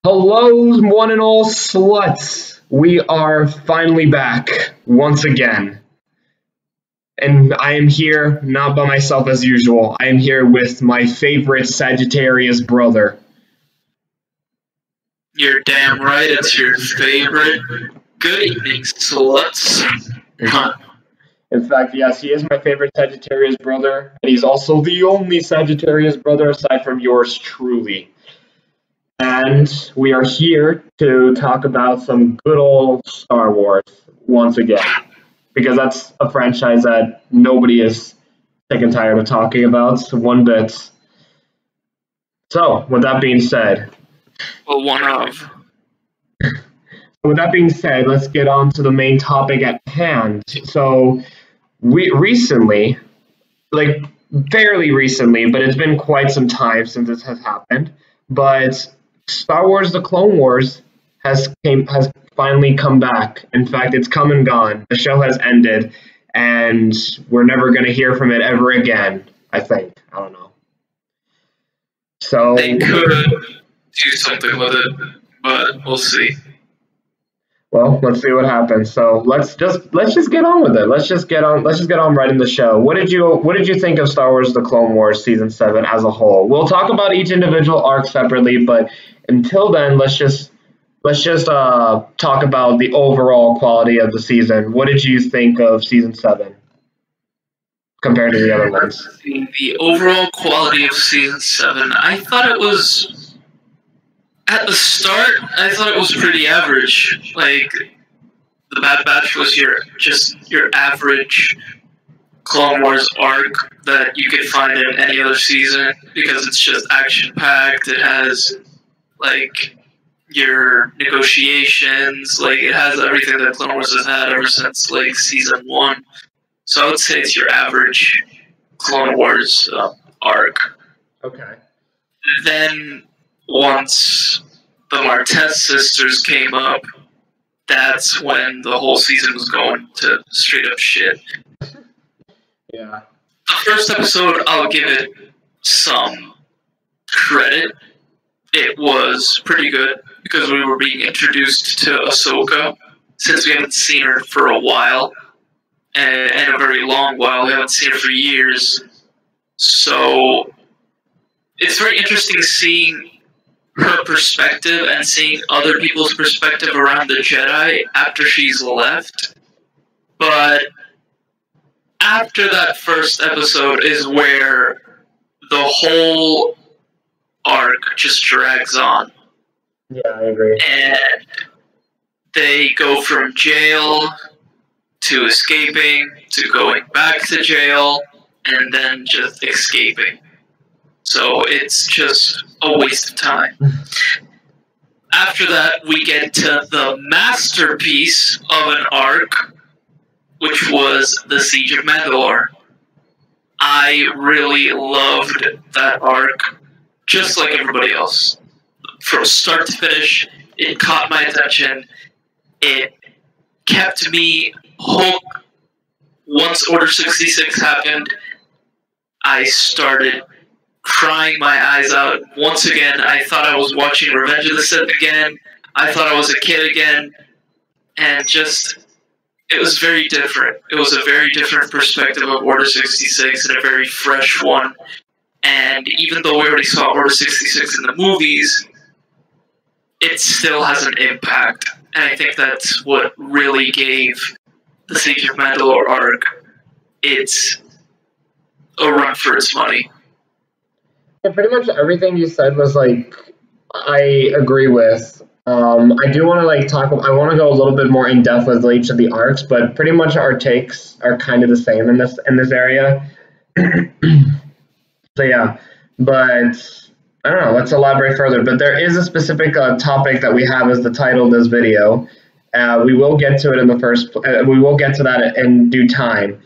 Hello, one and all sluts. We are finally back once again. And I am here not by myself as usual. I am here with my favorite Sagittarius brother. You're damn right, it's your favorite. Good evening, sluts. In fact, yes, he is my favorite Sagittarius brother, and he's also the only Sagittarius brother aside from yours truly. And we are here to talk about some good old Star Wars once again, because that's a franchise that nobody is sick and tired of talking about one bit. So, with that being said, let's get on to the main topic at hand. So, we recently, like fairly recently, but it's been quite some time since this has happened, but Star Wars: The Clone Wars has finally come back. In fact, it's come and gone. The show has ended, and we're never going to hear from it ever again. I think. I don't know. So they could do something with it, but we'll see. Well, let's see what happens. So let's just get on with it. Let's just get on right in the show. What did you think of Star Wars: The Clone Wars Season 7 as a whole? We'll talk about each individual arc separately, but until then, let's just talk about the overall quality of the season. What did you think of Season 7 compared to the other ones? The overall quality of Season 7, I thought it was... At the start, I thought it was pretty average. Like, the Bad Batch was your average Clone Wars arc that you could find in any other season, because it's just action-packed. It has, like, your negotiations. Like, it has everything that Clone Wars has had ever since, like, Season 1. So I would say it's your average Clone Wars arc. Okay. Then... once the Martez sisters came up, that's when the whole season was going to straight up shit. Yeah. The first episode, I'll give it some credit. It was pretty good because we were being introduced to Ahsoka, since we haven't seen her for a while, and a very long while. We haven't seen her for years. So it's very interesting seeing her perspective and seeing other people's perspective around the Jedi after she's left. But after that first episode is where the whole arc just drags on. Yeah, I agree. And they go from jail to escaping to going back to jail and then just escaping. So it's just a waste of time. After that, we get to the masterpiece of an arc, which was the Siege of Mandalore. I really loved that arc, just like everybody else. From start to finish, it caught my attention. It kept me hooked. Once Order 66 happened, I started crying my eyes out. Once again, I thought I was watching Revenge of the Sith again. I thought I was a kid again. And just, it was very different. It was a very different perspective of Order 66 and a very fresh one. And even though we already saw Order 66 in the movies, it still has an impact. And I think that's what really gave the Siege of Mandalore arc its a run for its money. Yeah, pretty much everything you said was like I agree with. I do want to I want to go a little bit more in depth with each of the arcs, but pretty much our takes are kind of the same in this area. So yeah, but I don't know. Let's elaborate further. But there is a specific topic that we have as the title of this video. We will get to it in the first. We will get to that in due time.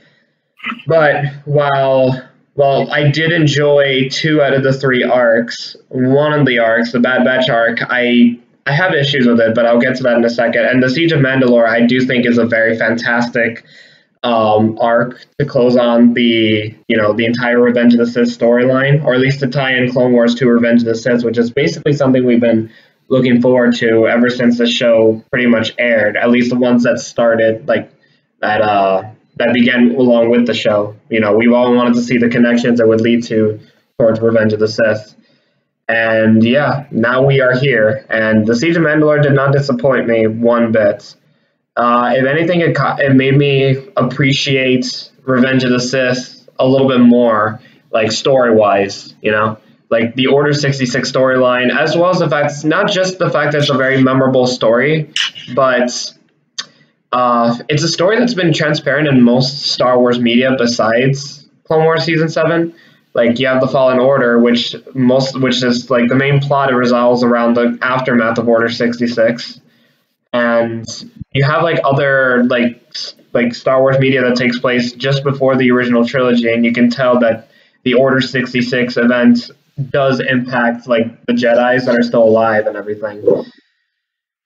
But while I did enjoy 2 out of the 3 arcs, one of the arcs, the Bad Batch arc, I have issues with it, but I'll get to that in a second. And the Siege of Mandalore, I do think, is a very fantastic arc to close on the entire Revenge of the Sith storyline, or at least to tie in Clone Wars to Revenge of the Sith, which is basically something we've been looking forward to ever since the show pretty much aired. At least the ones that started, like that began along with the show. You know, we all wanted to see the connections that would lead to towards Revenge of the Sith. And yeah, now we are here. And the Siege of Mandalore did not disappoint me one bit. If anything, it made me appreciate Revenge of the Sith a little bit more, like story wise, you know, like the Order 66 storyline, as well as the fact, not just the fact that it's a very memorable story, but it's a story that's been transparent in most Star Wars media besides Clone Wars Season 7. Like you have the Fallen Order, which is like the main plot. It revolves around the aftermath of Order 66, and you have like other like Star Wars media that takes place just before the original trilogy, and you can tell that the Order 66 event does impact like the Jedis that are still alive and everything.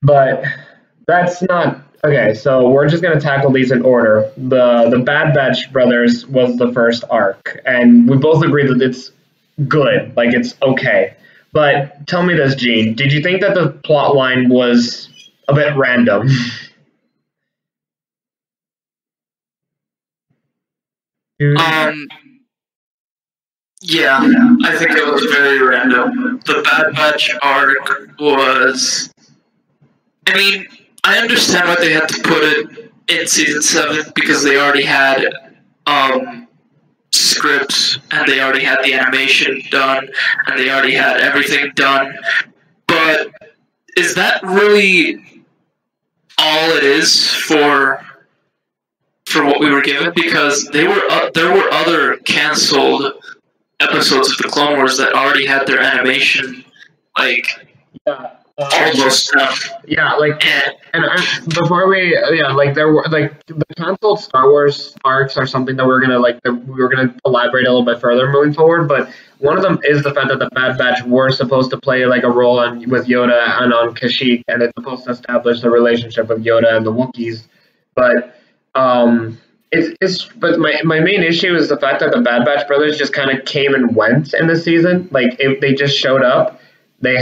But that's not okay. So we're just gonna tackle these in order. The Bad Batch brothers was the first arc, and we both agree that it's good, like it's okay. But tell me this, Gene, did you think that the plot line was a bit random? Yeah, I think it was very random. The Bad Batch arc was. I mean, I understand why they had to put it in Season 7 because they already had scripts and they already had the animation done and they already had everything done. But is that really all it is for what we were given? Because there were other canceled episodes of the Clone Wars that already had their animation, like Yeah. almost done. Yeah, like, and before like there were like the canceled Star Wars arcs are something that we were gonna elaborate a little bit further moving forward. But one of them is the fact that the Bad Batch were supposed to play like a role with Yoda and on Kashyyyk, and it's supposed to establish the relationship with Yoda and the Wookiees. But but my main issue is the fact that the Bad Batch brothers just kind of came and went in this season. Like they just showed up, they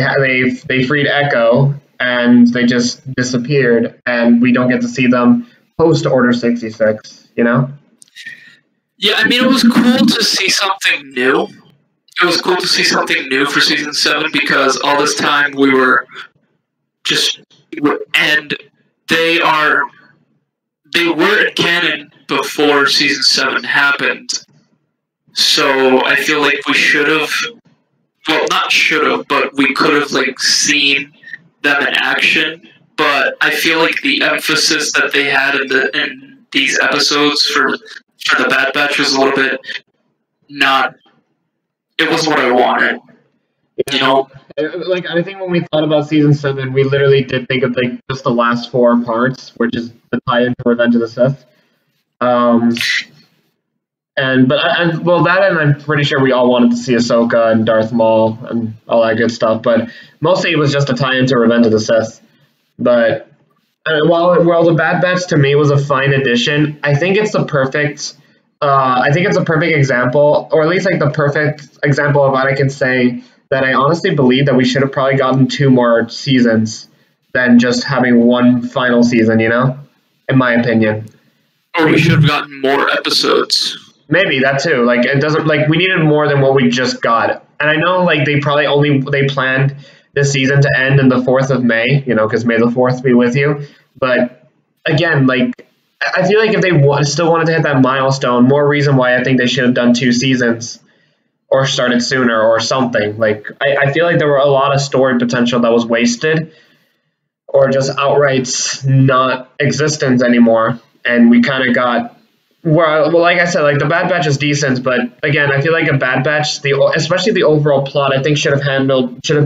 freed Echo, and they just disappeared, and we don't get to see them post Order 66. You know? Yeah, I mean, it was cool to see something new. It was cool to see something new for Season 7 because all this time we were just, and they were in canon before Season 7 happened. So I feel like we should have, well, not should have, but we could have like seen them in action. But I feel like the emphasis that they had in these episodes for the Bad Batch was a little bit not. It wasn't what I wanted. You know. Like I think when we thought about Season 7, we literally did think of like just the last 4 parts, which is the tie-in to Revenge of the Sith. That, and I'm pretty sure we all wanted to see Ahsoka and Darth Maul and all that good stuff, but mostly it was just a tie-in to Revenge of the Sith. But while the Bad Batch to me was a fine addition, I think it's the perfect. I think it's a perfect example, or at least like the perfect example of what I can say that I honestly believe that we should have probably gotten 2 more seasons than just having 1 final season. You know, in my opinion. Or we should have gotten more episodes. Maybe that too. Like it doesn't like we needed more than what we just got. And I know like they planned this season to end in the 4th of May, you know, because May the 4th be with you. But again, like I feel like if they still wanted to hit that milestone, more reason why I think they should have done 2 seasons or started sooner or something. Like I feel like there were a lot of story potential that was wasted or just outright not existent anymore. And we kind of got well, like I said, like the Bad Batch is decent, but again, I feel like a Bad Batch, especially the overall plot, I think should have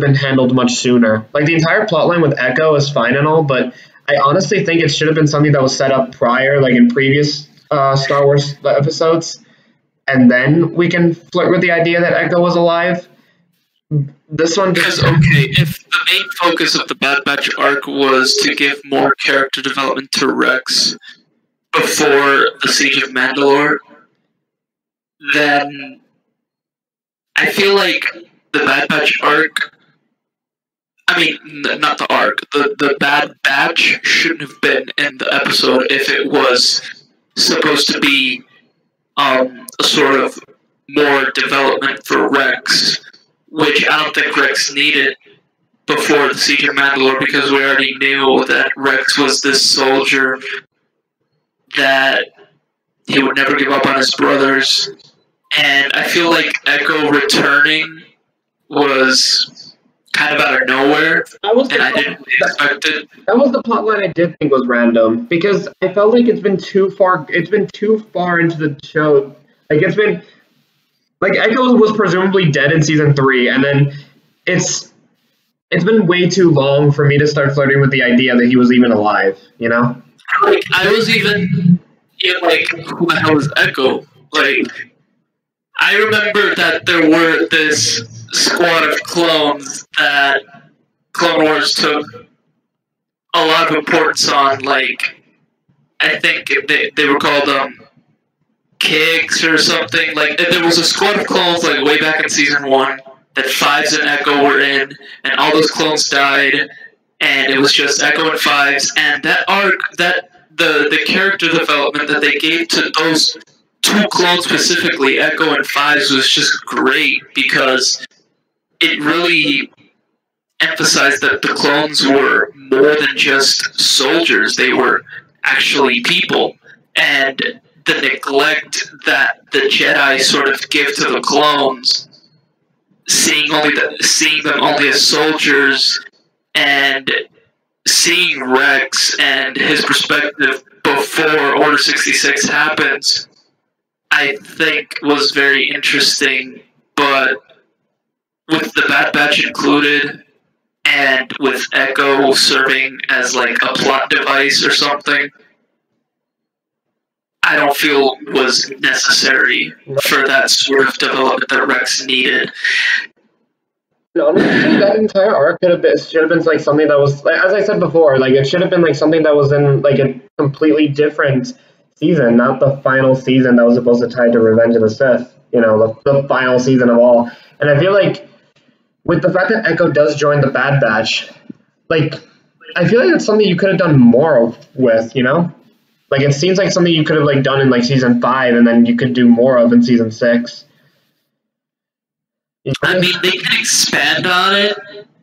been handled much sooner. Like the entire plot line with Echo is fine and all, but I honestly think it should have been something that was set up prior, like in previous Star Wars episodes, and then we can flirt with the idea that Echo was alive. This one because if the main focus of the Bad Batch arc was to give more character development to Rex before the Siege of Mandalore, then I feel like the Bad Batch arc, I mean, not the arc. The Bad Batch shouldn't have been in the episode if it was supposed to be a sort of more development for Rex, which I don't think Rex needed before the Siege of Mandalore, because we already knew that Rex was this soldier that he would never give up on his brothers. And I feel like Echo returning was kind of out of nowhere, and I didn't expect it. That was the plotline I did think was random, because I felt like it's been too far into the show. Like, it's been, like, Echo was presumably dead in season 3, and then it's been way too long for me to start flirting with the idea that he was even alive, you know? Like, I was even like, who the hell is Echo? Like, I remember that there were this squad of clones that Clone Wars took a lot of importance on. Like, I think they were called Kicks or something. Like, there was a squad of clones like way back in season 1 that Fives and Echo were in, and all those clones died, and it was just Echo and Fives. And that arc, that the character development that they gave to those two clones specifically, Echo and Fives, was just great, because it really emphasized that the clones were more than just soldiers. They were actually people. And the neglect that the Jedi sort of give to the clones, seeing them only as soldiers, and seeing Rex and his perspective before Order 66 happens, I think was very interesting. But with the Bad Batch included, and with Echo serving as like a plot device or something, I don't feel was necessary for that sort of development that Rex needed. Honestly, that entire arc should have been like something that was, like, as I said before, like, it should have been like something that was in like a completely different season, not the final season that was supposed to tie to Revenge of the Sith. You know, the final season of all. And I feel like with the fact that Echo does join the Bad Batch, like, I feel like it's something you could have done more with. You know, like, it seems like something you could have like done in like season 5, and then you could do more of in season 6. I mean, they could expand on it.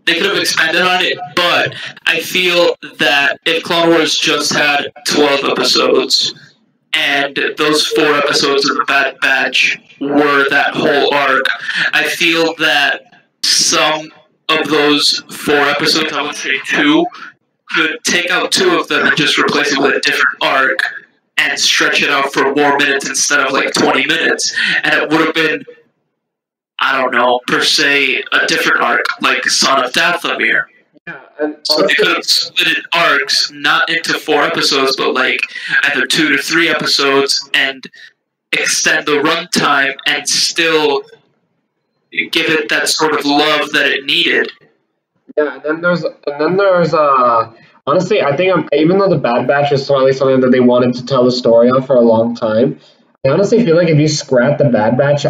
They could have expanded on it, but I feel that if Clone Wars just had 12 episodes, and those 4 episodes of the Bad Batch were that whole arc, I feel that some of those 4 episodes, I would say 2, could take out 2 of them and just replace it with a different arc and stretch it out for more minutes instead of like 20 minutes. And it would have been, I don't know, per se, a different arc, like Son of Dathomir. Yeah, and so they could have split arcs, not into 4 episodes, but like either 2 to 3 episodes, and extend the runtime and still give it that sort of love that it needed. Yeah, and then there's honestly, I think even though the Bad Batch is slightly something that they wanted to tell the story of for a long time, I honestly feel like if you scrap the Bad Batch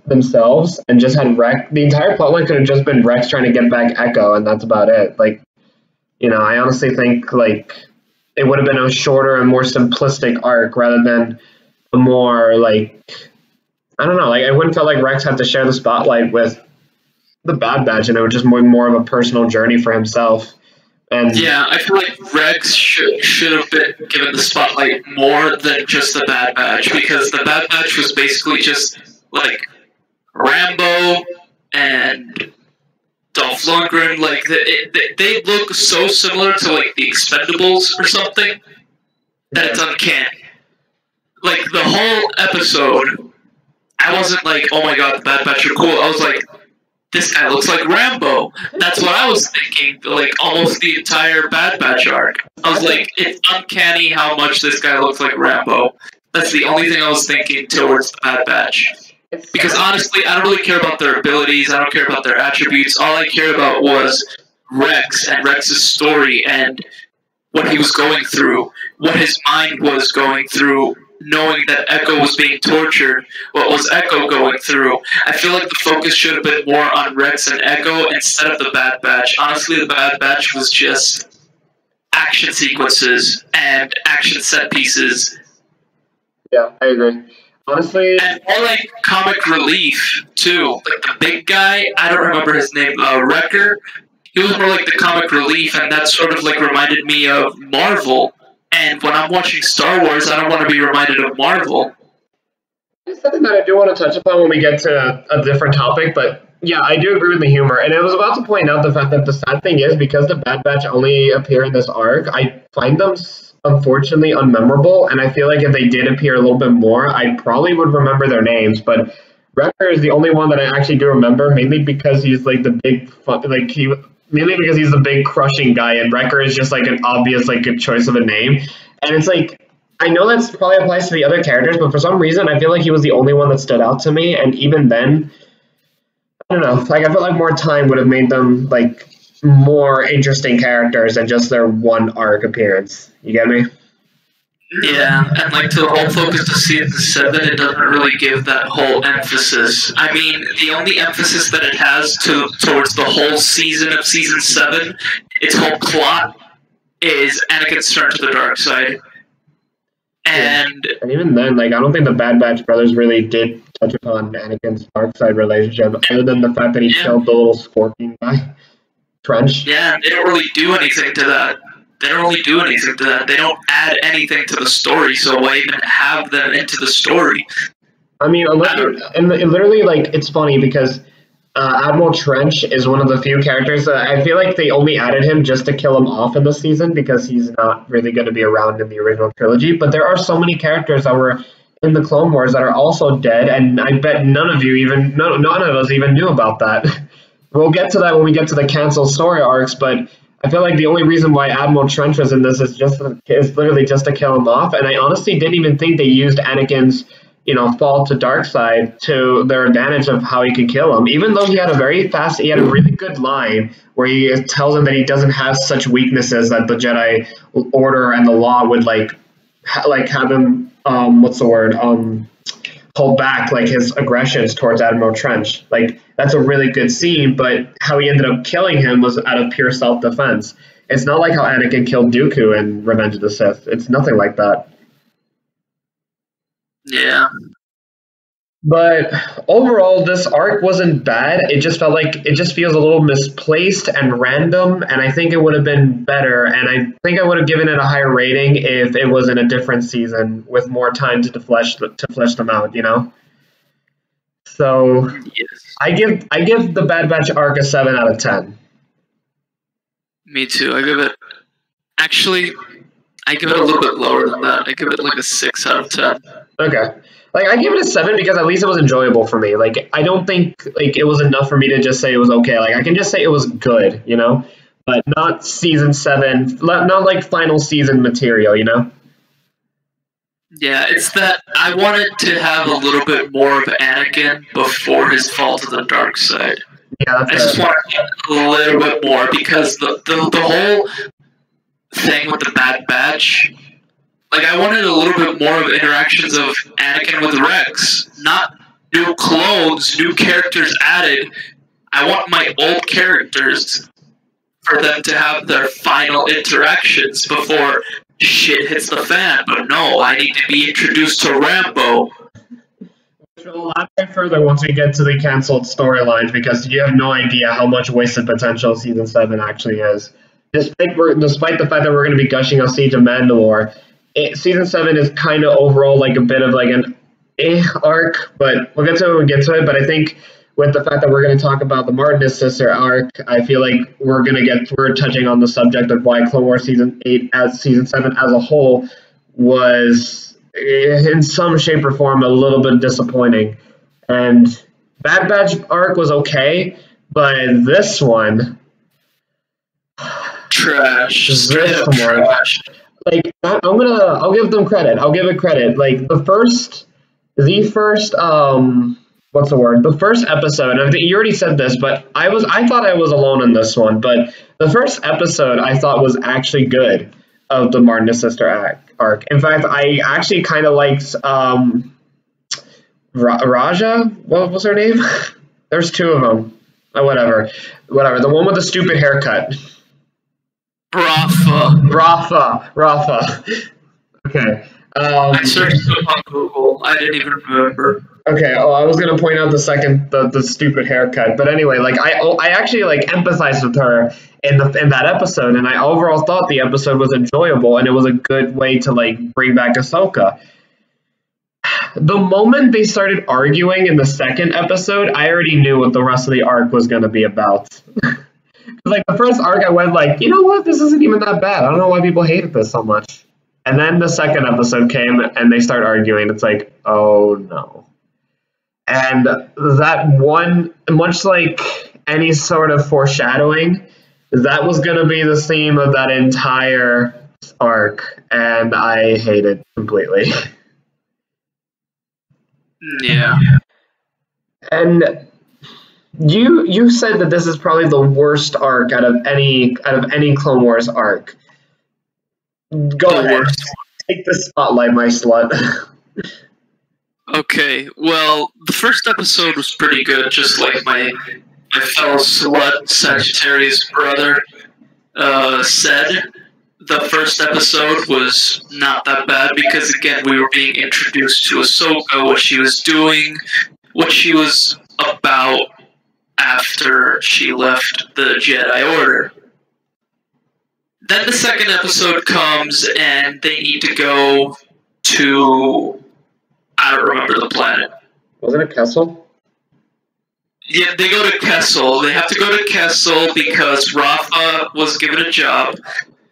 themselves and just had Rex, the entire plotline could have just been Rex trying to get back Echo, and that's about it. Like, you know, I honestly think like it would have been a shorter and more simplistic arc rather than a more like, I don't know, like, I wouldn't feel like Rex had to share the spotlight with the Bad Batch, and it was just more of a personal journey for himself. And yeah, I feel like Rex should have been given the spotlight more than just the Bad Batch, because the Bad Batch was basically just like Rambo and Dolph Lundgren. Like, they look so similar to like the Expendables or something that it's uncanny. Like, the whole episode, I wasn't like, oh my god, the Bad Batch are cool. I was like, this guy looks like Rambo. That's what I was thinking, like, almost the entire Bad Batch arc. I was like, it's uncanny how much this guy looks like Rambo. That's the only thing I was thinking towards the Bad Batch. Because honestly, I don't really care about their abilities, I don't care about their attributes. All I cared about was Rex and Rex's story and what he was going through, what his mind was going through knowing that Echo was being tortured, what was Echo going through. I feel like the focus should have been more on Rex and Echo instead of the Bad Batch. Honestly, the Bad Batch was just action sequences and action set pieces. Yeah, I agree. Honestly, and more like comic relief too. Like the big guy, I don't remember his name, Wrecker. He was more like the comic relief, and that sort of like reminded me of Marvel. And when I'm watching Star Wars, I don't want to be reminded of Marvel. It's something that I do want to touch upon when we get to a different topic, but yeah, I do agree with the humor. And I was about to point out the fact that the sad thing is, because the Bad Batch only appear in this arc, I find them unfortunately unmemorable, and I feel like if they did appear a little bit more, I probably would remember their names, but Wrecker is the only one that I actually do remember, mainly because he's like the big, mainly because he's the big crushing guy, and Wrecker is just like an obvious like good choice of a name, and it's like, I know that's probably applies to the other characters, but for some reason I feel like he was the only one that stood out to me, and even then, I don't know, like I feel like more time would have made them like more interesting characters than just their one arc appearance. You get me? Yeah, and like to the whole focus of Season 7, it doesn't really give that whole emphasis. I mean, the only emphasis that it has towards the whole season of Season 7, its whole plot, is Anakin's turn to the dark side. And even then, like, I don't think the Bad Batch brothers really did touch upon Anakin's dark side relationship, other than the fact that he killed the little scorpion guy. Trench. Yeah, they don't really do anything to that. They don't add anything to the story, so why even have them into the story? I mean, literally, like, it's funny because Admiral Trench is one of the few characters that I feel like they only added him just to kill him off in the season because he's not really going to be around in the original trilogy. But there are so many characters that were in the Clone Wars that are also dead, and I bet none of us even knew about that. We'll get to that when we get to the canceled story arcs, but I feel like the only reason why Admiral Trench was in this is literally just to kill him off, and I honestly didn't even think they used Anakin's, fall to dark side to their advantage of how he could kill him. Even though he had a really good line where he tells him that he doesn't have such weaknesses that the Jedi Order and the law would have him hold back like his aggressions towards Admiral Trench. Like, that's a really good scene, but how he ended up killing him was out of pure self-defense. It's not like how Anakin killed Dooku in Revenge of the Sith. It's nothing like that. Yeah. But overall, this arc wasn't bad. It just felt like it just feels a little misplaced and random, and I think it would have been better, and I think I would have given it a higher rating if it was in a different season with more time to flesh them out, So yes. I give the Bad Batch arc a 7 out of 10. Me too. I give it a little bit lower than that. I give it like a 6 out of 10. Okay. Like, I give it a 7 because at least it was enjoyable for me. Like, I don't think, like, it was enough for me to just say it was okay. Like, I can just say it was good, But not Season 7, not like final season material, Yeah, it's that I wanted to have a little bit more of Anakin before his fall to the dark side. Yeah, I just wanted a little bit more because the whole thing with the Bad Batch, like, I wanted a little bit more of interactions of Anakin with Rex, not new clones, new characters added. I want my old characters for them to have their final interactions before shit hits the fan. But no, I need to be introduced to Rambo. Which will elaborate further once we get to the canceled storylines, because you have no idea how much wasted potential Season 7 actually is. Despite the fact that we're going to be gushing on Siege of Mandalore, Season 7 is kind of overall like a bit of like an arc, but we'll get to it when we get to it. But I think with the fact that we're going to talk about the Martinez sister arc, I feel like we're touching on the subject of why Clone Wars Season 7 as a whole was in some shape or form a little bit disappointing. And Bad Batch arc was okay, but this one, trash. Trash. Like, I'll give them credit. I'll give it credit. Like, the first episode, I think you already said this, but I thought I was alone in this one, but the first episode I thought was actually good. of the Martin and Sister arc. In fact, I actually kind of liked Raja. What was her name? There's two of them. Whatever. The one with the stupid haircut. Rafa. Okay. I searched it on Google. I didn't even remember. Okay. Oh, I was gonna point out the stupid haircut, but anyway, like I actually like empathized with her in that episode, and I overall thought the episode was enjoyable, and it was a good way to like bring back Ahsoka. The moment they started arguing in the second episode, I already knew what the rest of the arc was gonna be about. Like the first arc, I went like, you know what, this isn't even that bad. I don't know why people hated this so much. And then the second episode came and they start arguing. It's like, oh no. And that one, much like any sort of foreshadowing, that was going to be the theme of that entire arc. And I hate it completely. Yeah. And you said that this is probably the worst arc out of any Clone Wars arc. Go ahead. Take the spotlight, my slut. Okay, well, the first episode was pretty good, just like my fellow slut Sagittarius brother said. The first episode was not that bad because, again, we were being introduced to Ahsoka, what she was doing, what she was about after she left the Jedi Order. Then the second episode comes, and they need to go to... I don't remember the planet. Wasn't it Kessel? Yeah, they go to Kessel. They have to go to Kessel because Rafa was given a job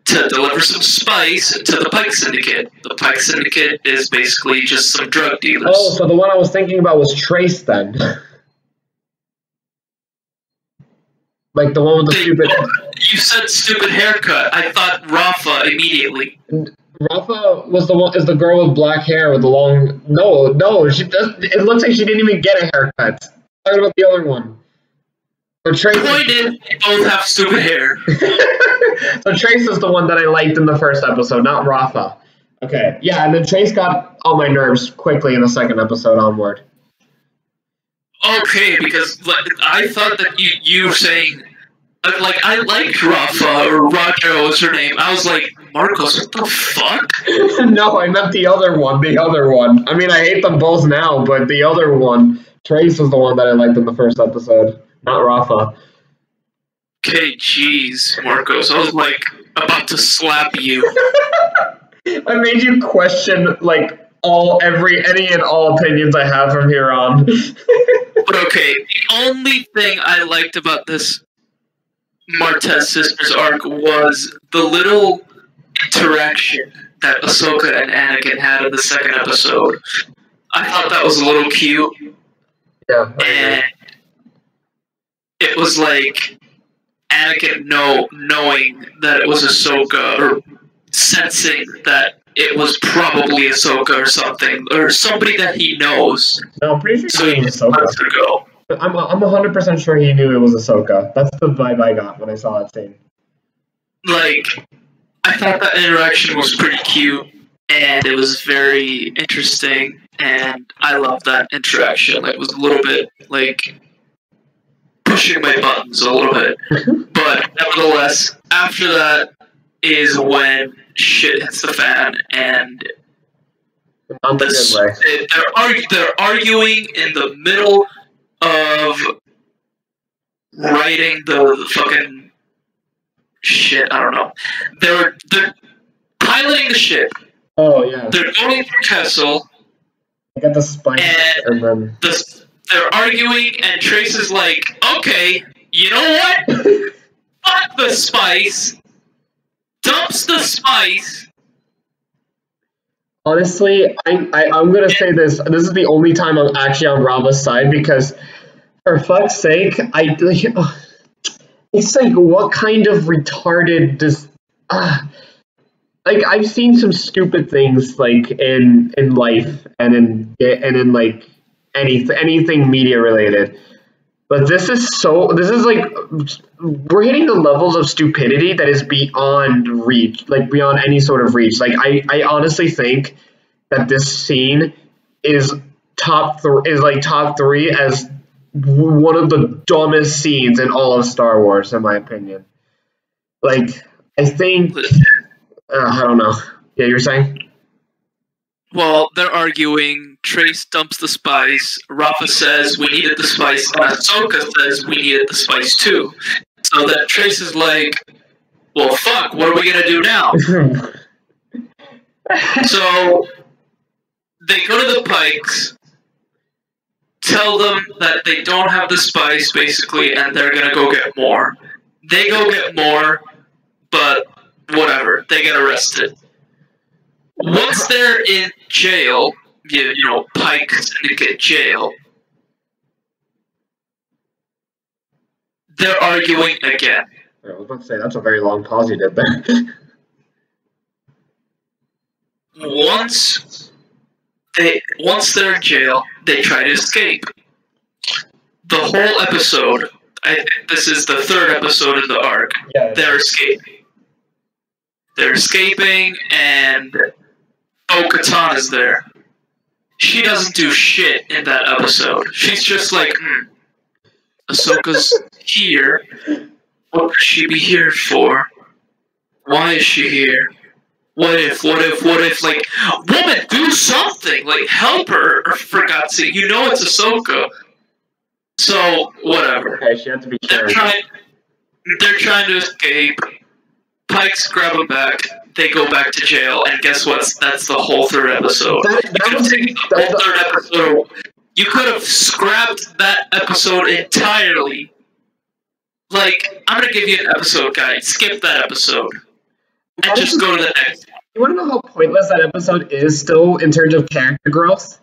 to deliver some spice to the Pike Syndicate. The Pike Syndicate is basically just some drug dealers. Oh, so the one I was thinking about was Trace, then. Like the one with the stupid... You said stupid haircut. I thought Rafa immediately. Rafa is the girl with black hair with the long... No, she does. It looks like she didn't even get a haircut. I'm talking about the other one. So Trace... The point is, they both have stupid hair. So Trace is the one that I liked in the first episode, not Rafa. Okay, yeah, and then Trace got on my nerves quickly in the second episode onward. Okay, because like, I thought that you were saying, like, I liked Rafa, or Raja was her name. I was like, Marcos, what the fuck? No, I meant the other one. I mean, I hate them both now, but the other one, Trace was the one that I liked in the first episode, not Rafa. Okay, jeez, Marcos, I was like, about to slap you. I made you question, like, any and all opinions I have from here on. But okay, the only thing I liked about this Martez Sisters arc was the little interaction that Ahsoka and Anakin had in the second episode. I thought that was a little cute. Yeah. And it was like Anakin knowing that it was Ahsoka, or sensing that it was probably Ahsoka or something, or somebody that he knows. No, I'm pretty sure So he just lets her go. I'm 100% sure he knew it was Ahsoka. That's the vibe I got when I saw that scene. Like, I thought that interaction was pretty cute, and it was very interesting, and I love that interaction. It was a little bit, like, pushing my buttons a little bit. But nevertheless, after that is when shit hits the fan, and they're arguing in the middle of writing the fucking shit. I don't know. They're piloting the ship. Oh yeah. They're going through Kessel. I got the spice, and then they're arguing, and Trace is like, "Okay, you know what? Fuck the spice." Dumps the spice. Honestly, I'm gonna say this. This is the only time I'm actually on Rava's side, because, for fuck's sake, it's like, what kind of retarded like, I've seen some stupid things, like, in life and in like anything media related. But this is like, we're hitting the levels of stupidity that is beyond reach, like beyond any sort of reach. Like I honestly think that this scene is top three as one of the dumbest scenes in all of Star Wars, in my opinion. Like, I think, I don't know. Yeah, you were saying? Well, they're arguing. Trace dumps the spice. Rafa says we needed the spice, and Ahsoka says we needed the spice too. So then Trace is like, well, fuck, what are we gonna do now? So they go to the Pikes, tell them that they don't have the spice, basically, and they're gonna go get more. They go get more, but whatever, they get arrested. Once they're in jail, you know, Pike Syndicate jail, they're arguing again. I was about to say, that's a very long pause you did there. Once they're in jail, they try to escape. The whole episode, this is the third episode in the arc, they're escaping. They're escaping, and Bo-Katan is there. She doesn't do shit in that episode. She's just like, Ahsoka's here. What could she be here for? Why is she here? What if, like, woman, do something! Like, help her, for God's sake. You know it's Ahsoka. So, whatever. Okay, she had to be sure. They're trying to escape. Pikes grab them back. They go back to jail, and guess what? That's the whole third episode. You could have scrapped that episode entirely. Like, I'm gonna give you an episode guide. Skip that episode. And just go to the next one. You wanna know how pointless that episode is still in terms of character growth?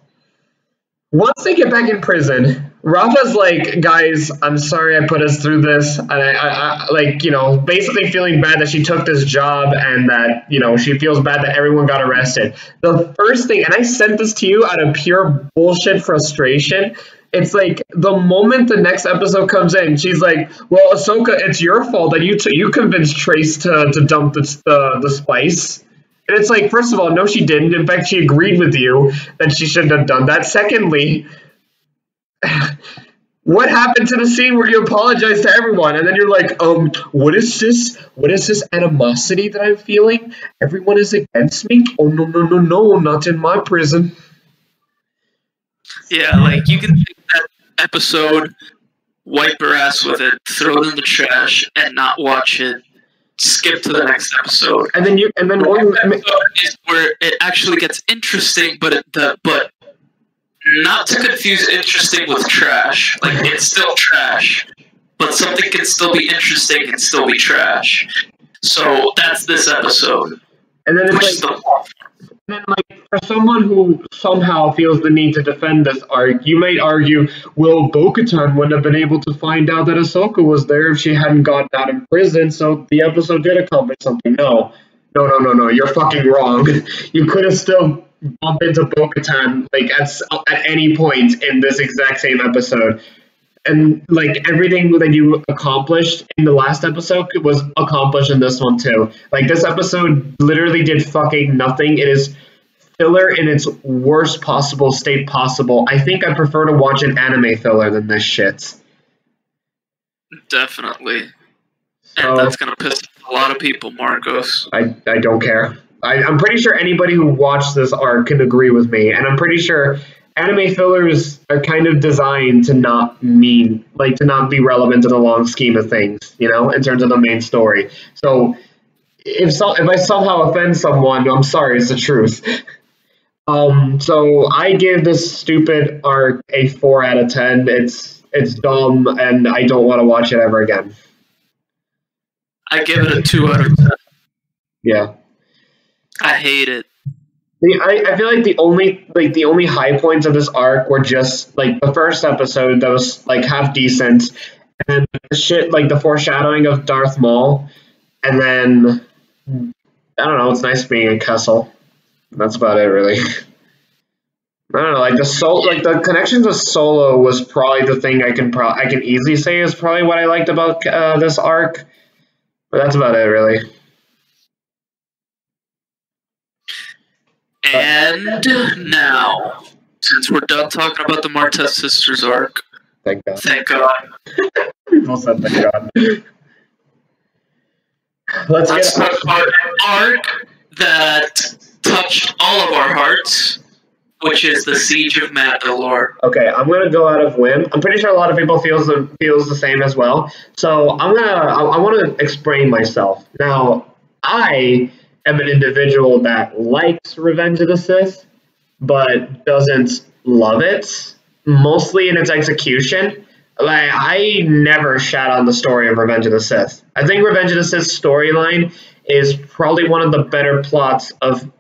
Once they get back in prison, Rafa's like, guys, I'm sorry I put us through this, and I like, you know, basically feeling bad that she took this job and that, you know, she feels bad that everyone got arrested. The first thing, and I sent this to you out of pure bullshit frustration, it's like, the moment the next episode comes in, she's like, well, Ahsoka, it's your fault that you convinced Trace to dump the spice. And it's like, first of all, no, she didn't. In fact, she agreed with you that she shouldn't have done that. Secondly, what happened to the scene where you apologize to everyone? And then you're like, what is this? What is this animosity that I'm feeling? Everyone is against me? Oh, no, not in my prison. Yeah, like, you can take that episode, wipe her ass with it, throw it in the trash, and not watch it. Skip to the next episode. And then one episode is where it actually gets interesting, but not to confuse interesting with trash. Like, it's still trash, but something can still be interesting and still be trash. So that's this episode. And then it's like, for someone who somehow feels the need to defend this arc, you might argue, well, Bo-Katan wouldn't have been able to find out that Ahsoka was there if she hadn't gotten out of prison, so the episode did accomplish something. No, you're fucking wrong. You could have still bumped into Bo-Katan, like, at any point in this exact same episode. And, like, everything that you accomplished in the last episode was accomplished in this one, too. Like, this episode literally did fucking nothing. It is filler in its worst possible state possible. I think I prefer to watch an anime filler than this shit. Definitely. And that's gonna piss a lot of people, Marcos. I don't care. I'm pretty sure anybody who watched this arc can agree with me, and I'm pretty sure anime fillers are kind of designed to not be relevant in the long scheme of things, you know, in terms of the main story. So if I somehow offend someone, I'm sorry, it's the truth. So I give this stupid arc a 4 out of 10. It's dumb, and I don't want to watch it ever again. I give it a 2 out of 10. Yeah. I hate it. I feel like the only high points of this arc were just like the first episode that was like half decent, and the shit like the foreshadowing of Darth Maul, and then I don't know, it's nice being in Kessel. That's about it, really. I don't know, like the connections with Solo was probably the thing I can easily say is probably what I liked about this arc, but that's about it, really. And now, since we're done talking about the Martez sisters arc, Thank God. thank God. People said thank God. Let's talk about an arc that touched all of our hearts, which is the Siege of Mandalore. Okay, I'm gonna go out of whim. I'm pretty sure a lot of people feels the same as well. So I want to explain myself. Now, I am an individual that likes Revenge of the Sith, but doesn't love it. Mostly in its execution. Like, I never shat on the story of Revenge of the Sith. I think Revenge of the Sith storyline is probably one of the better plots of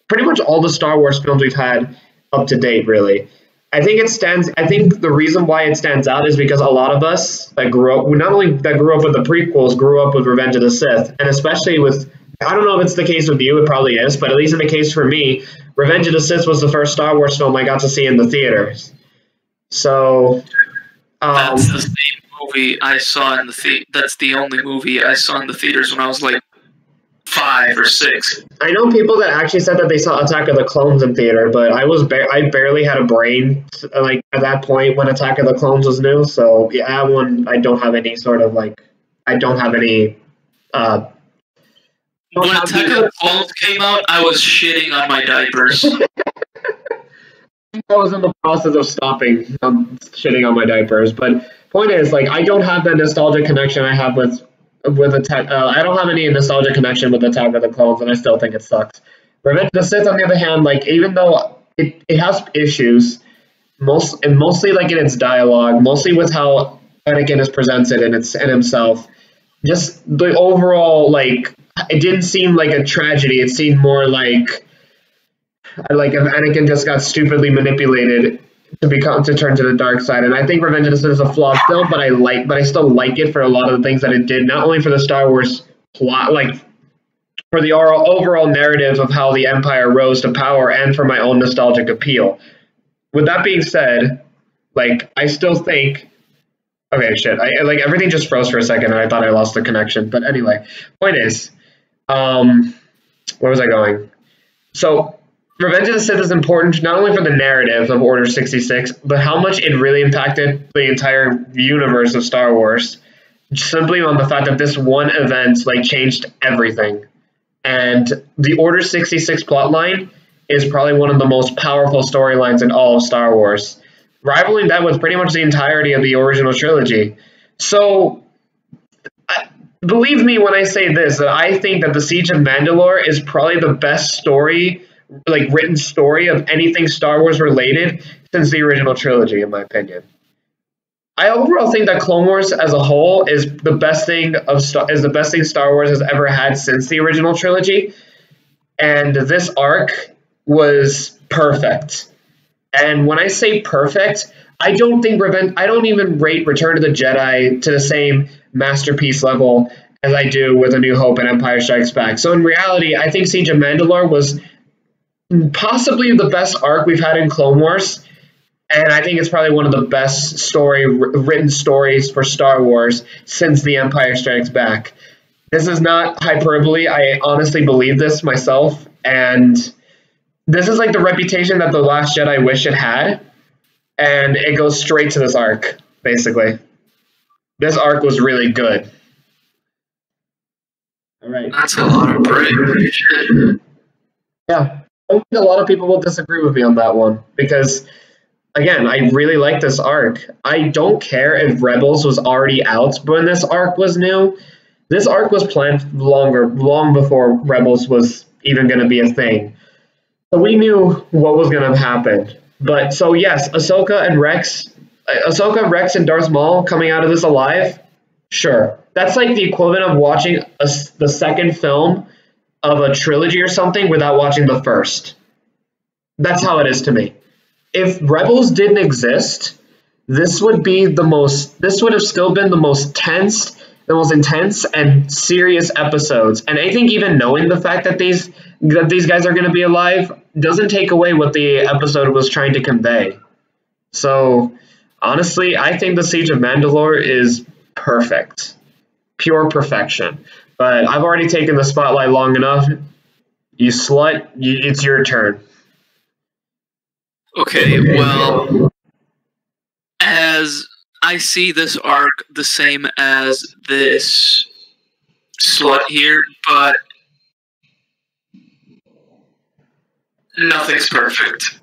pretty much all the Star Wars films we've had up to date, really. I think the reason why it stands out is because a lot of us that grew up, not only that grew up with the prequels, grew up with Revenge of the Sith, and especially with, I don't know if it's the case with you, it probably is, but at least in the case for me, Revenge of the Sith was the first Star Wars film I got to see in the theaters. So, that's the same movie I saw in the that's the only movie I saw in the theaters when I was like 5 or 6. I know people that actually said that they saw Attack of the Clones in theater, but I barely had a brain like at that point when Attack of the Clones was new. So yeah, I don't have any sort of like I don't have any. When Attack of the Clones came out, I was shitting on my diapers. I was in the process of stopping shitting on my diapers, but point is, like, I don't have that nostalgia connection I have with Attack. I don't have any nostalgia connection with Attack of the Clones, and I still think it sucks. Revenge of the Sith, on the other hand, like, even though it has issues, mostly like in its dialogue, mostly with how Anakin is presented in himself, just the overall, like, it didn't seem like a tragedy. It seemed more like if Anakin just got stupidly manipulated to turn to the dark side. And I think Revenge of the Sith is a flawed film, but I still like it for a lot of the things that it did, not only for the Star Wars plot, like for the overall narrative of how the Empire rose to power, and for my own nostalgic appeal. With that being said, like, I still think, okay, shit, like everything just froze for a second and I thought I lost the connection. But anyway, point is, where was I going? So Revenge of the Sith is important not only for the narrative of Order 66, but how much it really impacted the entire universe of Star Wars, simply on the fact that this one event, like, changed everything. And the Order 66 plotline is probably one of the most powerful storylines in all of Star Wars, rivaling that with pretty much the entirety of the original trilogy. So, believe me when I say this, that I think that the Siege of Mandalore is probably the best story, like, written story of anything Star Wars related since the original trilogy, in my opinion. I overall think that Clone Wars as a whole is the best thing Star Wars has ever had since the original trilogy, and this arc was perfect. And when I say perfect, I don't even rate Return of the Jedi to the same masterpiece level as I do with A New Hope and Empire Strikes Back. So in reality, I think Siege of Mandalore was possibly the best arc we've had in Clone Wars, and I think it's probably one of the best written stories for Star Wars since The Empire Strikes Back. This is not hyperbole. I honestly believe this myself, and this is like the reputation that The Last Jedi wish it had, and it goes straight to this arc, basically. This arc was really good. All right. That's a lot of praise. Yeah. I think a lot of people will disagree with me on that one, because, again, I really like this arc. I don't care if Rebels was already out when this arc was new. This arc was planned long before Rebels was even going to be a thing. So we knew what was going to happen. But, so yes, Ahsoka, Rex, and Darth Maul coming out of this alive, sure. That's like the equivalent of watching the second film of a trilogy or something without watching the first. That's how it is to me. If Rebels didn't exist, this would have still been the most tense intense and serious episodes. And I think even knowing the fact that these guys are going to be alive doesn't take away what the episode was trying to convey. So honestly, I think the Siege of Mandalore is perfect, pure perfection. But I've already taken the spotlight long enough. You slut, it's your turn. Okay, well, as I see this arc the same as this slut here, but nothing's perfect.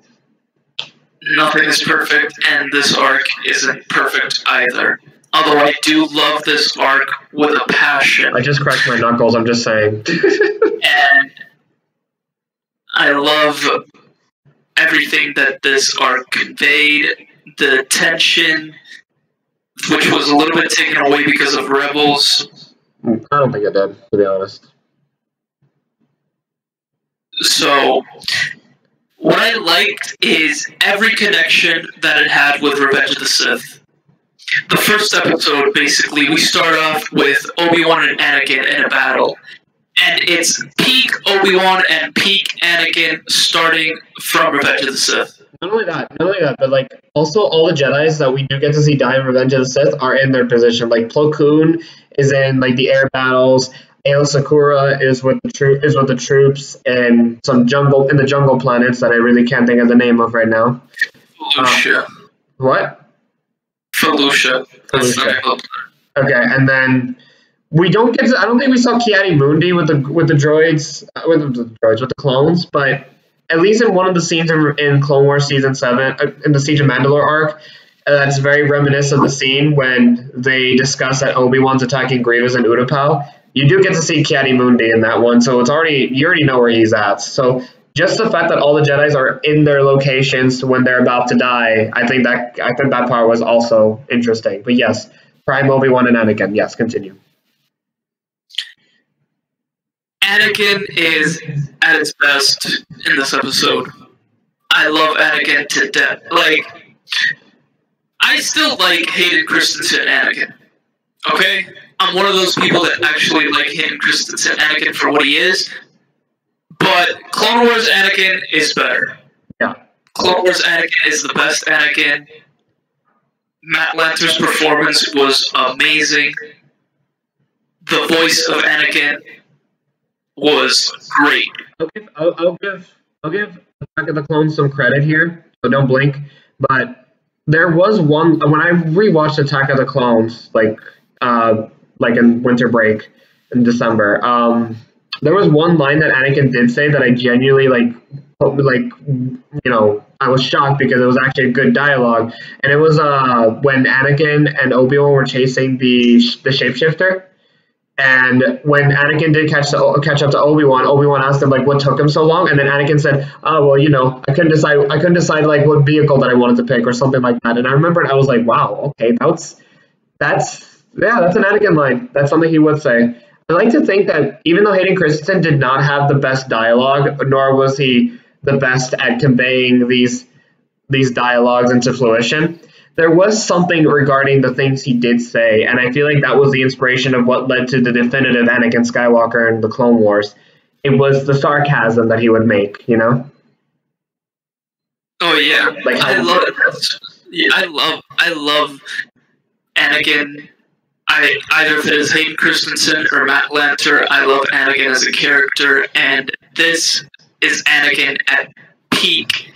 Nothing is perfect, and this arc isn't perfect either. Although I do love this arc with a passion. I just cracked my knuckles, I'm just saying. And I love everything that this arc conveyed, the tension, which was a little bit taken away because of Rebels. I don't think it did, to be honest. So, what I liked is every connection that it had with Revenge of the Sith. The first episode, basically, we start off with Obi-Wan and Anakin in a battle. And it's peak Obi-Wan and peak Anakin starting from Revenge of the Sith. Not only that, but like also all the Jedis that we do get to see die in Revenge of the Sith are in their position. Like Plo Koon is in like the air battles. Aayla Secura is with the troops and some jungle planets that I really can't think of the name of right now. Felucia. What? Felucia. Okay, and then we don't get to. I don't think we saw Ki-Adi-Mundi with the droids, with the clones, but at least in one of the scenes in Clone Wars Season 7, in the Siege of Mandalore arc, that's very reminiscent of the scene when they discuss that Obi-Wan's attacking Grievous and Utapau. You do get to see Ki-Adi-Mundi in that one, so you already know where he's at. So just the fact that all the Jedis are in their locations when they're about to die, I think that part was also interesting. But yes, Prime, Obi-Wan, and Anakin. Yes, continue. Anakin is at its best in this episode. I love Anakin to death. Like, I still like Hayden Christensen Anakin. Okay? I'm one of those people that actually like Hayden Christensen Anakin for what he is. But Clone Wars Anakin is better. Yeah. Clone Wars Anakin is the best Anakin. Matt Lanter's performance was amazing. The voice of Anakin was great. I'll give Attack of the Clones some credit here, so don't blink. But there was one when I rewatched Attack of the Clones, like in winter break in December. There was one line that Anakin did say that I genuinely I was shocked because it was actually a good dialogue, and it was when Anakin and Obi-Wan were chasing the shapeshifter. And when Anakin did catch up to Obi-Wan, Obi-Wan asked him like what took him so long, and then Anakin said, "Oh well, I couldn't decide like what vehicle that I wanted to pick or something like that." And I remembered I was like, "Wow, okay, that's an Anakin line. That's something he would say." I like to think that even though Hayden Christensen did not have the best dialogue, nor was he the best at conveying these dialogues into fruition, there was something regarding the things he did say, and I feel like that was the inspiration of what led to the definitive Anakin Skywalker in the Clone Wars. It was the sarcasm that he would make, Oh yeah, like I love Anakin. Either if it is Hayden Christensen or Matt Lanter, I love Anakin as a character, and this is Anakin at peak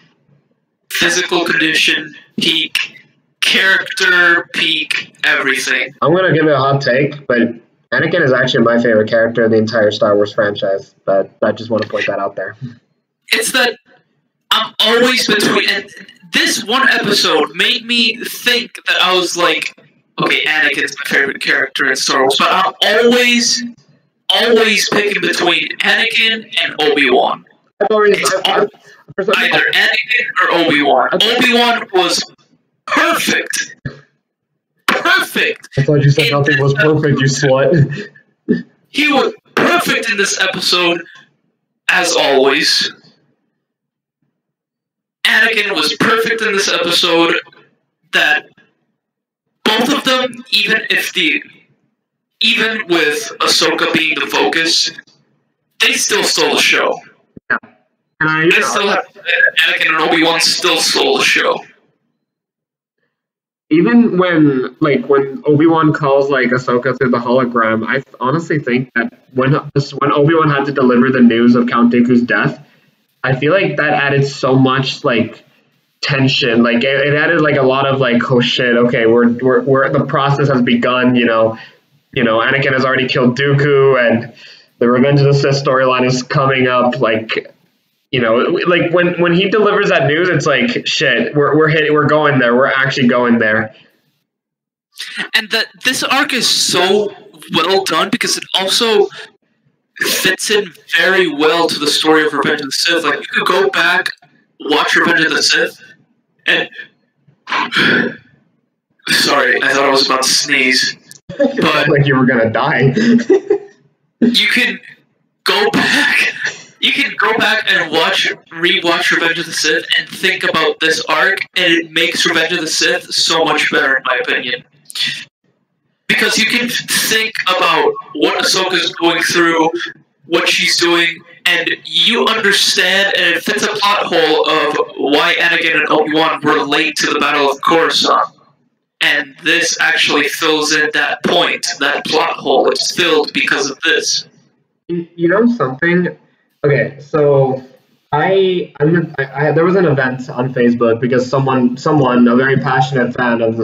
physical condition, peak character, peak everything. I'm gonna give it a hot take, but Anakin is actually my favorite character in the entire Star Wars franchise. But I just want to point that out there. It's that I'm always between, and this one episode made me think that I was like, okay, Anakin's my favorite character in Star Wars, but I'm always picking between Anakin and Obi-Wan. Either Anakin or Obi-Wan. Obi-Wan was perfect. Perfect. I thought you said nothing was perfect, you slut. He was perfect in this episode, as always. Anakin was perfect in this episode. That both of them, even if even with Ahsoka being the focus, they still stole the show. Yeah. I still have Anakin and Obi-Wan still stole the show. Even when Obi-Wan calls Ahsoka through the hologram, I honestly think that when Obi-Wan had to deliver the news of Count Dooku's death, I feel like that added so much tension. It added a lot of oh shit, okay, we're the process has begun. Anakin has already killed Dooku, and the Revenge of the Sith storyline is coming up. When he delivers that news, it's shit. We're going there. We're actually going there. And that this arc is so well done because it also fits in very well to the story of Revenge of the Sith. You could go back, watch Revenge of the Sith, and sorry, I thought I was about to sneeze. But you were gonna die. You can go back. You can go back and rewatch Revenge of the Sith and think about this arc, and it makes Revenge of the Sith so much better, in my opinion. Because you can think about what Ahsoka's going through, what she's doing, and you understand, and it fits a plot hole of why Anakin and Obi-Wan were late to the Battle of Coruscant. And this actually fills in that point, that plot hole. It's filled because of this. You know something? Okay, so there was an event on Facebook because someone, a very passionate fan of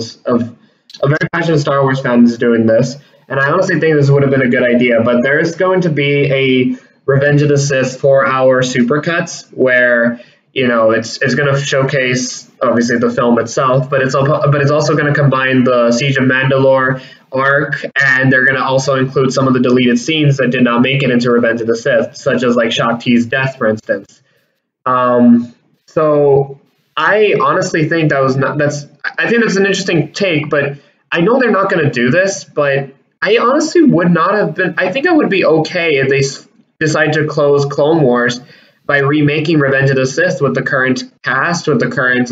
a very passionate Star Wars fan is doing this, and I honestly think this would have been a good idea. But there is going to be a Revenge of the Sith 4-hour supercuts where it's going to showcase obviously the film itself, but it's also going to combine the Siege of Mandalore arc, and they're going to also include some of the deleted scenes that did not make it into Revenge of the Sith, such as Shaak Ti's death, for instance. So I honestly think I think that's an interesting take, but I know they're not going to do this, but I honestly would not have been. I think I would be okay if they decide to close Clone Wars by remaking Revenge of the Sith with the current cast, with the current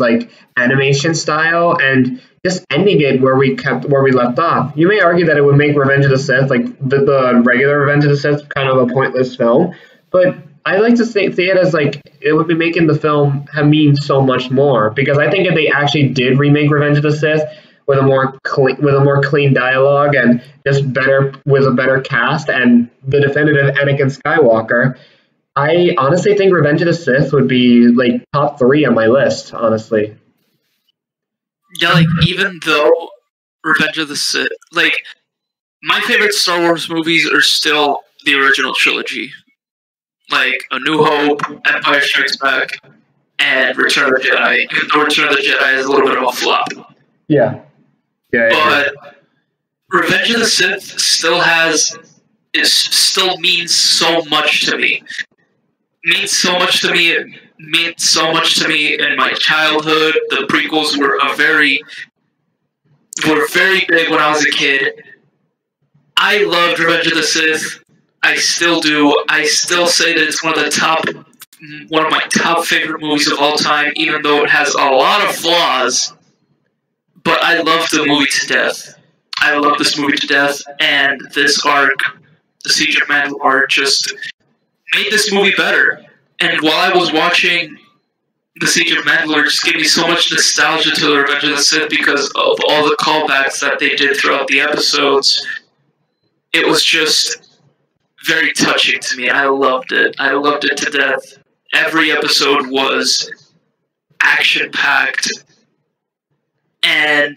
animation style, and just ending it where we left off. You may argue that it would make Revenge of the Sith, the regular Revenge of the Sith, kind of a pointless film, but I like to see it as it would be making the film mean so much more, because I think if they actually did remake Revenge of the Sith with a more clean dialogue and just with a better cast and the definitive Anakin Skywalker, I honestly think Revenge of the Sith would be top 3 on my list, honestly. Yeah, even though Revenge of the Sith, my favorite Star Wars movies are still the original trilogy. A New Hope, Empire Strikes Back, and Return of the Jedi. Even though Return of the Jedi is a little bit of a flop. Yeah. But Revenge of the Sith still means so much to me. It means so much to me. It meant so much to me in my childhood. The prequels were very big when I was a kid. I loved Revenge of the Sith. I still do. I still say that it's one of my top favorite movies of all time, even though it has a lot of flaws. But I love the movie to death. I love this movie to death, and this arc, the Siege of Mandalore, just made this movie better. And while I was watching the Siege of Mandalore, it just gave me so much nostalgia to the Revenge of the Sith because of all the callbacks that they did throughout the episodes. It was just very touching to me. I loved it. I loved it to death. Every episode was action-packed, and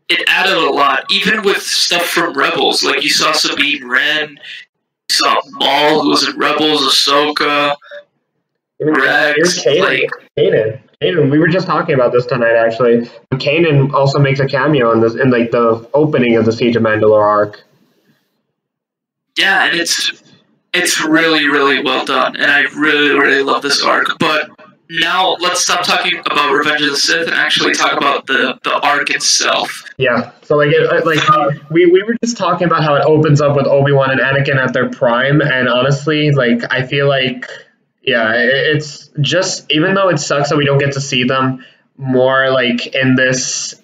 it added a lot, even with stuff from Rebels. You saw Sabine Wren, you saw Maul, who was in Rebels, Ahsoka, Rex, Kanan. We were just talking about this tonight, actually. Kanan also makes a cameo in the opening of the Siege of Mandalore arc. Yeah, and it's really, really well done, and I really, really love this arc. But now let's stop talking about Revenge of the Sith and actually talk about the arc itself. Yeah, so we were just talking about how it opens up with Obi-Wan and Anakin at their prime, and honestly, I feel it's just, even though it sucks that we don't get to see them more like in this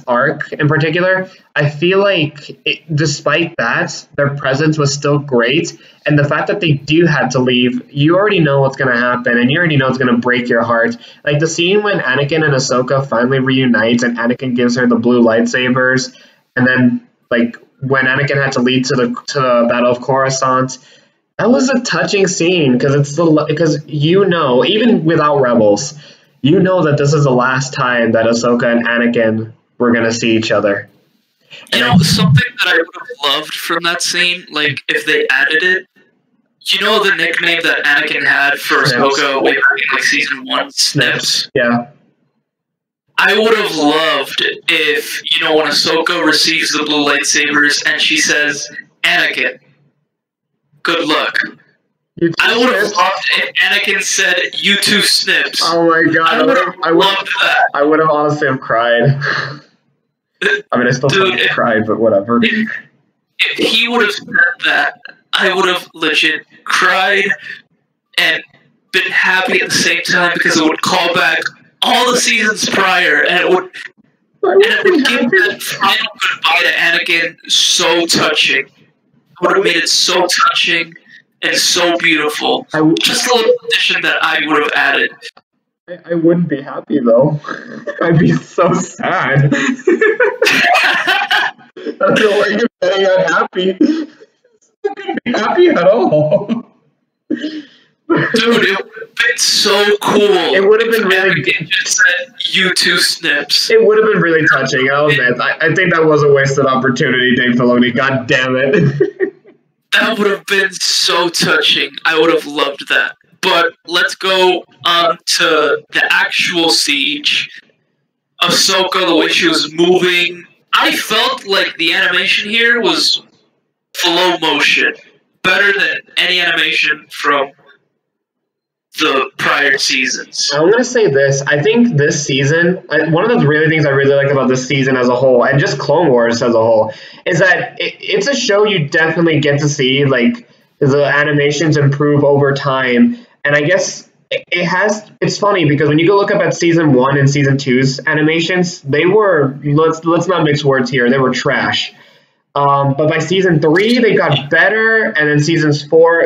arc in particular, I feel like despite that, their presence was still great, and the fact that they do have to leave, you already know what's going to happen, and you already know it's going to break your heart. Like the scene when Anakin and Ahsoka finally reunite, and Anakin gives her the blue lightsabers, and then like when Anakin had to lead to the Battle of Coruscant. That was a touching scene because even without Rebels, you know that this is the last time that Ahsoka and Anakin were gonna see each other. Something that I would have loved from that scene, like if they added it. The nickname that Anakin had for Ahsoka way back in like season 1, Snips. Yeah. I would have loved if when Ahsoka receives the blue lightsabers and she says, "Anakin, good luck." I would have loved if Anakin said, "You too, Snips." Oh my god, I would have loved that. I would have honestly have cried. I mean, I still cried, but whatever. If he would have said that, I would have legit cried and been happy at the same time because it would call back all the seasons prior, and it would give that final goodbye to Anakin so touching. It would have made it so touching and so beautiful. Just a little addition that I would have added. I wouldn't be happy though. I'd be so sad. I don't know why you're saying I'm happy. I couldn't be happy at all. Dude, it would have been so cool. It would have been really. Just said, "You two, Snips." It would have been really touching. I'll admit. I think that was a wasted opportunity, Dave Filoni. God damn it. That would have been so touching. I would have loved that. But let's go on to the actual siege. Ahsoka, the way she was moving. I felt like the animation here was flow motion. Better than any animation from the prior seasons. I'm going to say this. I think this season, one of the really things I really like about this season as a whole, and just Clone Wars as a whole, is that it's a show you definitely get to see, like, the animations improve over time. And I guess it's funny because when you go look up at season 1 and season 2's animations, they were, let's not mix words here, they were trash. But by season 3, they got better, and then season 4,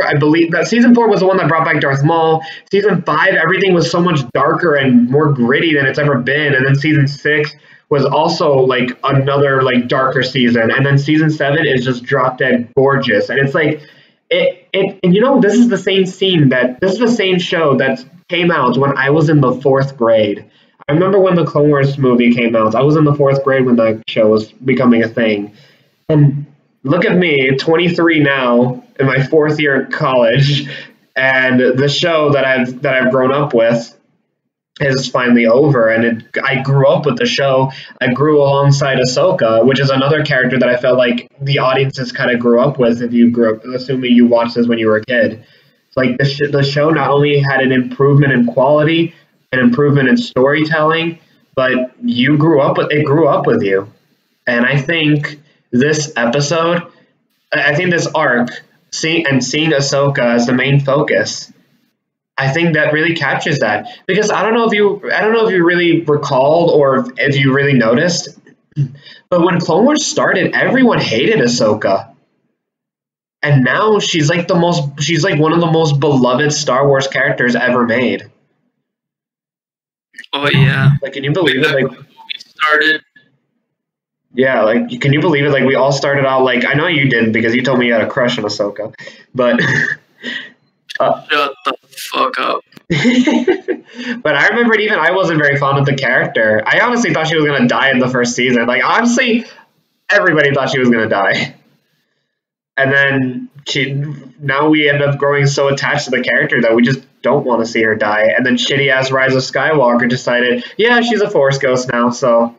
I believe that season 4 was the one that brought back Darth Maul. Season 5, everything was so much darker and more gritty than it's ever been, and then season 6 was also like another like darker season, and then season 7 is just drop dead gorgeous, and it's like and this is the same show that came out when I was in the 4th grade. I remember when the Clone Wars movie came out. I was in the 4th grade when that show was becoming a thing. And look at me, 23 now, in my 4th year at college, and the show that I've grown up with is finally over. And I grew up with the show. I grew alongside Ahsoka, which is another character that I felt like the audiences kind of grew up with. If you grew up, assuming you watched this when you were a kid, like the show not only had an improvement in quality, an improvement in storytelling, but it grew up with you. And I think this episode, this arc, seeing Ahsoka as the main focus, I think that really captures that. Because I don't know if you really recalled or if you really noticed, but when Clone Wars started, everyone hated Ahsoka. And now she's like one of the most beloved Star Wars characters ever made. Oh yeah. Like, can you believe it? Like, when we started. Yeah, like, can you believe it? Like, we all started out like, I know you didn't because you told me you had a crush on Ahsoka, but shut the fuck up. But I remember even I wasn't very fond of the character. I honestly thought she was gonna die in the first season. Like, honestly, everybody thought she was gonna die. And then now we end up growing so attached to the character that we just don't want to see her die. And then shitty ass Rise of Skywalker decided, yeah, she's a Force ghost now, so.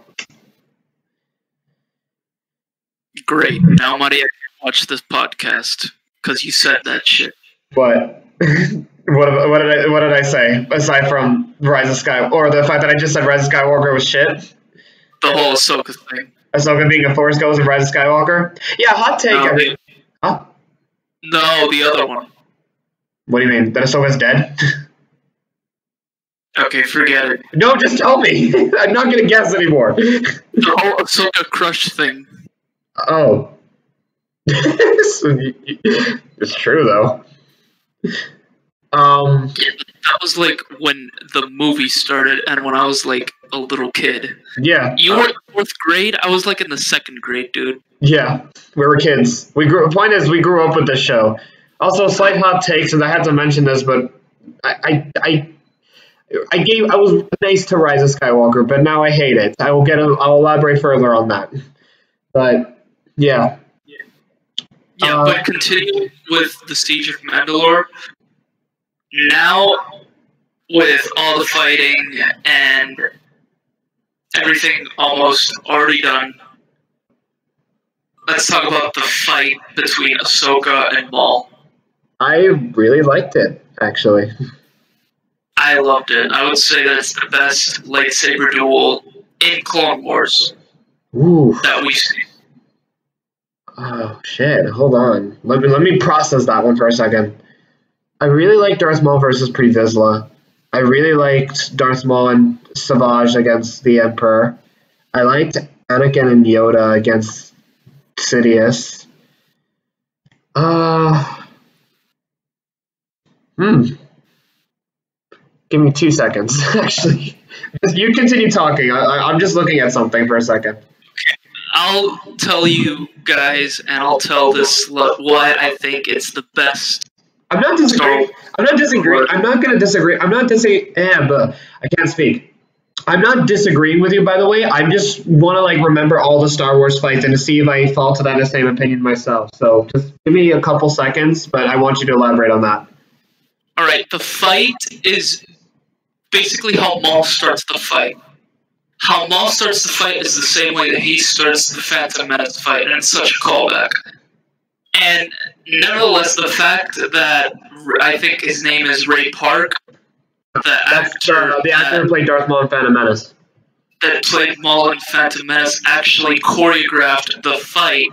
Great. Now, Marty, I can watch this podcast because you said that shit. What? what did I say? Aside from Rise of Skywalker, or the fact that I just said Rise of Skywalker was shit? The whole Ahsoka thing. Ahsoka being a Force ghost in Rise of Skywalker? Yeah, hot take. No, huh? No, the other one. What do you mean? That Ahsoka's dead? Okay, forget it. No, just tell me. I'm not gonna guess anymore. The whole Ahsoka crush thing. Oh. It's true though. That was like when the movie started and when I was like a little kid. Yeah. You were in 4th grade? I was like in the 2nd grade, dude. Yeah, we were kids. The point is, we grew up with this show. Also, slight hot takes, and I had to mention this, but I was nice to Rise of Skywalker, but now I hate it. I'll elaborate further on that. But yeah. Yeah, but continuing with the Siege of Mandalore, now with all the fighting and everything almost already done, let's talk about the fight between Ahsoka and Maul. I really liked it, actually. I loved it. I would say that's the best lightsaber duel in Clone Wars that we've seen. Oh shit! Hold on. Let me process that one for a second. I really liked Darth Maul versus Pre Vizsla. I really liked Darth Maul and Savage against the Emperor. I liked Anakin and Yoda against Sidious. Give me 2 seconds, actually. You continue talking. I'm just looking at something for a second. I'll tell you guys, and I'll tell this slut why I think it's the best. I'm not disagreeing. I'm not disagreeing. I'm not going to disagree. I'm not disagreeing. But I can't speak. I'm not disagreeing with you, by the way. I just want to remember all the Star Wars fights and to see if I fall to that same opinion myself. So just give me a couple seconds, but I want you to elaborate on that. All right, the fight is basically how Maul starts the fight. How Maul starts the fight is the same way that he starts the Phantom Menace fight, and it's such a callback. And nevertheless, the fact that I think his name is Ray Park, the actor who played Darth Maul in Phantom Menace, that played Maul in Phantom Menace, actually choreographed the fight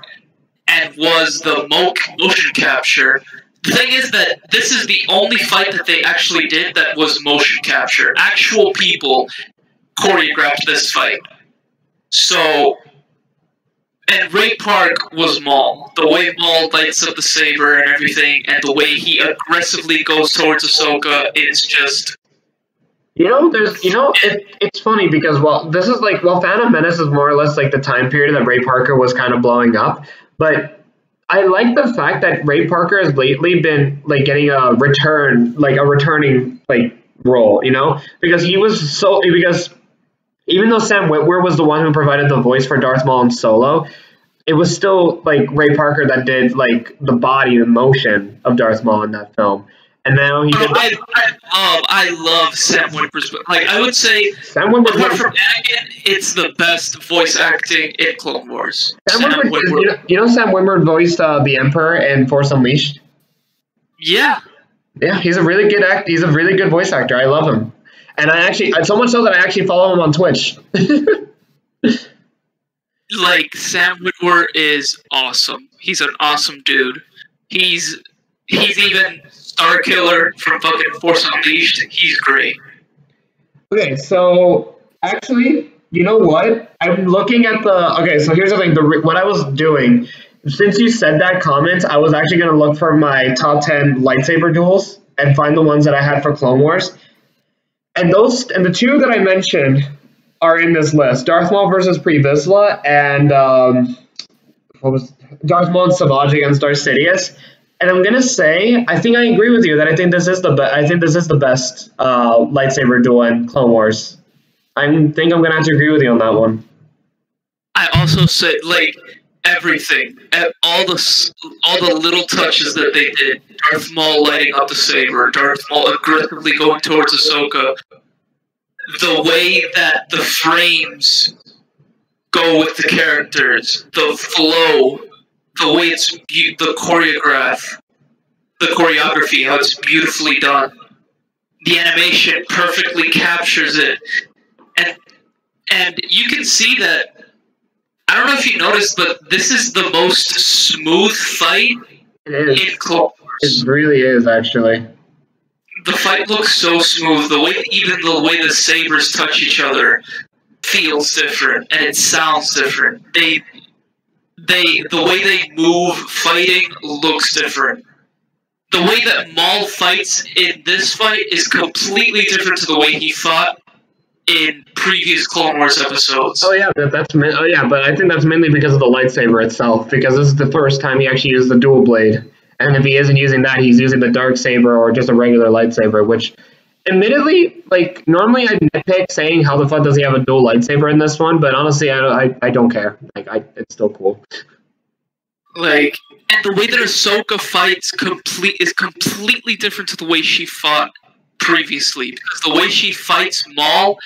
and was the motion capture. The thing is that this is the only fight that they actually did that was motion capture. Actual people choreographed this fight. So, and Ray Park was Maul. The way Maul lights up the saber and everything, and the way he aggressively goes towards Ahsoka is just... It's funny because, Phantom Menace is more or less the time period that Ray Parker was kind of blowing up, but I like the fact that Ray Parker has lately been getting a returning role, because because even though Sam Witwer was the one who provided the voice for Darth Maul in Solo, it was still Ray Parker that did the body and motion of Darth Maul in that film. And now he did. I love Sam Witwer's. I would say, apart from Anakin, it's the best voice acting in Clone Wars. Sam Witwer. Sam Witwer voiced the Emperor in Force Unleashed. Yeah. Yeah, he's a really good He's a really good voice actor. I love him, and so much so that I actually follow him on Twitch. Sam Witwer is awesome. He's an awesome dude. He's even Starkiller from fucking Force Unleashed. He's great. Okay, so actually, you know what? I'm looking at the... Okay, so here's the thing. What I was doing, since you said that comment, I was actually going to look for my top 10 lightsaber duels and find the ones that I had for Clone Wars. And the two that I mentioned are in this list. Darth Maul versus Pre Vizsla and Darth Maul and Savage against Darth Sidious. And I'm gonna say, I think I agree with you that I think this is the best lightsaber duel in Clone Wars. I think I'm gonna have to agree with you on that one. I also say everything, all the little touches that they did. Darth Maul lighting up the saber, Darth Maul aggressively going towards Ahsoka. The way that the frames go with the characters, the flow. The way it's the choreography, how it's beautifully done. The animation perfectly captures it. And you can see that, I don't know if you noticed, but this is the most smooth fight in Clone Wars. It really is, actually. the fight looks so smooth. Even the way the sabers touch each other feels different, and it sounds different. The way they move fighting looks different. The way that Maul fights in this fight is completely different to the way he fought in previous Clone Wars episodes. But I think that's mainly because of the lightsaber itself, because this is the first time he actually used the dual blade. And if he isn't using that, he's using the dark saber or just a regular lightsaber, which, admittedly, like, normally I nitpick saying how the fuck does he have a dual lightsaber in this one, but honestly, I don't care. Like, it's still cool. Like, and the way that Ahsoka fights is completely different to the way she fought previously, because the way she fights Maul,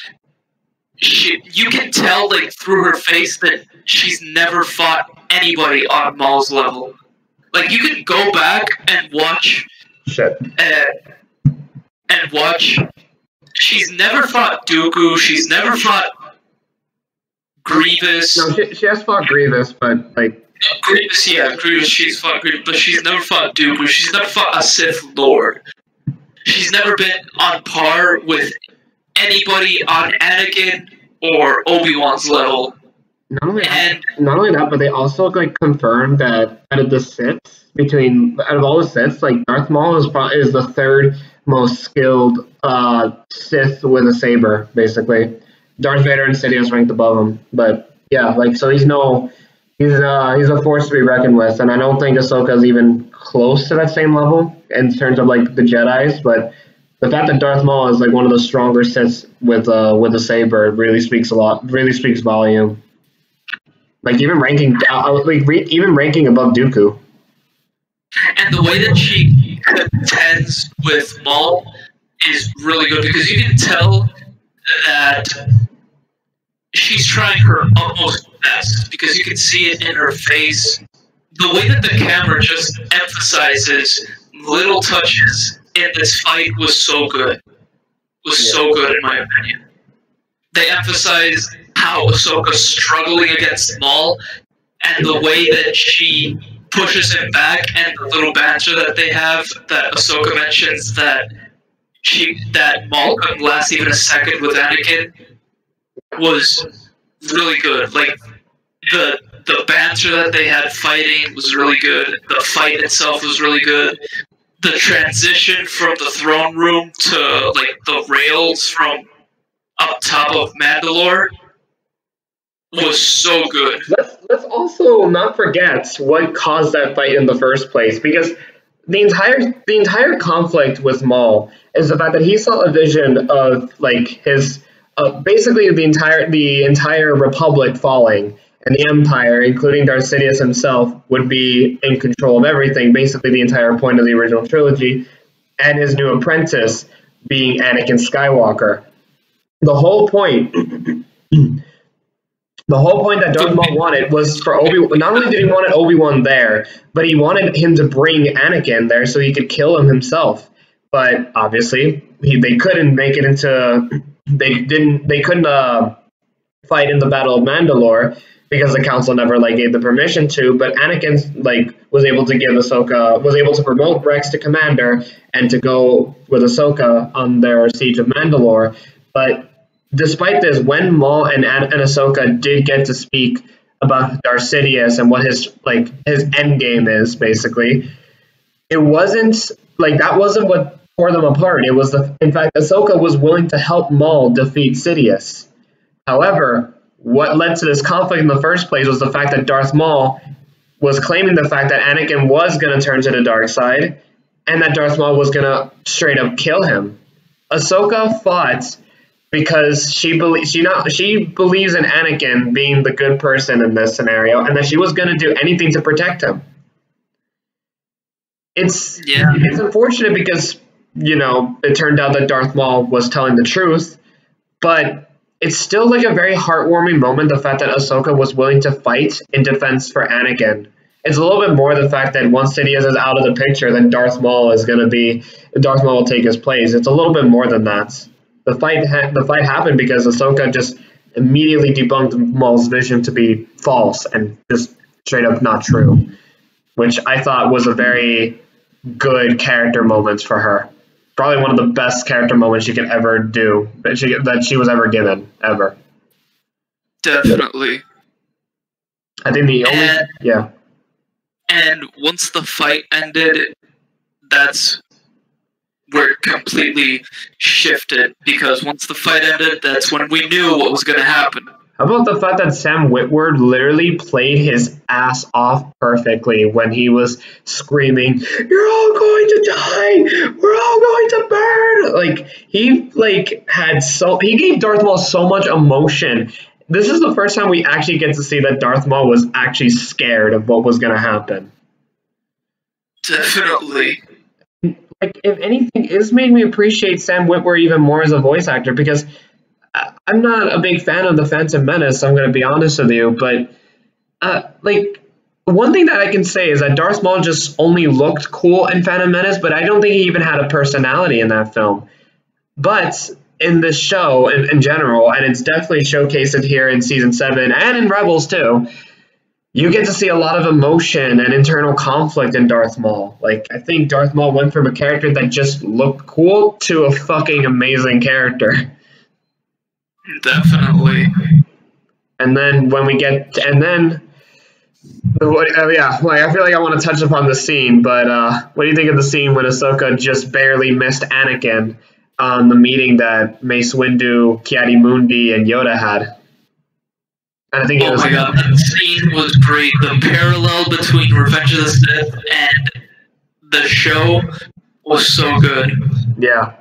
you can tell, like, through her face that she's never fought anybody on Maul's level. Like, you can go back and watch... And watch... She's never fought Dooku, she's never fought Grievous... No, she has fought Grievous, but, like... Grievous, she's fought Grievous, but she's never fought Dooku, she's never fought a Sith Lord. She's never been on par with anybody on Anakin or Obi-Wan's level. Not only that, but they also like confirmed that out of all the Siths, like Darth Maul is the third most skilled Sith with a saber, basically. Darth Vader and Sidious ranked above him, but yeah, like so he's a force to be reckoned with, and I don't think Ahsoka is even close to that same level in terms of like the Jedi's, but the fact that Darth Maul is like one of the stronger Siths with a saber really speaks volume. Like even ranking above Dooku. And the way that she contends with Maul is really good, because you can tell that she's trying her utmost best, because you can see it in her face. The way that the camera just emphasizes little touches in this fight was so good. So good, in my opinion. They emphasize how Ahsoka's struggling against Maul, and the way that she pushes him back, and the little banter that they have, that Ahsoka mentions that Maul couldn't last even a second with Anakin, was really good. Like, the banter that they had fighting was really good. The fight itself was really good. The transition from the throne room to, like, the rails from up top of Mandalore was so good. Let's also not forget what caused that fight in the first place, because the entire conflict with Maul is the fact that he saw a vision of like his basically the entire Republic falling, and the Empire, including Darth Sidious himself, would be in control of everything, basically the entire point of the original trilogy, and his new apprentice being Anakin Skywalker. The whole point that Darth Maul wanted was for Obi-Wan. Not only did he want Obi-Wan there, but he wanted him to bring Anakin there so he could kill him himself. But obviously, they couldn't make it into. They couldn't fight in the Battle of Mandalore because the Council never gave the permission to. But Anakin was able to promote Rex to commander and to go with Ahsoka on their siege of Mandalore. But despite this, when Maul and Ahsoka did get to speak about Darth Sidious and what his end game is, basically, it wasn't that wasn't what tore them apart. It was in fact, Ahsoka was willing to help Maul defeat Sidious. However, what led to this conflict in the first place was the fact that Darth Maul was claiming the fact that Anakin was going to turn to the dark side, and that Darth Maul was going to straight up kill him. Ahsoka fought because she believes in Anakin being the good person in this scenario, and that she was going to do anything to protect him. It's unfortunate because, it turned out that Darth Maul was telling the truth, but it's still a very heartwarming moment, the fact that Ahsoka was willing to fight in defense for Anakin. It's a little bit more the fact that once Sidious is out of the picture, then Darth Maul will take his place. It's a little bit more than that. The fight happened because Ahsoka just immediately debunked Maul's vision to be false and just straight up not true, which I thought was a very good character moment for her. Probably one of the best character moments she could ever do, that she was ever given, ever. Definitely. I think the only... yeah. And once the fight ended, that's where it completely shifted, because once the fight ended, that's when we knew what was going to happen. How about the fact that Sam Witwer literally played his ass off perfectly when he was screaming, "You're all going to die! We're all going to burn!" Like, he gave Darth Maul so much emotion. This is the first time we actually get to see that Darth Maul was actually scared of what was going to happen. Definitely. Like, if anything, it's made me appreciate Sam Witwer even more as a voice actor, because I'm not a big fan of The Phantom Menace, I'm going to be honest with you, but, one thing that I can say is that Darth Maul just only looked cool in Phantom Menace, but I don't think he even had a personality in that film. But in this show, in general, and it's definitely showcased here in Season 7, and in Rebels too, you get to see a lot of emotion and internal conflict in Darth Maul. Like, I think Darth Maul went from a character that just looked cool to a fucking amazing character. Definitely. And then when we get, and then, I feel like I want to touch upon the scene, but what do you think of the scene when Ahsoka just barely missed Anakin on the meeting that Mace Windu, Ki-Adi-Mundi, and Yoda had? And I think oh my god, that scene was great. The parallel between Revenge of the Sith and the show was so good. Yeah.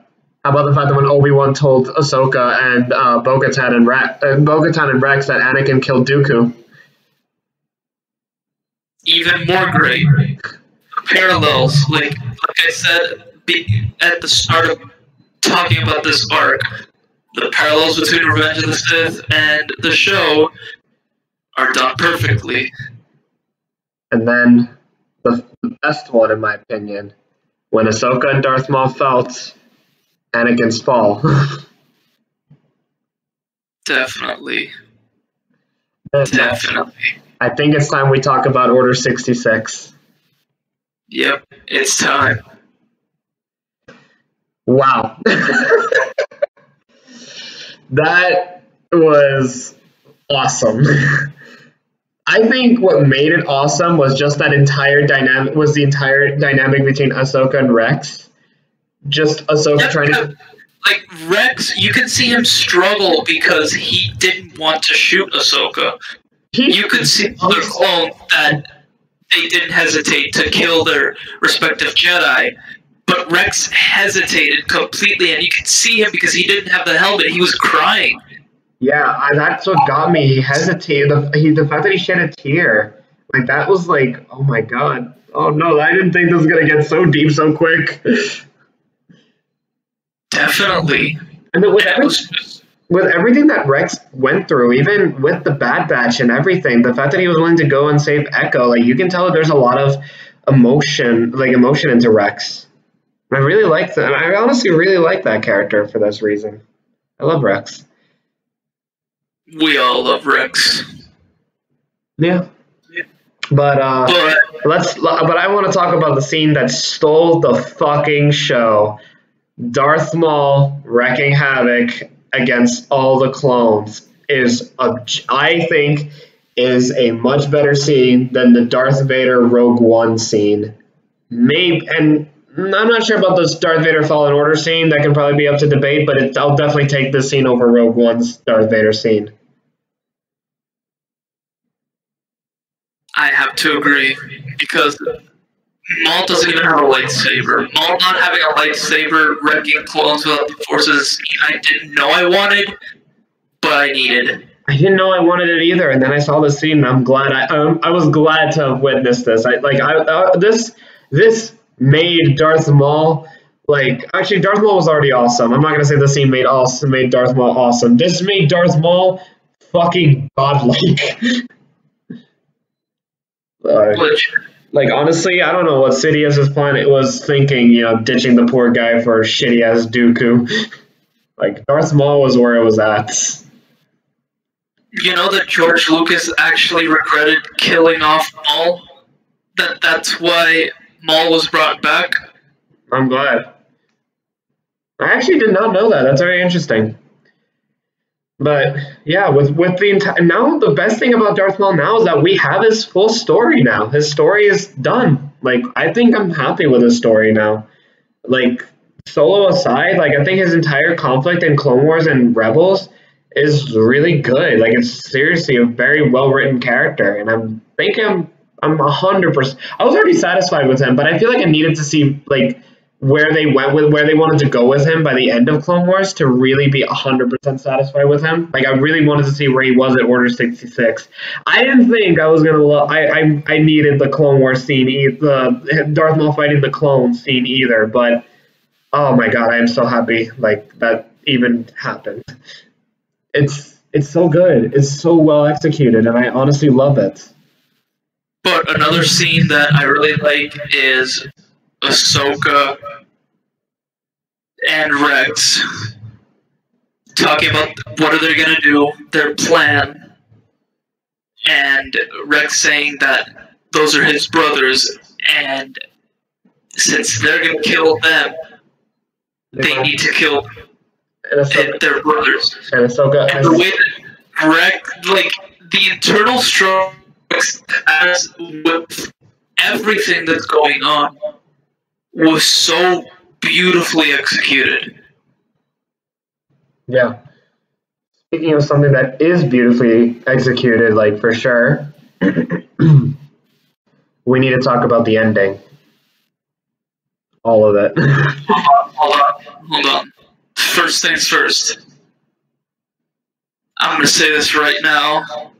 How about the fact that when Obi-Wan told Ahsoka and Bo-Katan and Rex that Anakin killed Dooku? Even more great. Parallels, like I said at the start of talking about this arc, the parallels between Revenge of the Sith and the show are done perfectly. And then the best one, in my opinion, when Ahsoka and Darth Maul felt Anakin's fall. Definitely. Definitely. I think it's time we talk about Order 66. Yep, it's time. Wow. That was awesome. I think what made it awesome was just that entire dynamic, between Ahsoka and Rex. Just Ahsoka trying to... Like, Rex, you can see him struggle because he didn't want to shoot Ahsoka. You could see other clones that they didn't hesitate to kill their respective Jedi, but Rex hesitated completely, and you could see him because he didn't have the helmet. He was crying. Yeah, that's what got me. He hesitated. The fact that he shed a tear, like, that was like, oh my god. Oh no, I didn't think this was gonna get so deep so quick. Definitely. And then with everything that Rex went through, even with the Bad Batch and everything, the fact that he was willing to go and save Echo, like, you can tell that there's a lot of emotion into Rex. And I really like that. I honestly really like that character for this reason. I love Rex. We all love Rex. Yeah. But I want to talk about the scene that stole the fucking show. Darth Maul wreaking havoc against all the clones I think is a much better scene than the Darth Vader Rogue One scene. And I'm not sure about this Darth Vader Fallen Order scene. That can probably be up to debate, but I'll definitely take this scene over Rogue One's Darth Vader scene. I have to agree, because Maul doesn't even have a lightsaber. Maul not having a lightsaber, wrecking clones without the Force's, I didn't know I wanted, but I needed. I didn't know I wanted it either, and then I saw the scene, and I'm glad I was glad to have witnessed this. This made Darth Maul, actually Darth Maul was already awesome. I'm not gonna say the scene made Darth Maul awesome. This made Darth Maul fucking godlike. Honestly, I don't know what Sidious's planet was thinking, ditching the poor guy for shitty ass Dooku. Darth Maul was where it was at. You know that George Lucas actually regretted killing off Maul? That's why Maul was brought back? I'm glad. I actually did not know that. That's very interesting. But yeah, with the entire now, the best thing about Darth Maul now is that we have his full story now. His story is done. Like I think I'm happy with his story now. Like Solo aside, like I think his entire conflict in Clone Wars and Rebels is really good. Like it's seriously a very well written character, and I'm 100%. I was already satisfied with him, but I feel like I needed to see like where they went with where they wanted to go with him by the end of Clone Wars to really be 100% satisfied with him. Like I really wanted to see where he was at Order 66. I didn't think I was gonna love. I needed the Clone Wars scene, the Darth Maul fighting the clones scene either. But oh my god, I am so happy like that even happened. It's so good. It's so well executed, and I honestly love it. But another scene that I really like is Ahsoka and Rex talking about what are they going to do, their plan, and Rex saying that those are his brothers, and since they're going to kill them, they need to kill their brothers. And Ahsoka, and the way that Rex, like, the internal struggle as with everything that's going on was so beautifully executed. Yeah. Speaking of something that is beautifully executed, like for sure, we need to talk about the ending. All of it. Hold on. First things first. I'm going to say this right now.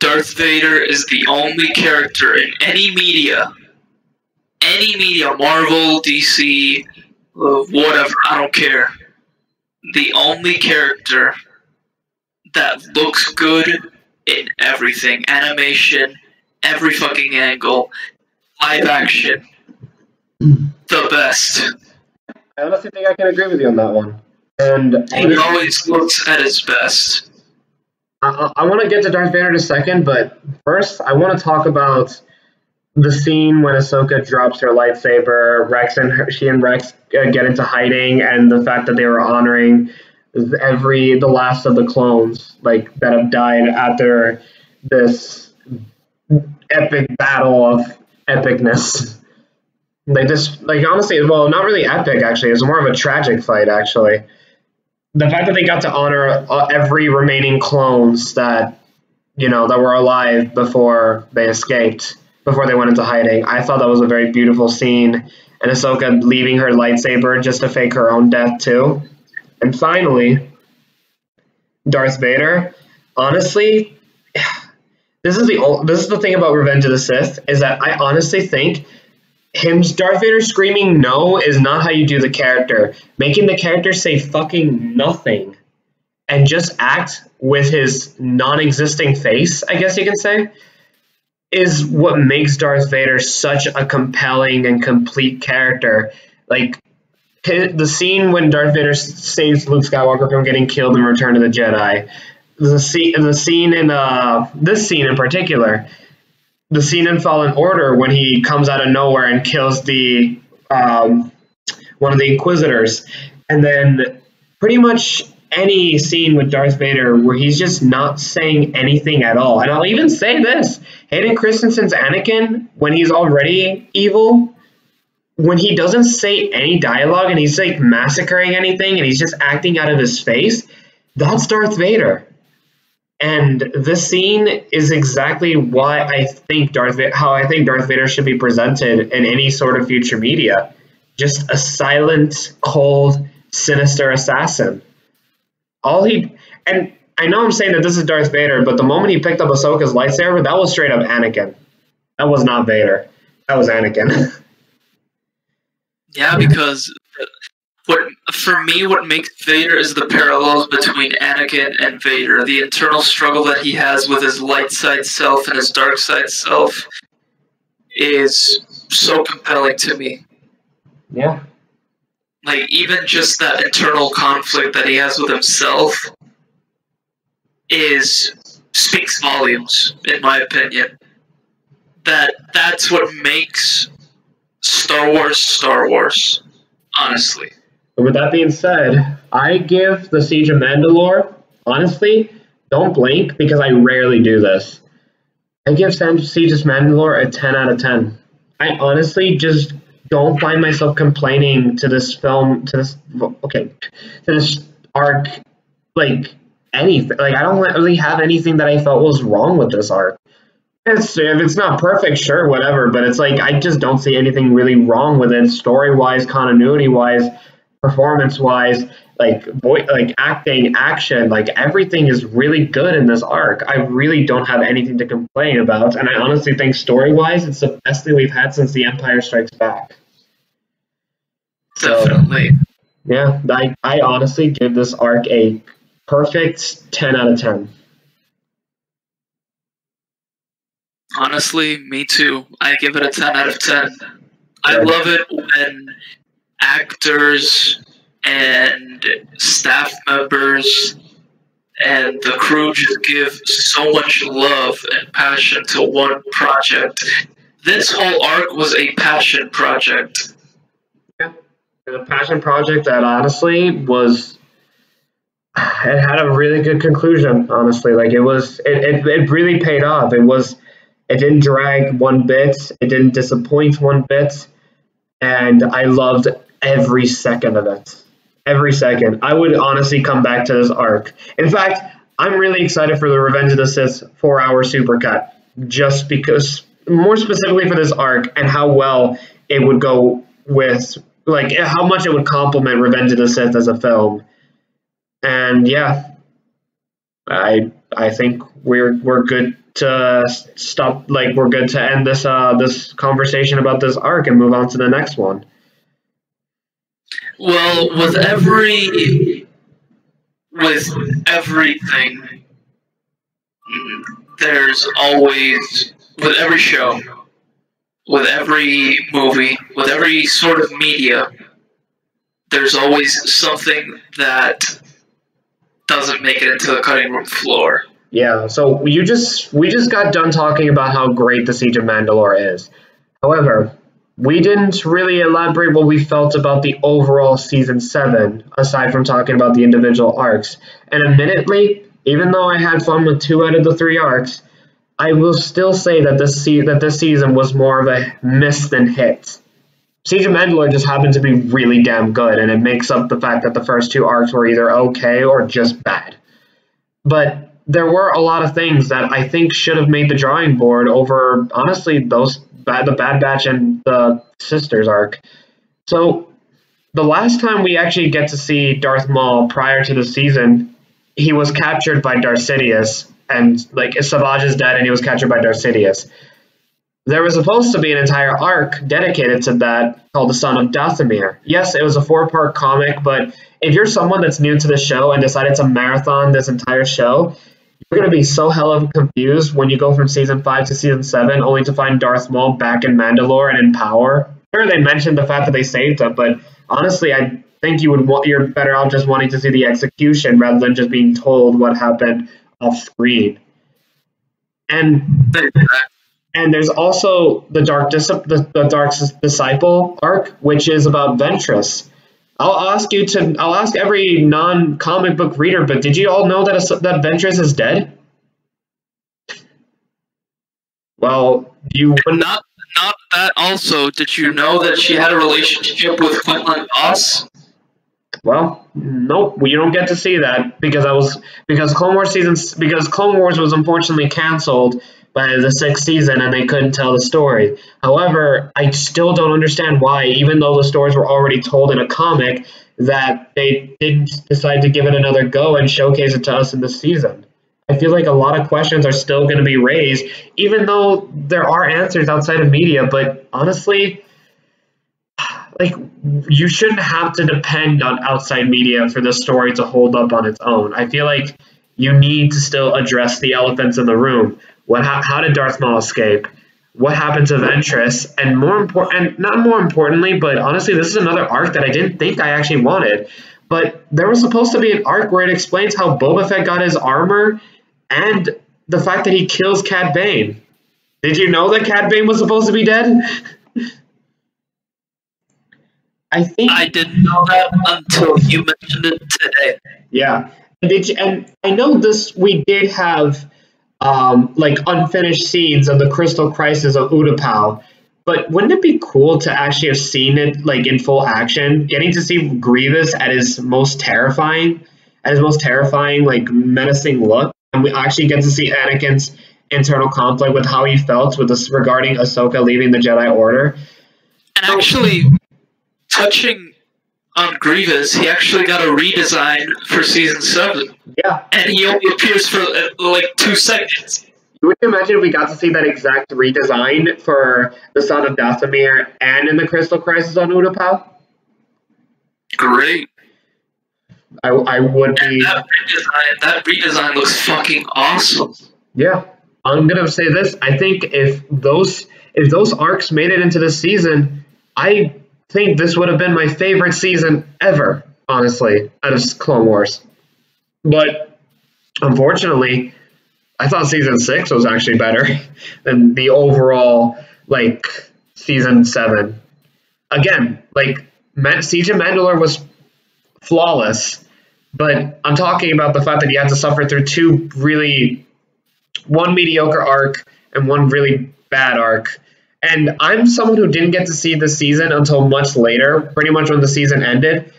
Darth Vader is the only character in any media, Marvel, DC, whatever, I don't care. The only character that looks good in everything. Animation, every fucking angle, live action. The best. I honestly think I can agree with you on that one. And he always looks at his best. I want to get to Darth Vader in a second, but first I want to talk about the scene when Ahsoka drops her lightsaber. She and Rex get into hiding, and the fact that they were honoring the last of the clones, like that have died after this epic battle of epicness. Like honestly, well, not really epic actually. It was more of a tragic fight actually. The fact that they got to honor every remaining clones that were alive before they escaped, before they went into hiding, I thought that was a very beautiful scene. And Ahsoka leaving her lightsaber just to fake her own death too. And finally, Darth Vader. Honestly, this is the thing about Revenge of the Sith, is that I honestly think Darth Vader screaming no is not how you do the character. Making the character say fucking nothing and just act with his non-existing face, I guess you can say, is what makes Darth Vader such a compelling and complete character. Like, the scene when Darth Vader saves Luke Skywalker from getting killed in Return of the Jedi, the scene in this scene in particular, the scene in Fallen Order when he comes out of nowhere and kills the one of the Inquisitors, and then pretty much any scene with Darth Vader where he's just not saying anything at all. And I'll even say this, Hayden Christensen's Anakin, when he's already evil, when he doesn't say any dialogue and he's like massacring anything and he's just acting out of his face, that's Darth Vader. And this scene is exactly why I think how I think Darth Vader should be presented in any sort of future media. Just a silent, cold, sinister assassin. And I know I'm saying that this is Darth Vader, but the moment he picked up Ahsoka's lightsaber, that was straight up Anakin. That was not Vader. That was Anakin. Yeah, because what makes Vader is the parallels between Anakin and Vader. The internal struggle that he has with his light side self and his dark side self is so compelling to me. Yeah. Like, even just that internal conflict that he has with himself speaks volumes, in my opinion. That's what makes Star Wars, honestly. But with that being said, I give the Siege of Mandalore, honestly, don't blink because I rarely do this. I give Siege of Mandalore a 10 out of 10. I honestly just don't find myself complaining to this film, to this arc, like anything. Like, I don't really have anything that I felt was wrong with this arc. If it's not perfect, sure, whatever. But it's like I just don't see anything really wrong with it, story wise, continuity wise, performance wise, like acting, action, like everything is really good in this arc. I really don't have anything to complain about, and I honestly think story wise, it's the best thing we've had since The Empire Strikes Back. Definitely. So, yeah, I honestly give this arc a perfect 10 out of 10. Honestly, me too. I give it a 10 out of 10. I love it when actors and staff members and the crew just give so much love and passion to one project. This whole arc was a passion project. Yeah, a passion project that honestly was. It had a really good conclusion. Honestly, like it really paid off. It didn't drag one bit. It didn't disappoint one bit, and I loved every second of it. Every second. I would honestly come back to this arc. In fact, I'm really excited for the Revenge of the Sith 4-hour supercut, just because, more specifically for this arc and how well it would go with, like, how much it would complement Revenge of the Sith as a film. And yeah, I think we're good to stop. Like, we're good to end this this conversation about this arc and move on to the next one. Well, with everything, there's always, with every show, with every movie, with every sort of media, there's always something that doesn't make it into the cutting room floor. Yeah, so we just got done talking about how great the Siege of Mandalore is. However, we didn't really elaborate what we felt about the overall Season 7, aside from talking about the individual arcs. And admittedly, even though I had fun with 2 out of the 3 arcs, I will still say that this season was more of a miss than hit. Siege of Mandalore just happened to be really damn good, and it makes up the fact that the first 2 arcs were either okay or just bad. But there were a lot of things that I think should have made the drawing board over, honestly, the Bad Batch and the Sisters arc. So the last time we actually get to see Darth Maul prior to the season, he was captured by Darth Sidious, and like Savage is dead and he was captured by Darth Sidious. There was supposed to be an entire arc dedicated to that called The Son of Dathomir. Yes, it was a 4-part comic, but if you're someone that's new to the show and decided to marathon this entire show, you're going to be so hella confused when you go from Season 5 to Season 7 only to find Darth Maul back in Mandalore and in power. Sure, they mentioned the fact that they saved him, but honestly, I think you're better off just wanting to see the execution rather than just being told what happened off screen. And there's also the Dark Disciple arc, which is about Ventress. I'll ask every non-comic book reader, but did you all know that Ventress is dead? Well, you wouldn't. Not that. Also, did you know that she had a relationship with Quinlan Voss? Well, nope. You don't get to see that because Clone Wars was unfortunately canceled by the 6th season and they couldn't tell the story. However, I still don't understand why, even though the stories were already told in a comic, that they didn't decide to give it another go and showcase it to us in this season. I feel like a lot of questions are still going to be raised, even though there are answers outside of media, but honestly, like, you shouldn't have to depend on outside media for the story to hold up on its own. I feel like you need to still address the elephants in the room. How did Darth Maul escape? What happened to Ventress? And not more importantly, but honestly, this is another arc that I didn't think I actually wanted. But there was supposed to be an arc where it explains how Boba Fett got his armor and the fact that he kills Cad Bane. Did you know that Cad Bane was supposed to be dead? I think I didn't know that until you mentioned it today. yeah. And I know this. We did have like unfinished scenes of the Crystal Crisis of Utapau. But wouldn't it be cool to actually have seen it like in full action? Getting to see Grievous at his most terrifying, like menacing look, and we actually get to see Anakin's internal conflict with how he felt with this regarding Ahsoka leaving the Jedi Order. And actually, touching on Grievous, he actually got a redesign for season 7. Yeah, And he only appears for like 2 seconds. would you imagine if we got to see that exact redesign for the Son of Dathomir and in the Crystal Crisis on Utapau? Great. I would be. And that redesign looks fucking awesome. Yeah, I'm gonna say this. I think if those arcs made it into this season, I think this would have been my favorite season ever, honestly, out of Clone Wars. But unfortunately, I thought season 6 was actually better than the overall like season 7. Again, like Siege of Mandalore was flawless, but I'm talking about the fact that you had to suffer through one mediocre arc and one really bad arc. And I'm someone who didn't get to see the season until much later, pretty much when the season ended.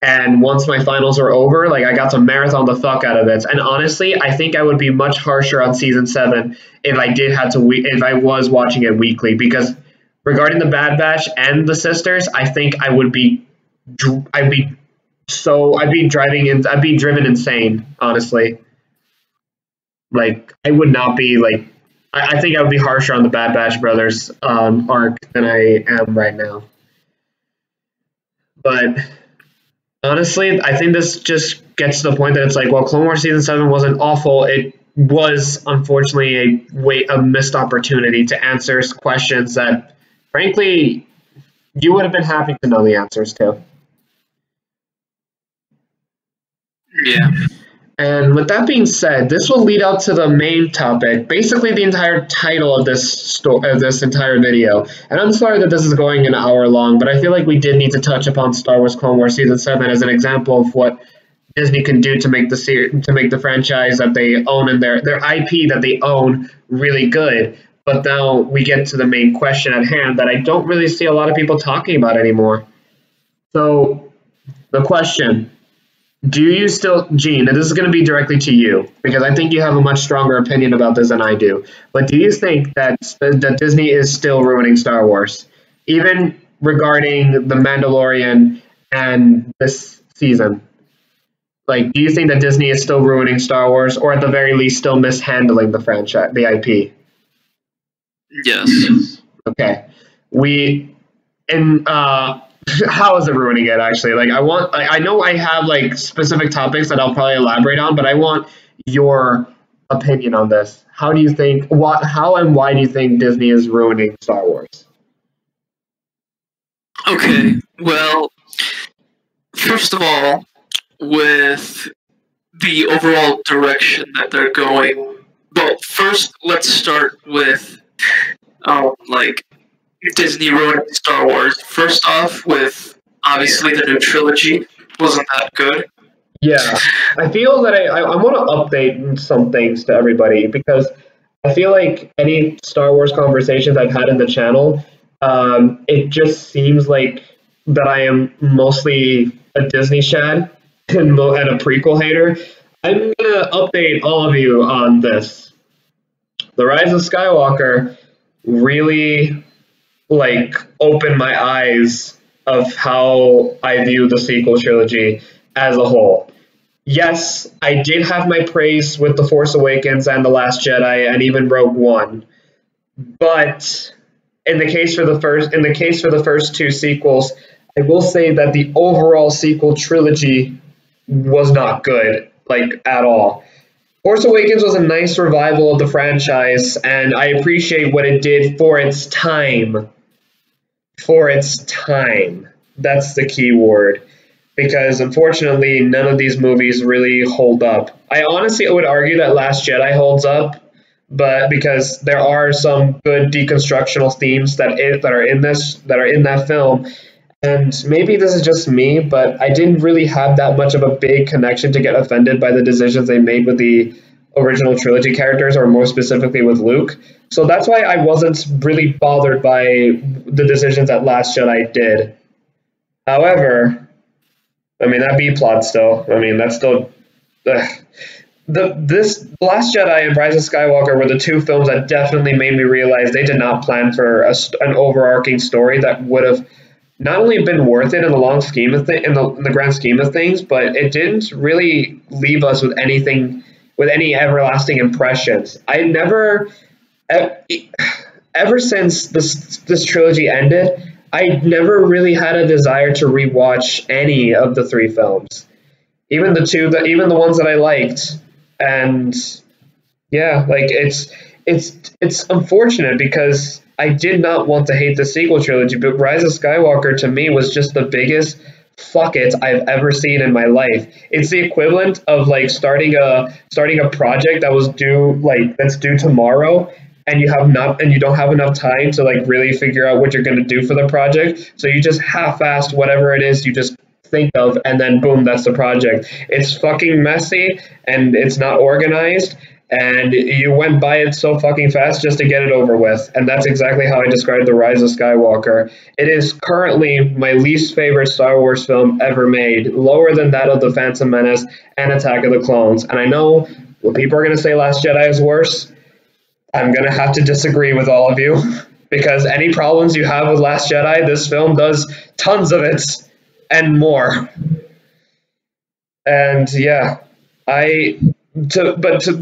And once my finals were over, like I got to marathon the fuck out of it. And honestly, I think I would be much harsher on season 7 if I was watching it weekly, because regarding the Bad Batch and the sisters, I think I'd be driven insane, honestly. Like I would not be like I think I would be harsher on the Bad Batch brothers arc than I am right now. But honestly, I think this just gets to the point that it's like, well, Clone Wars season 7 wasn't awful. It was unfortunately a missed opportunity to answer questions that, frankly, you would have been happy to know the answers to. Yeah. And with that being said, this will lead up to the main topic, basically the entire title of this entire video. And I'm sorry that this is going an hour long, but I feel like we did need to touch upon Star Wars Clone Wars Season 7 as an example of what Disney can do to make the franchise that they own and their IP that they own really good. But now we get to the main question at hand that I don't really see a lot of people talking about anymore. So the question: do you still, Gene, and this is going to be directly to you, because I think you have a much stronger opinion about this than I do, but do you think that Disney is still ruining Star Wars, even regarding The Mandalorian and this season? Like, do you think that Disney is still ruining Star Wars, or at the very least still mishandling the franchise, the IP? Yes. Okay. How is it ruining it, actually? Like, I know I have like specific topics that I'll probably elaborate on, but I want your opinion on this. How do you think, how and why do you think Disney is ruining Star Wars? Okay, well, first of all, with the overall direction that they're going, well, first let's start with, like, Disney ruining Star Wars. First off, with obviously the new trilogy wasn't that good. Yeah, I feel that I want to update some things to everybody, because I feel like any Star Wars conversations I've had in the channel, it just seems like that I am mostly a Disney shad and a prequel hater. I'm gonna update all of you on this. The Rise of Skywalker really like opened my eyes of how I view the sequel trilogy as a whole. Yes, I did have my praise with The Force Awakens and The Last Jedi and even Rogue One, but in the case for the first two sequels, I will say that the overall sequel trilogy was not good, like at all. Force Awakens was a nice revival of the franchise, and I appreciate what it did for its time. For its time. That's the key word. Because unfortunately, none of these movies really hold up. I honestly would argue that Last Jedi holds up, but because there are some good deconstructional themes that are in that film, And maybe this is just me, but I didn't really have that much of a big connection to get offended by the decisions they made with the original trilogy characters, or more specifically with Luke. So that's why I wasn't really bothered by the decisions that Last Jedi did. However, I mean that B plot still. I mean that's still this Last Jedi and Rise of Skywalker were the two films that definitely made me realize they did not plan for an overarching story that would have not only been worth it in the long scheme of in the grand scheme of things, but it didn't really leave us with anything, with any everlasting impressions. I never, ever since this trilogy ended, I never really had a desire to rewatch any of the three films, even even the ones that I liked. And yeah, like it's unfortunate because I did not want to hate the sequel trilogy, but Rise of Skywalker to me was just the biggest fuck it I've ever seen in my life. It's the equivalent of like starting a project that's due tomorrow, and you don't have enough time to like really figure out what you're going to do for the project, so you just half-assed whatever it is you just think of, and then boom, that's the project. It's fucking messy and it's not organized, and you went by it so fucking fast just to get it over with. And that's exactly how I described The Rise of Skywalker. It is currently my least favorite Star Wars film ever made, lower than that of The Phantom Menace and Attack of the Clones. And I know what people are going to say Last Jedi is worse. I'm going to have to disagree with all of you, because any problems you have with Last Jedi, this film does tons of it and more. And yeah, the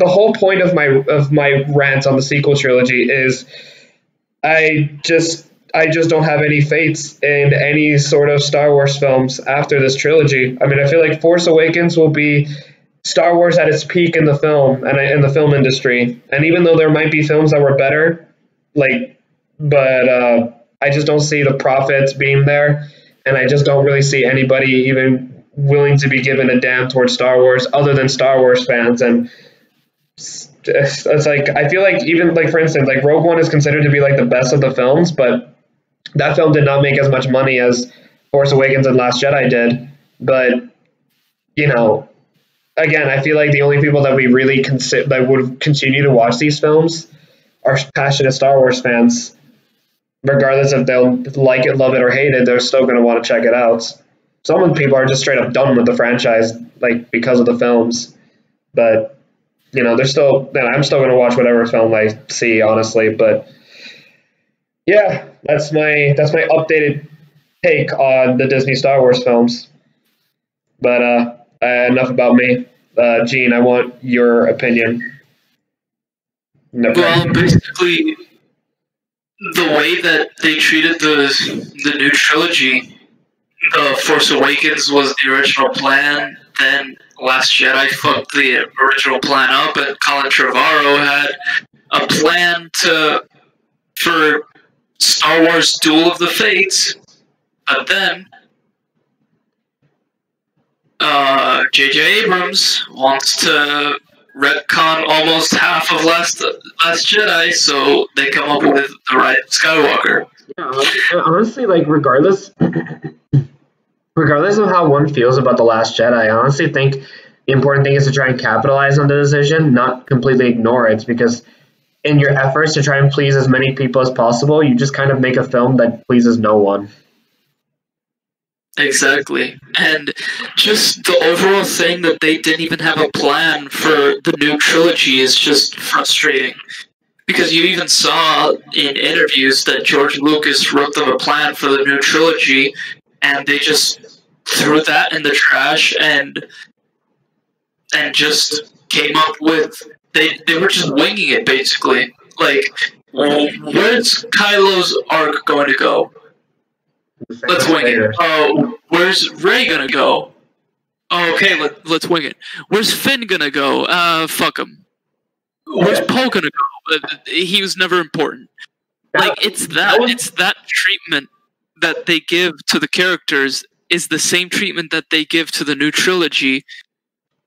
whole point of my rant on the sequel trilogy is I just don't have any faith in any sort of Star Wars films after this trilogy. I mean, I feel like Force Awakens will be Star Wars at its peak in the film and in the film industry. And even though there might be films that were better, I just don't see the profits being there, and I just don't really see anybody even willing to be given a damn towards Star Wars other than Star Wars fans. And it's like, I feel like even like, for instance, like Rogue One is considered to be like the best of the films, but that film did not make as much money as Force Awakens and Last Jedi did. But you know, again, I feel like the only people that we really that would continue to watch these films are passionate Star Wars fans. Regardless if they'll like it, love it, or hate it, they're still going to want to check it out. Some people are just straight up done with the franchise, like because of the films. But you know, I'm still going to watch whatever film I see, honestly. But yeah, that's my updated take on the Disney Star Wars films. But enough about me. Gene, I want your opinion. Well, basically, the way that they treated the new trilogy, The Force Awakens was the original plan, then Last Jedi fucked the original plan up, and Colin Trevorrow had a plan for Star Wars Duel of the Fates, but then J.J. Abrams wants to retcon almost half of Last Jedi, so they come up with The Rise of Skywalker. Yeah, honestly, like regardless of how one feels about The Last Jedi, I honestly think the important thing is to try and capitalize on the decision, not completely ignore it, because in your efforts to try and please as many people as possible, you just kind of make a film that pleases no one. Exactly. And just the overall thing that they didn't even have a plan for the new trilogy is just frustrating. Because you even saw in interviews that George Lucas wrote them a plan for the new trilogy, and they just threw that in the trash and just came up with... They were just winging it, basically. Like, where's Kylo's arc going to go? Let's wing it. Oh, where's Rey gonna go? Oh, okay, let's wing it. Where's Finn gonna go? Fuck him. Where's Poe gonna go? He was never important. Like, it's that treatment that they give to the characters is the same treatment that they give to the new trilogy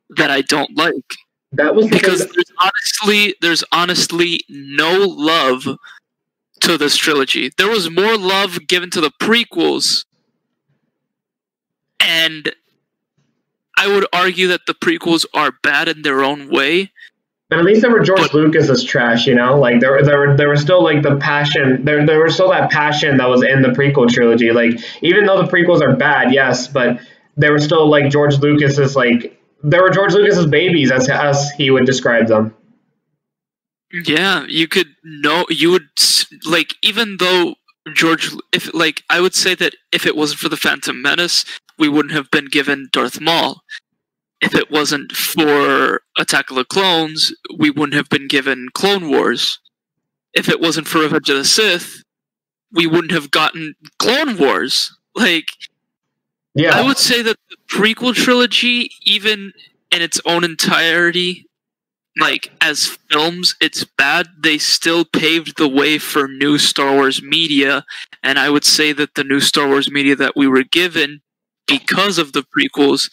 that I don't like. That was because there's honestly no love to this trilogy. There was more love given to the prequels And I would argue that the prequels are bad in their own way. But at least there were George Lucas's trash, you know. Like there were still like the passion. There was still that passion that was in the prequel trilogy. Like even though the prequels are bad, yes, but there were still like George Lucas's like there were George Lucas's babies as he would describe them. Yeah, you would like, even though if like, I would say that if it wasn't for the Phantom Menace, we wouldn't have been given Darth Maul. If it wasn't for Attack of the Clones, we wouldn't have been given Clone Wars. If it wasn't for Revenge of the Sith, we wouldn't have gotten Clone Wars. Like, yeah. I would say that the prequel trilogy, even in its own entirety, like, as films, it's bad. They still paved the way for new Star Wars media, and I would say that the new Star Wars media that we were given, because of the prequels,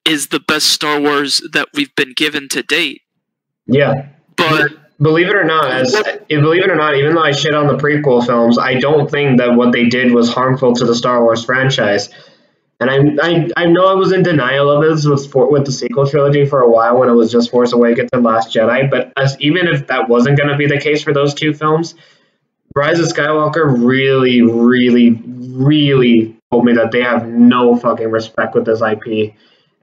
is the best Star Wars that we've been given to date. Yeah. But believe it or not, even though I shit on the prequel films, I don't think that what they did was harmful to the Star Wars franchise. And I know I was in denial of this with the sequel trilogy for a while when it was just Force Awakens and Last Jedi, but even if that wasn't going to be the case for those two films, Rise of Skywalker really, really, really told me that they have no fucking respect with this IP.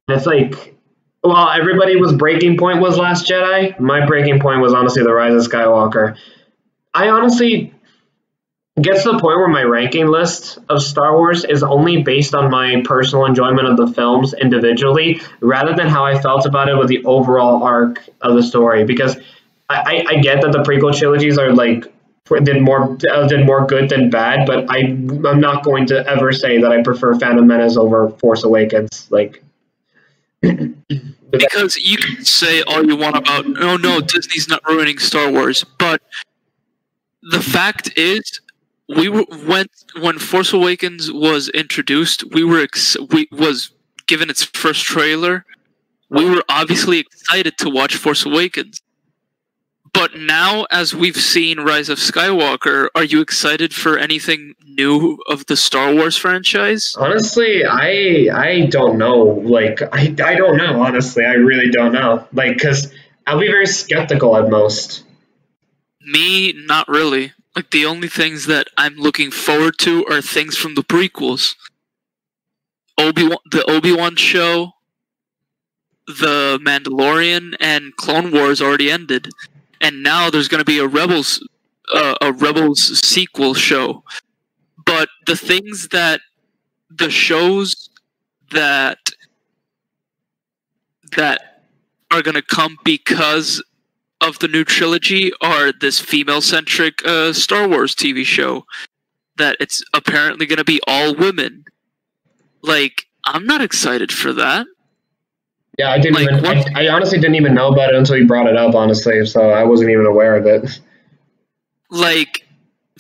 And it's like, well, everybody was breaking point was Last Jedi. My breaking point was honestly the Rise of Skywalker. I honestly get to the point where my ranking list of Star Wars is only based on my personal enjoyment of the films individually, rather than how I felt about it with the overall arc of the story. Because I get that the prequel trilogies are like did more good than bad, but I'm not going to ever say that I prefer Phantom Menace over Force Awakens. Like. Because you can say all you want about, oh no, Disney's not ruining Star Wars, but the fact is, when Force Awakens was introduced, was given its first trailer, we were obviously excited to watch Force Awakens. But now, as we've seen Rise of Skywalker, are you excited for anything new of the Star Wars franchise? Honestly, I don't know. Like, I don't know, honestly. I really don't know. Like, because I'll be very skeptical at most. Me, not really. Like, the only things that I'm looking forward to are things from the prequels. The Obi-Wan show, The Mandalorian, and Clone Wars already ended. And now there's going to be a Rebels sequel show. But the things that the shows that are going to come because of the new trilogy are this female-centric Star Wars TV show that it's apparently going to be all women. Like, I'm not excited for that. Yeah, I honestly didn't even know about it until you brought it up, honestly, so I wasn't even aware of it. Like,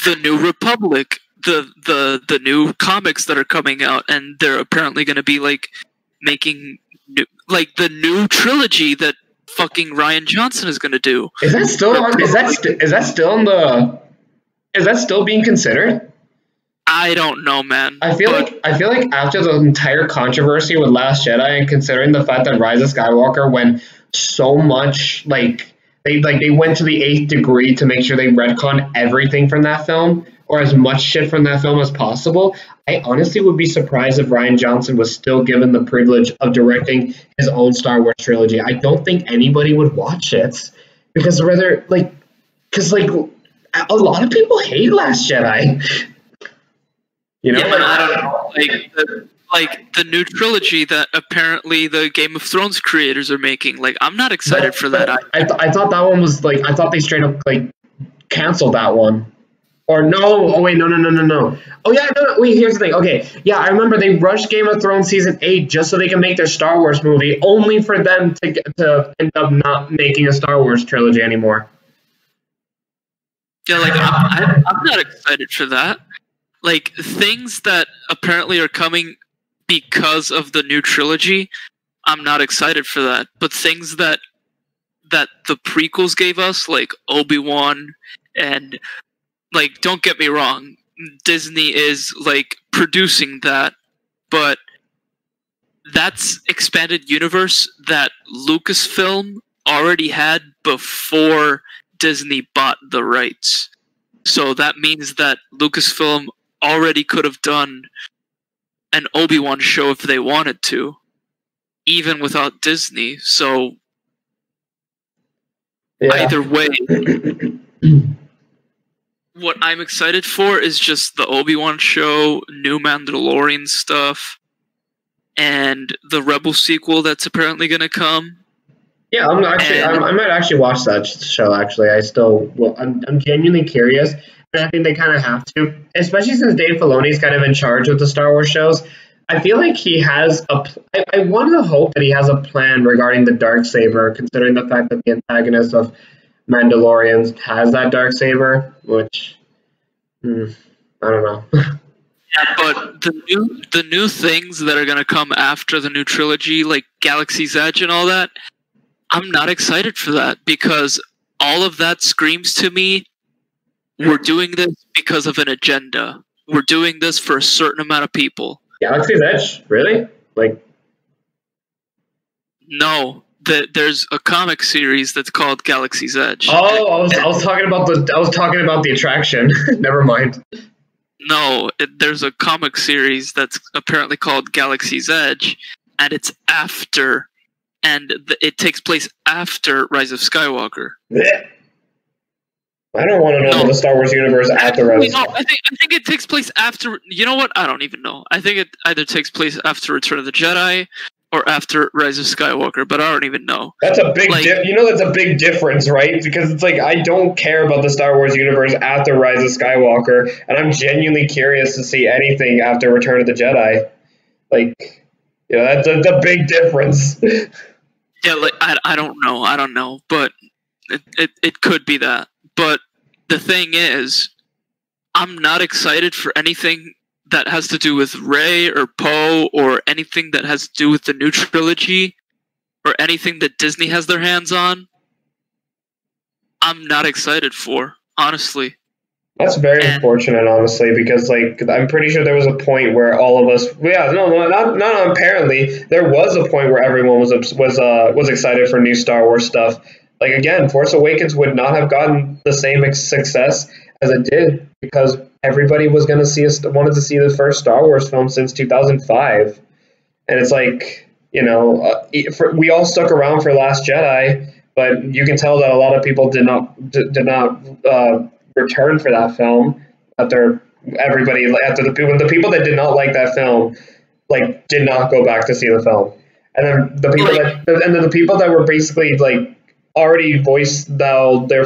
the New Republic, the new comics that are coming out, and they're apparently going to be, like, making the new trilogy that fucking Rian Johnson is going to do. Is that still on? Is that still being considered? I don't know, man. I feel like after the entire controversy with Last Jedi, and considering the fact that Rise of Skywalker went so much they went to the 8th degree to make sure they retconned everything from that film, or as much shit from that film as possible, I honestly would be surprised if Rian Johnson was still given the privilege of directing his own Star Wars trilogy. I don't think anybody would watch it because a lot of people hate Last Jedi. You know, yeah, but I don't know. Like the new trilogy that apparently the Game of Thrones creators are making. Like, I'm not excited for that. I thought that one was I thought they straight up canceled that one. Or no? Oh wait, no. Oh yeah, no. Wait, here's the thing. Okay, yeah, I remember they rushed Game of Thrones season 8 just so they can make their Star Wars movie, only for them to end up not making a Star Wars trilogy anymore. Yeah, like I'm not excited for that. Like, things that apparently are coming because of the new trilogy, I'm not excited for that. But things that the prequels gave us, like Obi-Wan, and, like, don't get me wrong, Disney is, like, producing that, but that's expanded universe that Lucasfilm already had before Disney bought the rights. So that means that Lucasfilm already could have done an Obi-Wan show if they wanted to, even without Disney. So either way, what I'm excited for is just the Obi-Wan show, new Mandalorian stuff, and the Rebel sequel that's apparently going to come. Yeah, I might actually watch that show. Actually, I'm genuinely curious, and I think they kind of have to, especially since Dave Filoni's kind of in charge of the Star Wars shows. I feel like he has I want to hope that he has a plan regarding the Darksaber, considering the fact that the antagonist of Mandalorians has that Darksaber, which I don't know. Yeah, but the new things that are gonna come after the new trilogy, like Galaxy's Edge and all that, I'm not excited for that because all of that screams to me, we're doing this because of an agenda. We're doing this for a certain amount of people. Galaxy's Edge, really? Like, no. There's a comic series that's called Galaxy's Edge. Oh, I was talking about the attraction. Never mind. No, there's a comic series that's apparently called Galaxy's Edge, and it takes place after Rise of Skywalker. I don't want to know about the Star Wars universe after Rise. No, I think it takes place after. You know what? I don't even know. I think it either takes place after Return of the Jedi or after Rise of Skywalker, but I don't even know. That's a big that's a big difference, right? Because it's like I don't care about the Star Wars universe after Rise of Skywalker, and I'm genuinely curious to see anything after Return of the Jedi. Like, that's a big difference. Yeah, like I don't know, but it could be that. But the thing is, I'm not excited for anything that has to do with Rey or Poe or anything that has to do with the new trilogy or anything that Disney has their hands on. I'm not excited for, honestly. That's very unfortunate, honestly, because I'm pretty sure there was a point where all of us, not apparently, there was a point where everyone was excited for new Star Wars stuff. Like, again, Force Awakens would not have gotten the same success as it did because everybody was wanted to see the first Star Wars film since 2005, and it's like, we all stuck around for Last Jedi, but you can tell that a lot of people did not return for that film after the people that did not like that film did not go back to see the film, and then the people that were basically already voiced their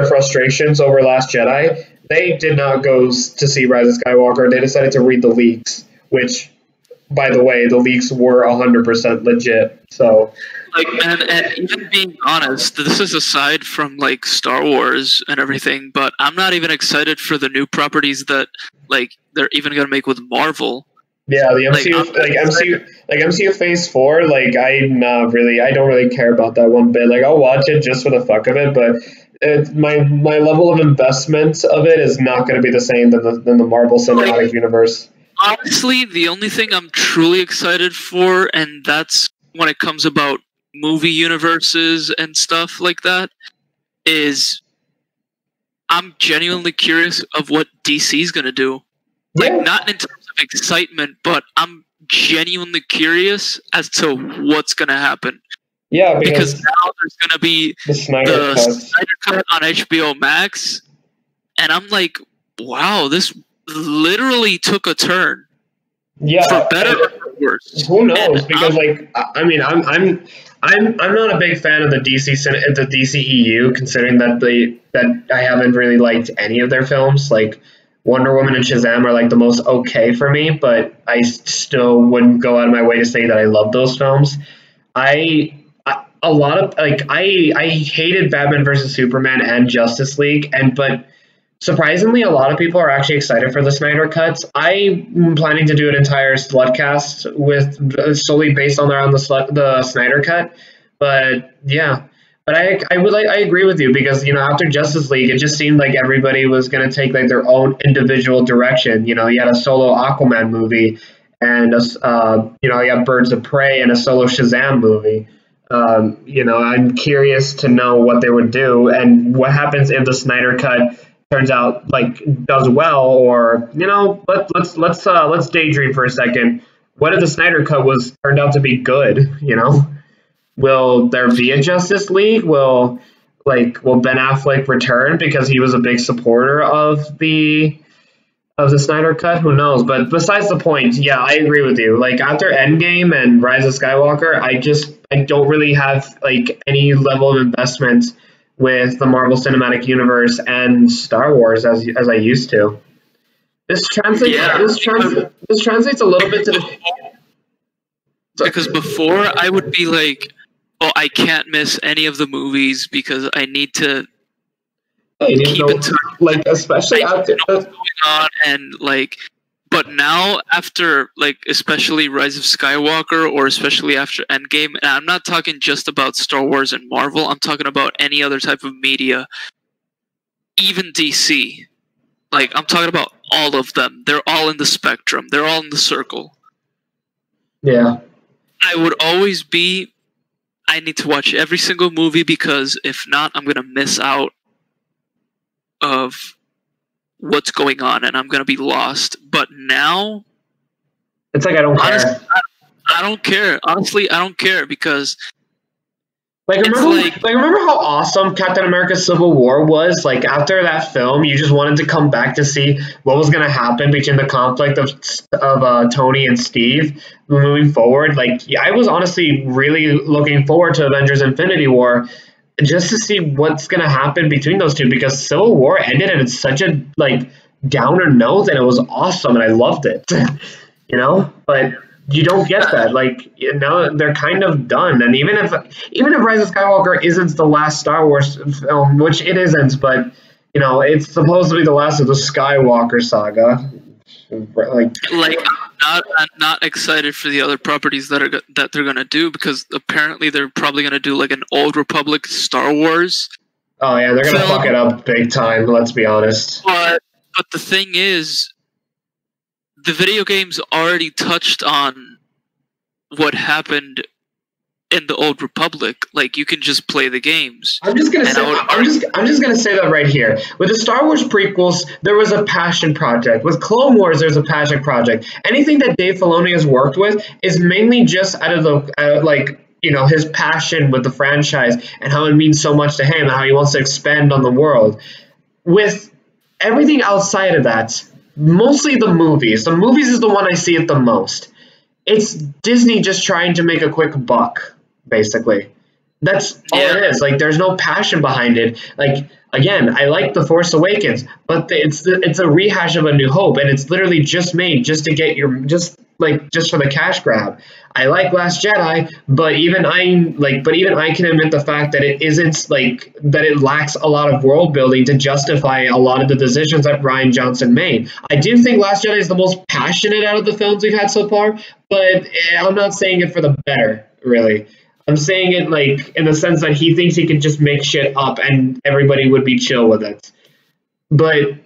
frustrations over Last Jedi, they did not go to see Rise of Skywalker. They decided to read the leaks, which, by the way, the leaks were 100% legit. So, and even being honest, this is aside from Star Wars and everything, but I'm not even excited for the new properties that they're even gonna make with Marvel. Yeah, the MCU, MCU Phase 4, I don't really care about that one bit. I'll watch it just for the fuck of it, but my level of investment of it is not going to be the same than the Marvel Cinematic Universe. Honestly, the only thing I'm truly excited for, and that's when it comes about movie universes and stuff like that, is I'm genuinely curious of what DC's going to do. Not in terms of excitement, but I'm genuinely curious as to what's going to happen. Yeah, because now there's going to be the Snyder Cut on HBO Max, and I'm like, wow, this literally took a turn. Yeah, for better or for worse. Who knows? Because I'm not a big fan of the DCEU, considering that I haven't really liked any of their films. Wonder Woman and Shazam are the most okay for me, but I still wouldn't go out of my way to say that I love those films. I hated Batman vs Superman and Justice League, but surprisingly, a lot of people are actually excited for the Snyder cuts. I'm planning to do an entire SlutCast with solely based on the Snyder cut, but yeah. But I agree with you because after Justice League, it just seemed like everybody was going to take their own individual direction. You had a solo Aquaman movie, and you know, you have Birds of Prey and a solo Shazam movie. You know, I'm curious to know what they would do and what happens if the Snyder Cut turns out like does well, or you know, let's daydream for a second. What if the Snyder Cut was turned out to be good? You know, will there be a Justice League? Will Ben Affleck return because he was a big supporter of the Snyder Cut? Who knows? But besides the point, yeah, I agree with you. Like after Endgame and Rise of Skywalker, I don't really have like any level of investment with the Marvel Cinematic Universe and Star Wars as I used to. This translates. Yeah. This translates a little bit to the. Because before I would be like, oh, I can't miss any of the movies because I need to keep in touch. Like especially after what's going on, and like, but now after like especially Rise of Skywalker or especially after Endgame, and I'm not talking just about Star Wars and Marvel, I'm talking about any other type of media, even DC. Like I'm talking about all of them. They're all in the spectrum. They're all in the circle. Yeah. I would always be, I need to watch every single movie because if not, I'm going to miss out of what's going on and I'm going to be lost. But now, it's like I don't honestly, care. I don't care. Honestly, I don't care because remember how awesome Captain America Civil War was? Like after that film, you just wanted to come back to see what was going to happen between the conflict of Tony and Steve moving forward. Like yeah, I was honestly really looking forward to Avengers Infinity War just to see what's going to happen between those two, because Civil War ended in such a like downer note and it was awesome and I loved it. You know? But you don't get that. Like now they're kind of done, and even if Rise of Skywalker isn't the last Star Wars film, which it isn't, but you know it's supposed to be the last of the Skywalker saga. I'm not excited for the other properties that they're gonna do, because apparently they're probably gonna do like an Old Republic Star Wars. Oh yeah, they're gonna fuck it up big time. Let's be honest. But the thing is, the video games already touched on what happened in the Old Republic. Like you can just play the games. I'm just gonna say that right here. With the Star Wars prequels, there was a passion project. With Clone Wars, there's a passion project. Anything that Dave Filoni has worked with is mainly just out of his passion with the franchise and how it means so much to him and how he wants to expand on the world. With everything outside of that, mostly the movies. The movies is the one I see it the most. It's Disney just trying to make a quick buck, basically. That's all it is. Like, there's no passion behind it. Like, again, I like The Force Awakens, but it's a rehash of A New Hope, and it's literally just made just to get just for the cash grab. I like Last Jedi, but even I can admit the fact that it lacks a lot of world building to justify a lot of the decisions that Rian Johnson made. I do think Last Jedi is the most passionate out of the films we've had so far, but I'm not saying it for the better, really. I'm saying it like in the sense that he thinks he can just make shit up and everybody would be chill with it. But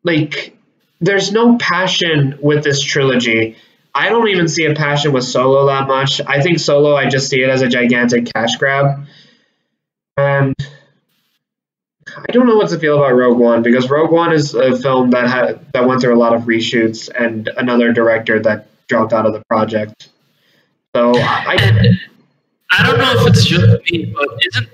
like, there's no passion with this trilogy. I don't even see a passion with Solo that much. I think Solo, I just see it as a gigantic cash grab. And I don't know what to feel about Rogue One, because Rogue One is a film that went through a lot of reshoots and another director that dropped out of the project. So I don't know if it's just me, but doesn't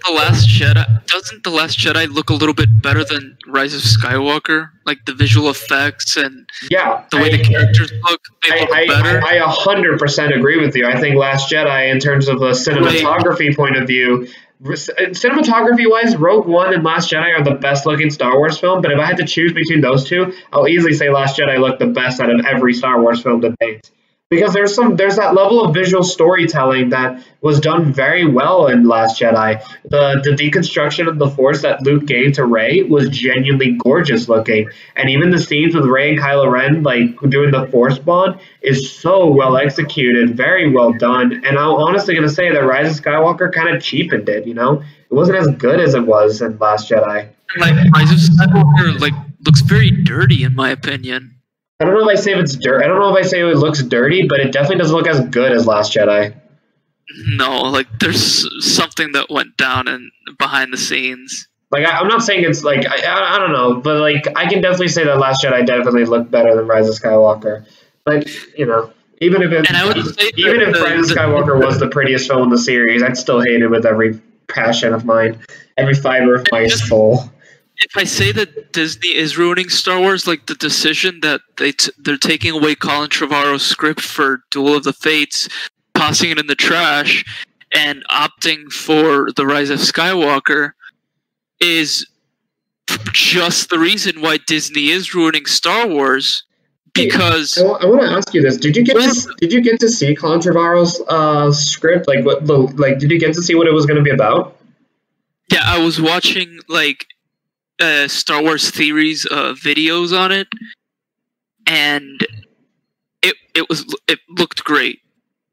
The Last Jedi look a little bit better than Rise of Skywalker? Like the visual effects and the way the characters look, they look better. I 100% agree with you. I think Last Jedi, in terms of a cinematography point of view, cinematography-wise, Rogue One and Last Jedi are the best-looking Star Wars film, but if I had to choose between those two, I'll easily say Last Jedi looked the best out of every Star Wars film to date. Because there's that level of visual storytelling that was done very well in Last Jedi. The deconstruction of the Force that Luke gave to Rey was genuinely gorgeous looking, and even the scenes with Rey and Kylo Ren like doing the Force bond is so well executed, very well done. And I'm honestly gonna say that Rise of Skywalker kind of cheapened it. You know, it wasn't as good as it was in Last Jedi. Like Rise of Skywalker, like looks very dirty in my opinion. I don't know if I say it's dirt. I don't know if I say it looks dirty, but it definitely doesn't look as good as Last Jedi. No, like there's something that went down and behind the scenes. Like I'm not saying it's like I don't know, but like I can definitely say that Last Jedi definitely looked better than Rise of Skywalker. But you know, even if Rise of Skywalker was the prettiest film in the series, I'd still hate it with every passion of mine, every fiber of my soul. If I say that Disney is ruining Star Wars, like the decision that they're taking away Colin Trevorrow's script for Duel of the Fates, tossing it in the trash, and opting for The Rise of Skywalker is just the reason why Disney is ruining Star Wars. Because I want to ask you this: Did you get to see Colin Trevorrow's script? Like did you get to see what it was going to be about? Yeah, I was watching like Star Wars theories videos on it, and it looked great.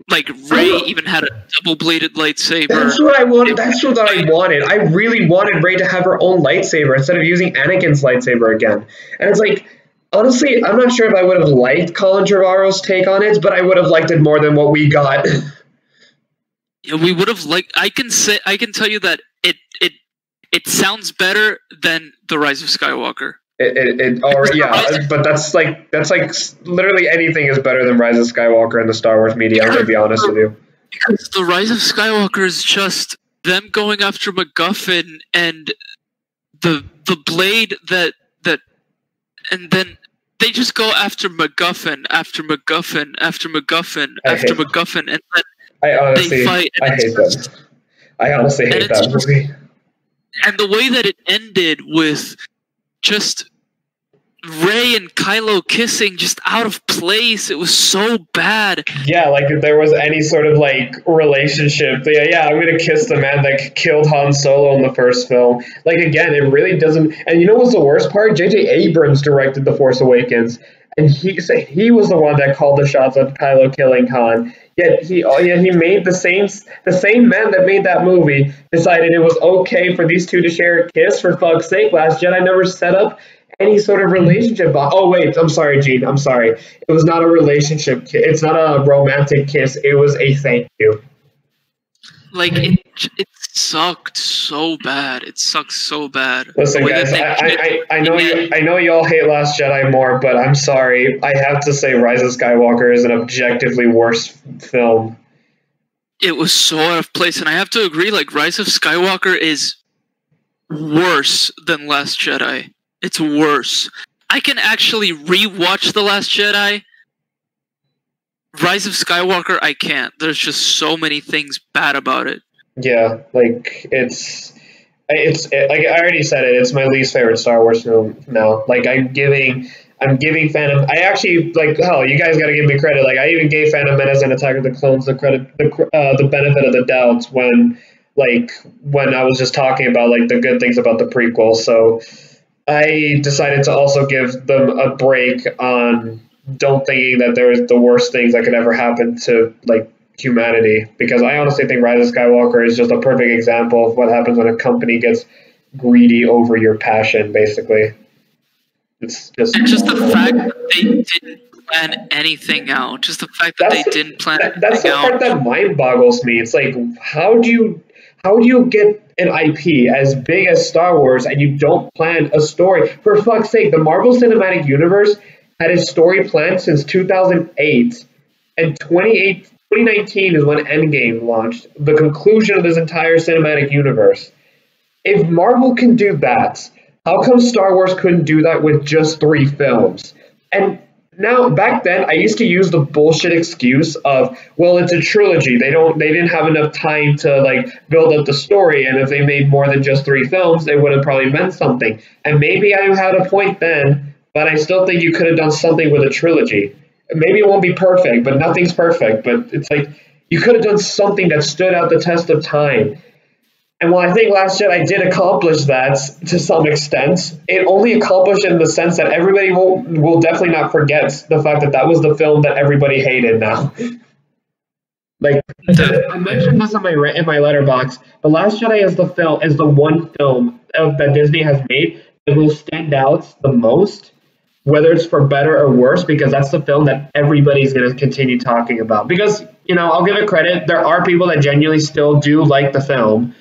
Like Rey even had a double-bladed lightsaber. That's what I wanted. That's what I wanted. I really wanted Rey to have her own lightsaber instead of using Anakin's lightsaber again. And it's like, honestly, I'm not sure if I would have liked Colin Trevorrow's take on it, but I would have liked it more than what we got. Yeah, we would have liked. I can tell you that it sounds better than The Rise of Skywalker. But that's like literally anything is better than Rise of Skywalker in the Star Wars media. I'm gonna be honest with you. Because The Rise of Skywalker is just them going after MacGuffin and the blade that and then they just go after MacGuffin after MacGuffin after MacGuffin after MacGuffin, and then they fight. I hate that. I honestly hate that movie. And the way that it ended with just Rey and Kylo kissing just out of place, it was so bad. Yeah, like if there was any sort of like relationship, I'm gonna kiss the man that killed Han Solo in the first film. Like again, it really doesn't. And you know what's the worst part? J.J. Abrams directed The Force Awakens, and he was the one that called the shots of Kylo killing Han. Yet he made the same man that made that movie decided it was okay for these two to share a kiss. For fuck's sake, Last Jedi never set up any sort of relationship. Oh wait, I'm sorry, Gene. I'm sorry. It was not a relationship. It's not a romantic kiss. It was a thank you. Like it sucked so bad. It sucked so bad. Listen, guys, I know you all hate Last Jedi more, but I'm sorry. I have to say, Rise of Skywalker is an objectively worse film. It was so out of place, and I have to agree. Like Rise of Skywalker is worse than Last Jedi. It's worse. I can actually re-watch The Last Jedi. Rise of Skywalker, I can't. There's just so many things bad about it. Yeah, like it's like I already said it. It's my least favorite Star Wars film now. Like I'm giving Phantom. I actually like. Hell, you guys got to give me credit. Like I even gave Phantom Menace and Attack of the Clones the benefit of the doubt when I was just talking about like the good things about the prequel. So I decided to also give them a break on don't thinking that there's the worst things that could ever happen to like humanity, because I honestly think Rise of Skywalker is just a perfect example of what happens when a company gets greedy over your passion. Basically, it's just the fact that they didn't plan anything out. Just the fact that they didn't plan anything out. That's the part that mind boggles me. It's like how do you get an IP as big as Star Wars and you don't plan a story? For fuck's sake, the Marvel Cinematic Universe had its story planned since 2008, and 2019 is when Endgame launched, the conclusion of this entire cinematic universe. If Marvel can do that, how come Star Wars couldn't do that with just 3 films? And now, back then, I used to use the bullshit excuse of, well, it's a trilogy. They didn't have enough time to like build up the story, and if they made more than just 3 films, it would have probably meant something. And maybe I had a point then, but I still think you could have done something with a trilogy. Maybe it won't be perfect, but nothing's perfect. But it's like you could have done something that stood out the test of time. And while I think Last Jedi did accomplish that to some extent, it only accomplished it in the sense that everybody will definitely not forget the fact that was the film that everybody hated now. Like I mentioned this in my letterbox, The Last Jedi is the one film that Disney has made that will stand out the most whether it's for better or worse, because that's the film that everybody's going to continue talking about. Because, you know, I'll give it credit. There are people that genuinely still do like the film,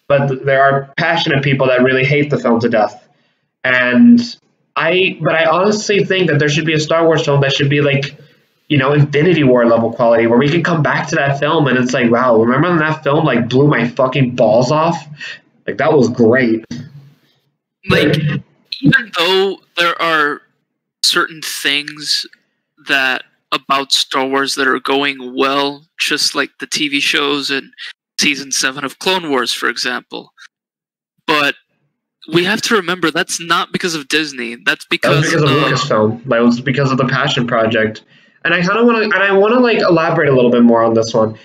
but there are passionate people that really hate the film to death. And I honestly think that there should be a Star Wars film that should be like, you know, Infinity War level quality, where we can come back to that film and it's like, wow, remember when that film like blew my fucking balls off? Like, that was great. Like, even though there are certain things that about Star Wars that are going well, just like the TV shows and season 7 of Clone Wars, for example, but we have to remember that's not because of Disney. That's because of Lucasfilm. Like, it was because of the passion project. And I kind of want to, and I want to like elaborate a little bit more on this one.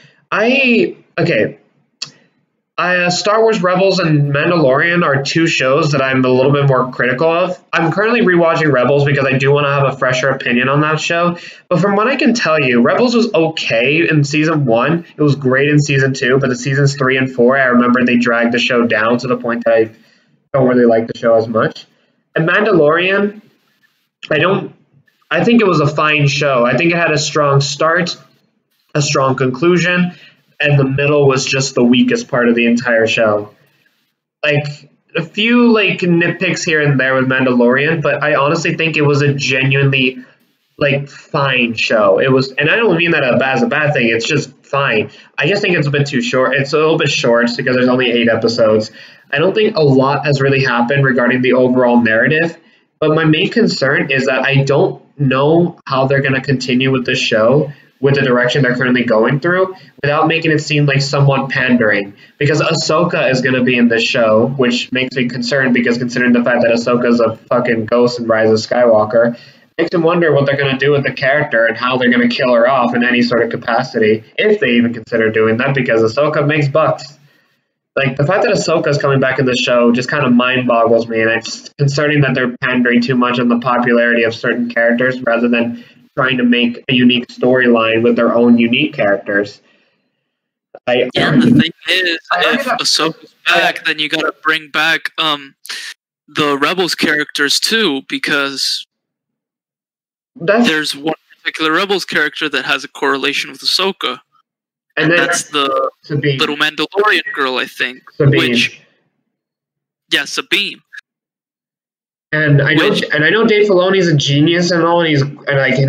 Star Wars Rebels and Mandalorian are two shows that I'm a little bit more critical of. I'm currently rewatching Rebels because I do want to have a fresher opinion on that show. But from what I can tell you, Rebels was okay in season 1. It was great in season 2, but the seasons 3 and 4, I remember they dragged the show down to the point that I don't really like the show as much. And Mandalorian, I think it was a fine show. I think it had a strong start, a strong conclusion, and the middle was just the weakest part of the entire show. Like, a few like nitpicks here and there with Mandalorian, but I honestly think it was a genuinely like fine show. It was, and I don't mean that as a bad thing. It's just fine. I just think it's a bit too short. It's a little bit short because there's only 8 episodes. I don't think a lot has really happened regarding the overall narrative. But my main concern is that I don't know how they're going to continue with this show, with the direction they're currently going through, without making it seem like somewhat pandering. Because Ahsoka is going to be in this show, which makes me concerned, because considering the fact that Ahsoka is a fucking ghost in Rise of Skywalker, makes me wonder what they're going to do with the character and how they're going to kill her off in any sort of capacity, if they even consider doing that, because Ahsoka makes bucks. Like, the fact that Ahsoka's coming back in the show just kind of mind boggles me, and it's concerning that they're pandering too much on the popularity of certain characters rather than trying to make a unique storyline with their own unique characters. And the thing is, if Ahsoka's back, then you gotta bring back the Rebels characters too, because there's one particular Rebels character that has a correlation with Ahsoka. And that's the Sabine. Little Mandalorian girl, I think. Sabine. Sabine. And I know Dave Filoni's a genius and all, and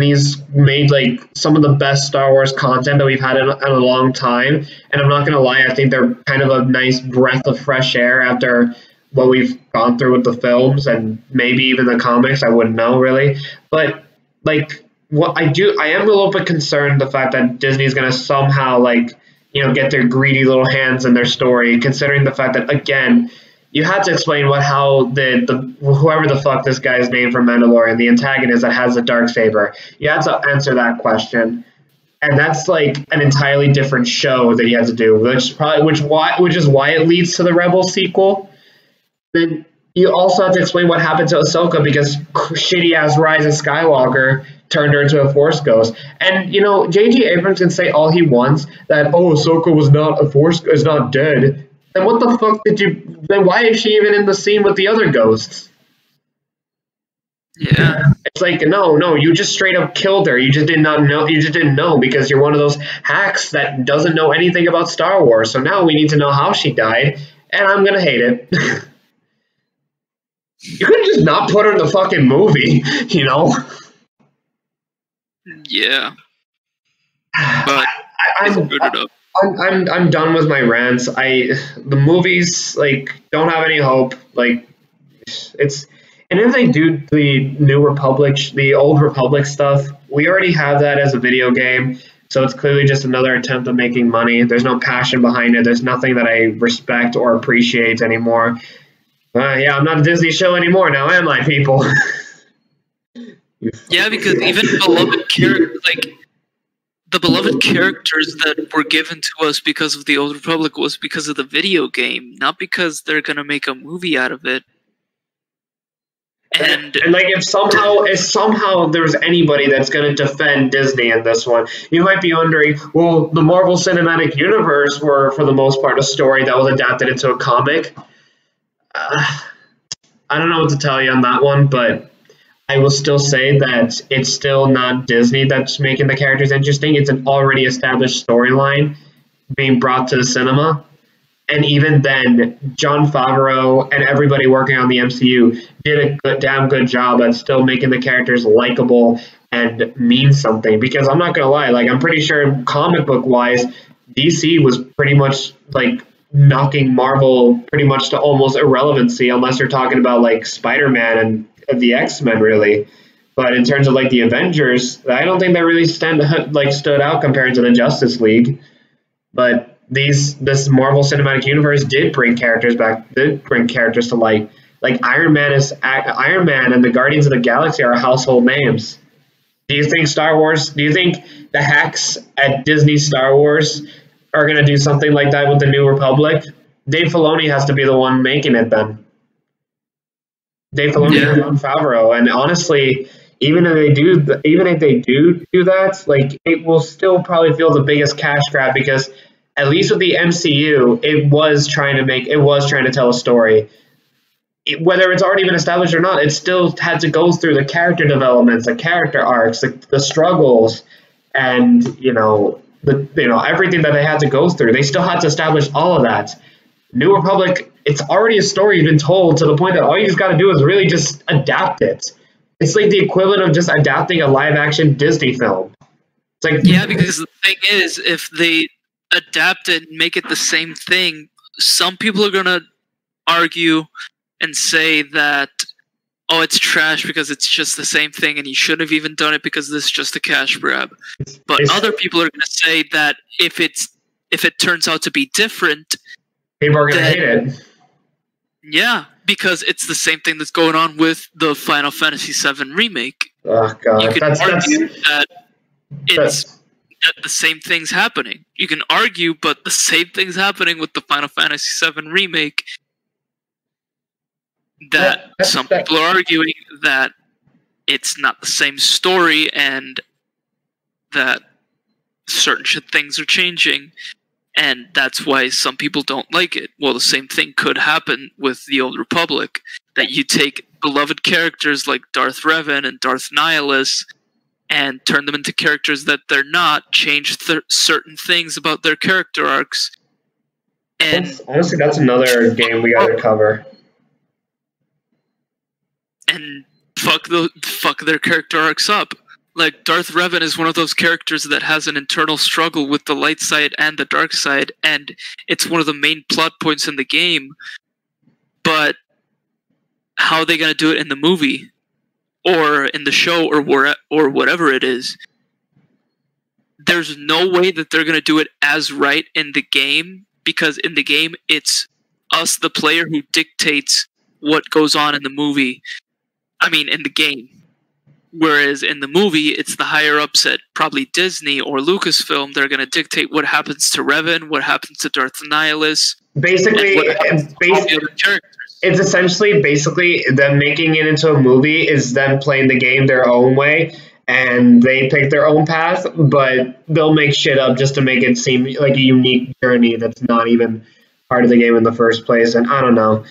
he's made like some of the best Star Wars content that we've had in a long time. And I'm not gonna lie, I think they're kind of a nice breath of fresh air after what we've gone through with the films and maybe even the comics. I wouldn't know really, but like. What I am a little bit concerned the fact that Disney's going to somehow, like, you know, get their greedy little hands in their story, considering the fact that, again, you had to explain how the whoever the fuck this guy's name from Mandalorian, the antagonist that has the Darksaber, you had to answer that question. And that's like an entirely different show that you had to do, which is why it leads to the Rebels sequel. Then you also have to explain what happened to Ahsoka, because shitty ass Rise of Skywalker turned her into a Force ghost. And, you know, J.J. Abrams can say all he wants that, oh, Ahsoka was not is not dead. Then what the fuck then why is she even in the scene with the other ghosts? Yeah. It's like, no, you just straight up killed her. You just didn't know because you're one of those hacks that doesn't know anything about Star Wars. So now we need to know how she died, and I'm gonna hate it. You couldn't just not put her in the fucking movie, you know? Yeah, but I'm done with my rants. The movies like don't have any hope. Like and if they do the New Republic, the Old Republic stuff, we already have that as a video game. So it's clearly just another attempt at making money. There's no passion behind it. There's nothing that I respect or appreciate anymore. I'm not a Disney show anymore now, am I, people? Yeah, because even the beloved characters that were given to us because of the Old Republic was because of the video game, not because they're gonna make a movie out of it. And like if somehow there's anybody that's gonna defend Disney in this one, you might be wondering, well, the Marvel Cinematic Universe were for the most part a story that was adapted into a comic. I don't know what to tell you on that one, but I will still say that it's still not Disney that's making the characters interesting. It's an already established storyline being brought to the cinema. And even then, Jon Favreau and everybody working on the MCU did a damn good job at still making the characters likable and mean something. Because I'm not gonna lie, like I'm pretty sure comic book wise, DC was pretty much like knocking Marvel pretty much to almost irrelevancy, unless you're talking about like Spider-Man and the X-Men, really. But in terms of like the Avengers, I don't think they really stood out compared to the Justice League. But this Marvel Cinematic Universe did bring characters to light. Like Iron Man and the Guardians of the Galaxy are household names. Do you think the hacks at Disney Star Wars are going to do something like that with the New Republic? Dave Filoni has to be the one making it then. Dave Filoni and Jon Favreau, and honestly, even if they do that, like it will still probably feel the biggest cash grab because at least with the MCU, it was trying to tell a story. Whether it's already been established or not, it still had to go through the character developments, the character arcs, the struggles, and everything that they had to go through. They still had to establish all of that. New Republic, it's already a story you've been told to the point that all you just got to do is really just adapt it. It's like the equivalent of just adapting a live-action Disney film. It's like because the thing is, if they adapt it and make it the same thing, some people are gonna argue and say that, oh, it's trash because it's just the same thing and you shouldn't have even done it because this is just a cash grab. But other people are gonna say that if it turns out to be different, people are gonna hate it. Yeah, because it's the same thing that's going on with the Final Fantasy VII remake. Oh god, you can argue that the same thing's happening. You can argue, but the same thing's happening with the Final Fantasy VII remake. Some people are arguing that it's not the same story and that certain things are changing, and that's why some people don't like it. Well, the same thing could happen with the Old Republic, that you take beloved characters like Darth Revan and Darth Nihilus and turn them into characters that they're not, change certain things about their character arcs. And honestly, that's another game we gotta cover. And fuck their character arcs up. Like, Darth Revan is one of those characters that has an internal struggle with the light side and the dark side, and it's one of the main plot points in the game. But how are they going to do it in the movie? Or in the show, or whatever it is? There's no way that they're going to do it as right in the game, because in the game, it's us, the player, who dictates what goes on in the movie. I mean, in the game. Whereas in the movie, it's the higher-ups at probably Disney or Lucasfilm. They're going to dictate what happens to Revan, what happens to Darth Nihilus. Basically, it's essentially them making it into a movie is them playing the game their own way, and they pick their own path, but they'll make shit up just to make it seem like a unique journey that's not even part of the game in the first place. And I don't know.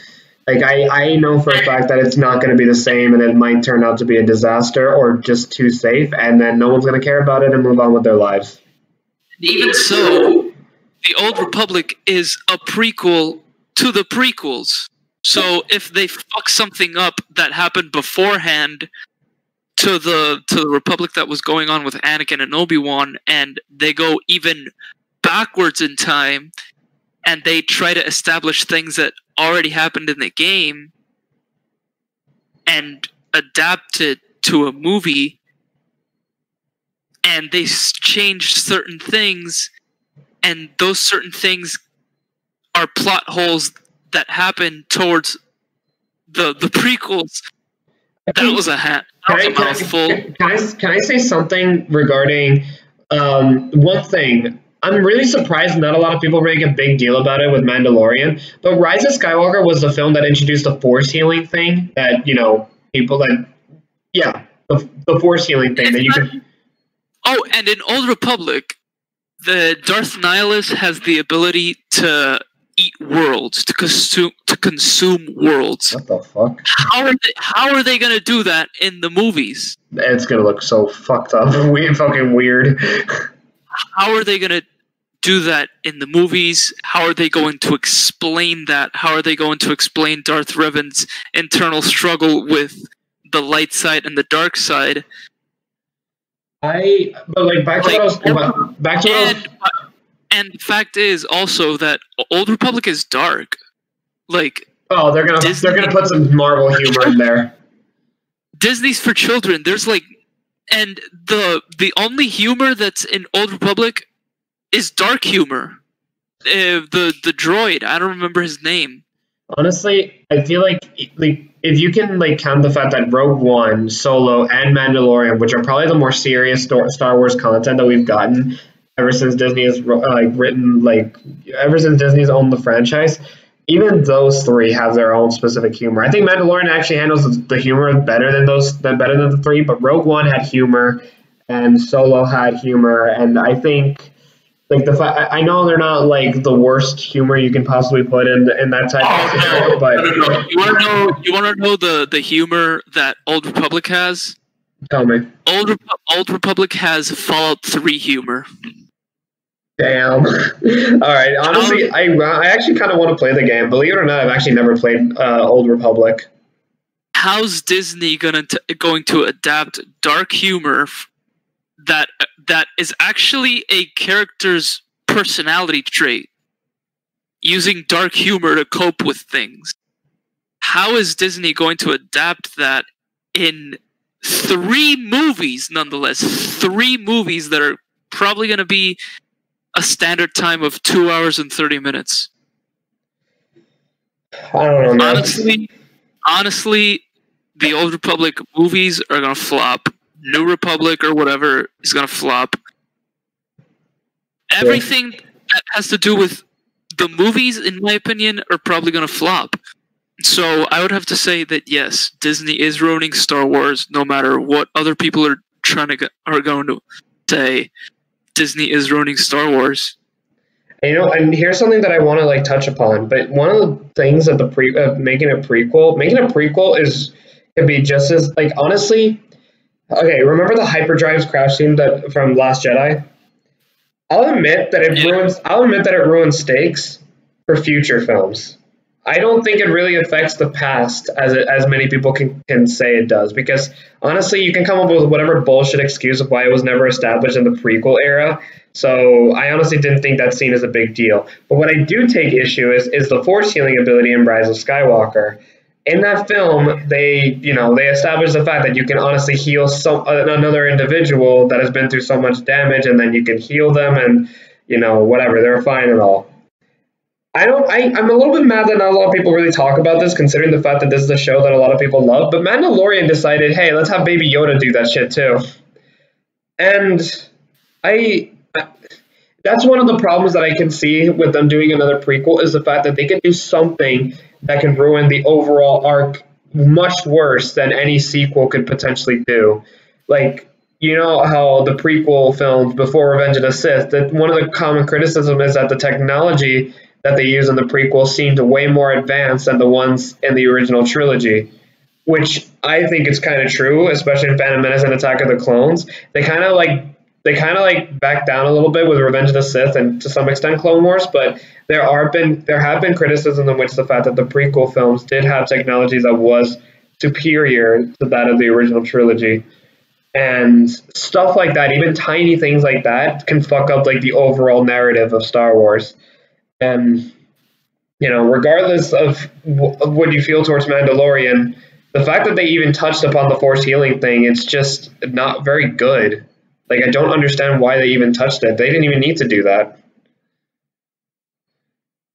Like, I know for a fact that it's not going to be the same, and it might turn out to be a disaster or just too safe, and then no one's going to care about it and move on with their lives. Even so, the Old Republic is a prequel to the prequels. So if they fuck something up that happened beforehand to the Republic that was going on with Anakin and Obi-Wan, and they go even backwards in time, and they try to establish things that already happened in the game and adapt it to a movie, and they change certain things, and those certain things are plot holes that happen towards the prequels. That was a mouthful. Can I say something regarding one thing? I'm really surprised not a lot of people make a big deal about it with Mandalorian, but Rise of Skywalker was the film that introduced the force healing thing that, the force healing thing that you can... Oh, and in Old Republic, the Darth Nihilus has the ability to eat worlds, to consume worlds. What the fuck? How are they gonna do that in the movies? It's gonna look so fucked up. Fucking weird. How are they gonna do that in the movies? How are they going to explain that? How are they going to explain Darth Revan's internal struggle with the light side and the dark side? Back to what I was. And the fact is also that Old Republic is dark. Like, oh, they're gonna put some Marvel humor in there. Disney's for children. There's like, and the only humor that's in Old Republic is dark humor. The droid, I don't remember his name. Honestly, I feel like if you can count the fact that Rogue One, Solo, and Mandalorian, which are probably the more serious Star Wars content that we've gotten ever since Disney has ever since Disney's owned the franchise, even those three have their own specific humor. I think Mandalorian actually handles the humor better than the three, but Rogue One had humor, and Solo had humor, and I think I know they're not the worst humor you can possibly put in that type of scenario, but you wanna know the humor that Old Republic has? Tell me. Old Republic has Fallout 3 humor. Damn. All right. Honestly, I actually kind of want to play the game. Believe it or not, I've actually never played Old Republic. How's Disney going to adapt dark humor that is actually a character's personality trait, using dark humor to cope with things? How is Disney going to adapt that in 3 movies, nonetheless? 3 movies that are probably going to be a standard time of 2 hours and 30 minutes. I don't know, man. Honestly, the Old Republic movies are going to flop. New Republic or whatever is going to flop. Everything that has to do with the movies, in my opinion, are probably going to flop. So I would have to say that yes, Disney is ruining Star Wars, no matter what other people are going to say. Disney is ruining Star Wars. And here's something that I want to touch upon. But one of the things that making a prequel could be just as honestly. Okay, remember the hyperdrives crash scene from Last Jedi? I'll admit that it ruins stakes for future films. I don't think it really affects the past as many people can say it does, because honestly, you can come up with whatever bullshit excuse of why it was never established in the prequel era. So I honestly didn't think that scene is a big deal. But what I do take issue is the force healing ability in Rise of Skywalker. In that film, they established the fact that you can honestly heal another individual that has been through so much damage, and then you can heal them, and whatever, they're fine and all. I'm a little bit mad that not a lot of people really talk about this, considering the fact that this is a show that a lot of people love. But Mandalorian decided, hey, let's have Baby Yoda do that shit too. And that's one of the problems that I can see with them doing another prequel, is the fact that they can do something that can ruin the overall arc much worse than any sequel could potentially do. You know how the prequel films before Revenge of the Sith, that one of the common criticism is that the technology that they use in the prequel seemed way more advanced than the ones in the original trilogy, which I think is kind of true, especially in Phantom Menace and Attack of the Clones. They kind of back down a little bit with Revenge of the Sith and to some extent Clone Wars, but there have been criticisms in which the fact that the prequel films did have technology that was superior to that of the original trilogy. And stuff like that, even tiny things like that, can fuck up the overall narrative of Star Wars. And regardless of what you feel towards Mandalorian, the fact that they even touched upon the force healing thing, it's just not very good. I don't understand why they even touched it. They didn't even need to do that.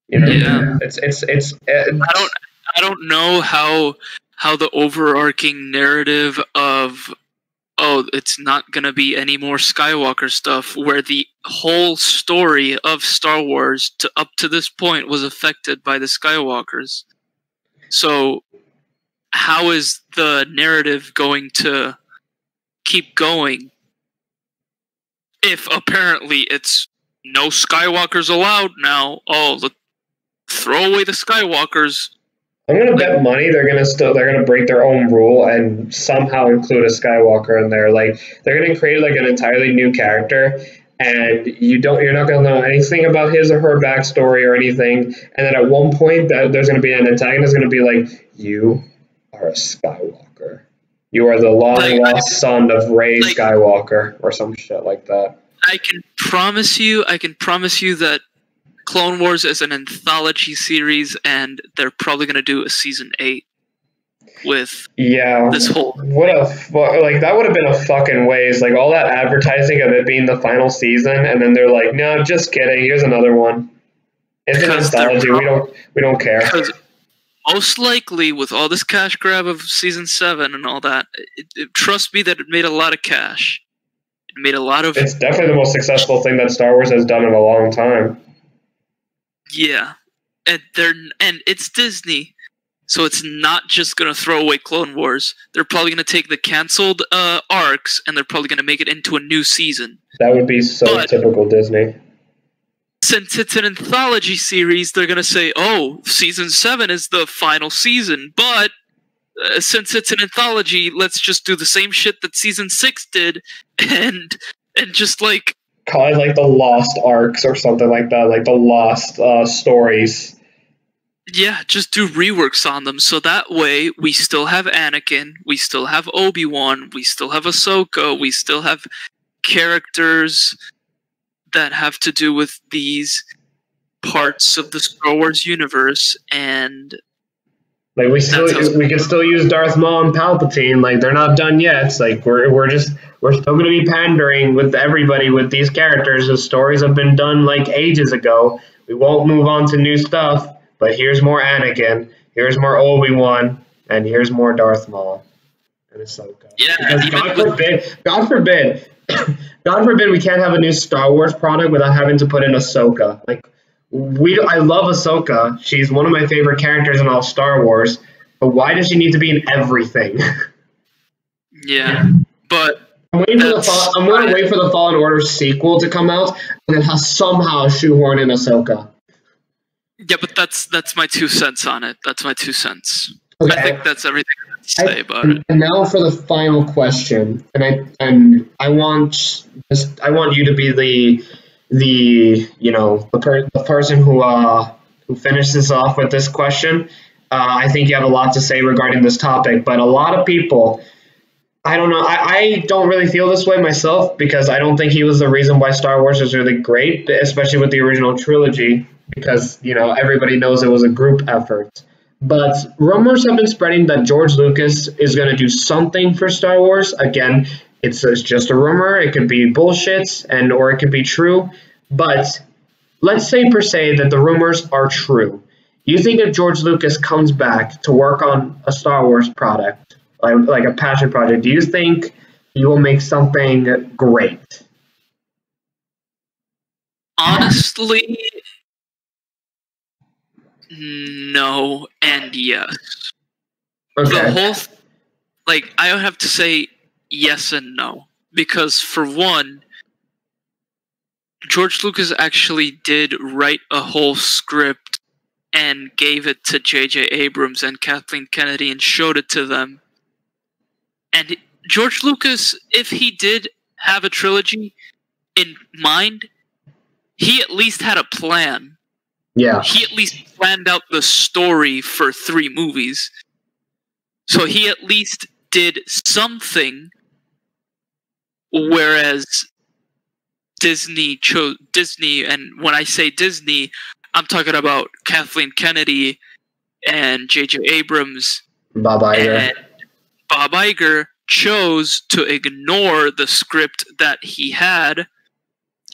Yeah. It's I don't know how the overarching narrative of it's not going to be any more Skywalker stuff, where the whole story of Star Wars up to this point was affected by the Skywalkers. So how is the narrative going to keep going if apparently it's no Skywalkers allowed now? Oh, look, throw away the Skywalkers. I'm gonna bet money they're gonna break their own rule and somehow include a Skywalker in there. Like they're gonna create like an entirely new character, and you're not gonna know anything about his or her backstory or anything. And then at one point, there's gonna be an antagonist gonna be like, "You are a Skywalker. You are the long lost son of Rey Skywalker," or some shit like that. I can promise you that Clone Wars is an anthology series, and they're probably going to do a season 8 with this whole. That would have been a fucking waste. Like all that advertising of it being the final season, and then they're like, "No, just kidding. Here's another one." It's an anthology. We don't care. Because most likely, with all this cash grab of season 7 and all that, trust me that it made a lot of cash. It made a lot of. It's definitely the most successful thing that Star Wars has done in a long time. Yeah, and it's Disney, so it's not just gonna throw away Clone Wars. They're probably gonna take the canceled arcs and they're probably gonna make it into a new season. That would be so typical Disney. Since it's an anthology series, they're gonna say, "Oh, season 7 is the final season," but since it's an anthology, let's just do the same shit that season 6 did, and just like. Call it like the Lost arcs or something like that, like the Lost stories. Yeah, just do reworks on them, so that way we still have Anakin, we still have Obi-Wan, we still have Ahsoka, we still have characters that have to do with these parts of the Star Wars universe, and like we can still use Darth Maul and Palpatine. Like they're not done yet. It's like we're still going to be pandering with everybody with these characters. The stories have been done like ages ago. We won't move on to new stuff. But here's more Anakin. Here's more Obi-Wan, and here's more Darth Maul and Ahsoka. Yeah, because God forbid, we can't have a new Star Wars product without having to put in Ahsoka. Like. I love Ahsoka. She's one of my favorite characters in all Star Wars. But why does she need to be in everything? Yeah, but I'm going to wait for the Fallen Order sequel to come out, and then somehow shoehorn in Ahsoka. Yeah, but that's my 2 cents on it. That's my 2 cents. Okay. I think that's everything I have to say about it. And now for the final question, and I want you to be the person who finishes off with this question. I think you have a lot to say regarding this topic, but a lot of people, I don't know, I don't really feel this way myself because I don't think he was the reason why Star Wars is really great, especially with the original trilogy, because everybody knows it was a group effort. But rumors have been spreading that George Lucas is going to do something for Star Wars. Again, it's just a rumor. It could be bullshit or it could be true. But let's say per se that the rumors are true. You think if George Lucas comes back to work on a Star Wars product, like a passion project, do you think he will make something great? Honestly, no and yes. Okay. The whole, I would have to say yes and no. Because, for one, George Lucas actually did write a whole script and gave it to J.J. Abrams and Kathleen Kennedy and showed it to them. And George Lucas, if he did have a trilogy in mind, he at least had a plan. Yeah. He at least planned out the story for 3 movies. So he at least did something, whereas Disney, and when I say Disney, I'm talking about Kathleen Kennedy and J.J. Abrams. Bob Iger. And Bob Iger chose to ignore the script that he had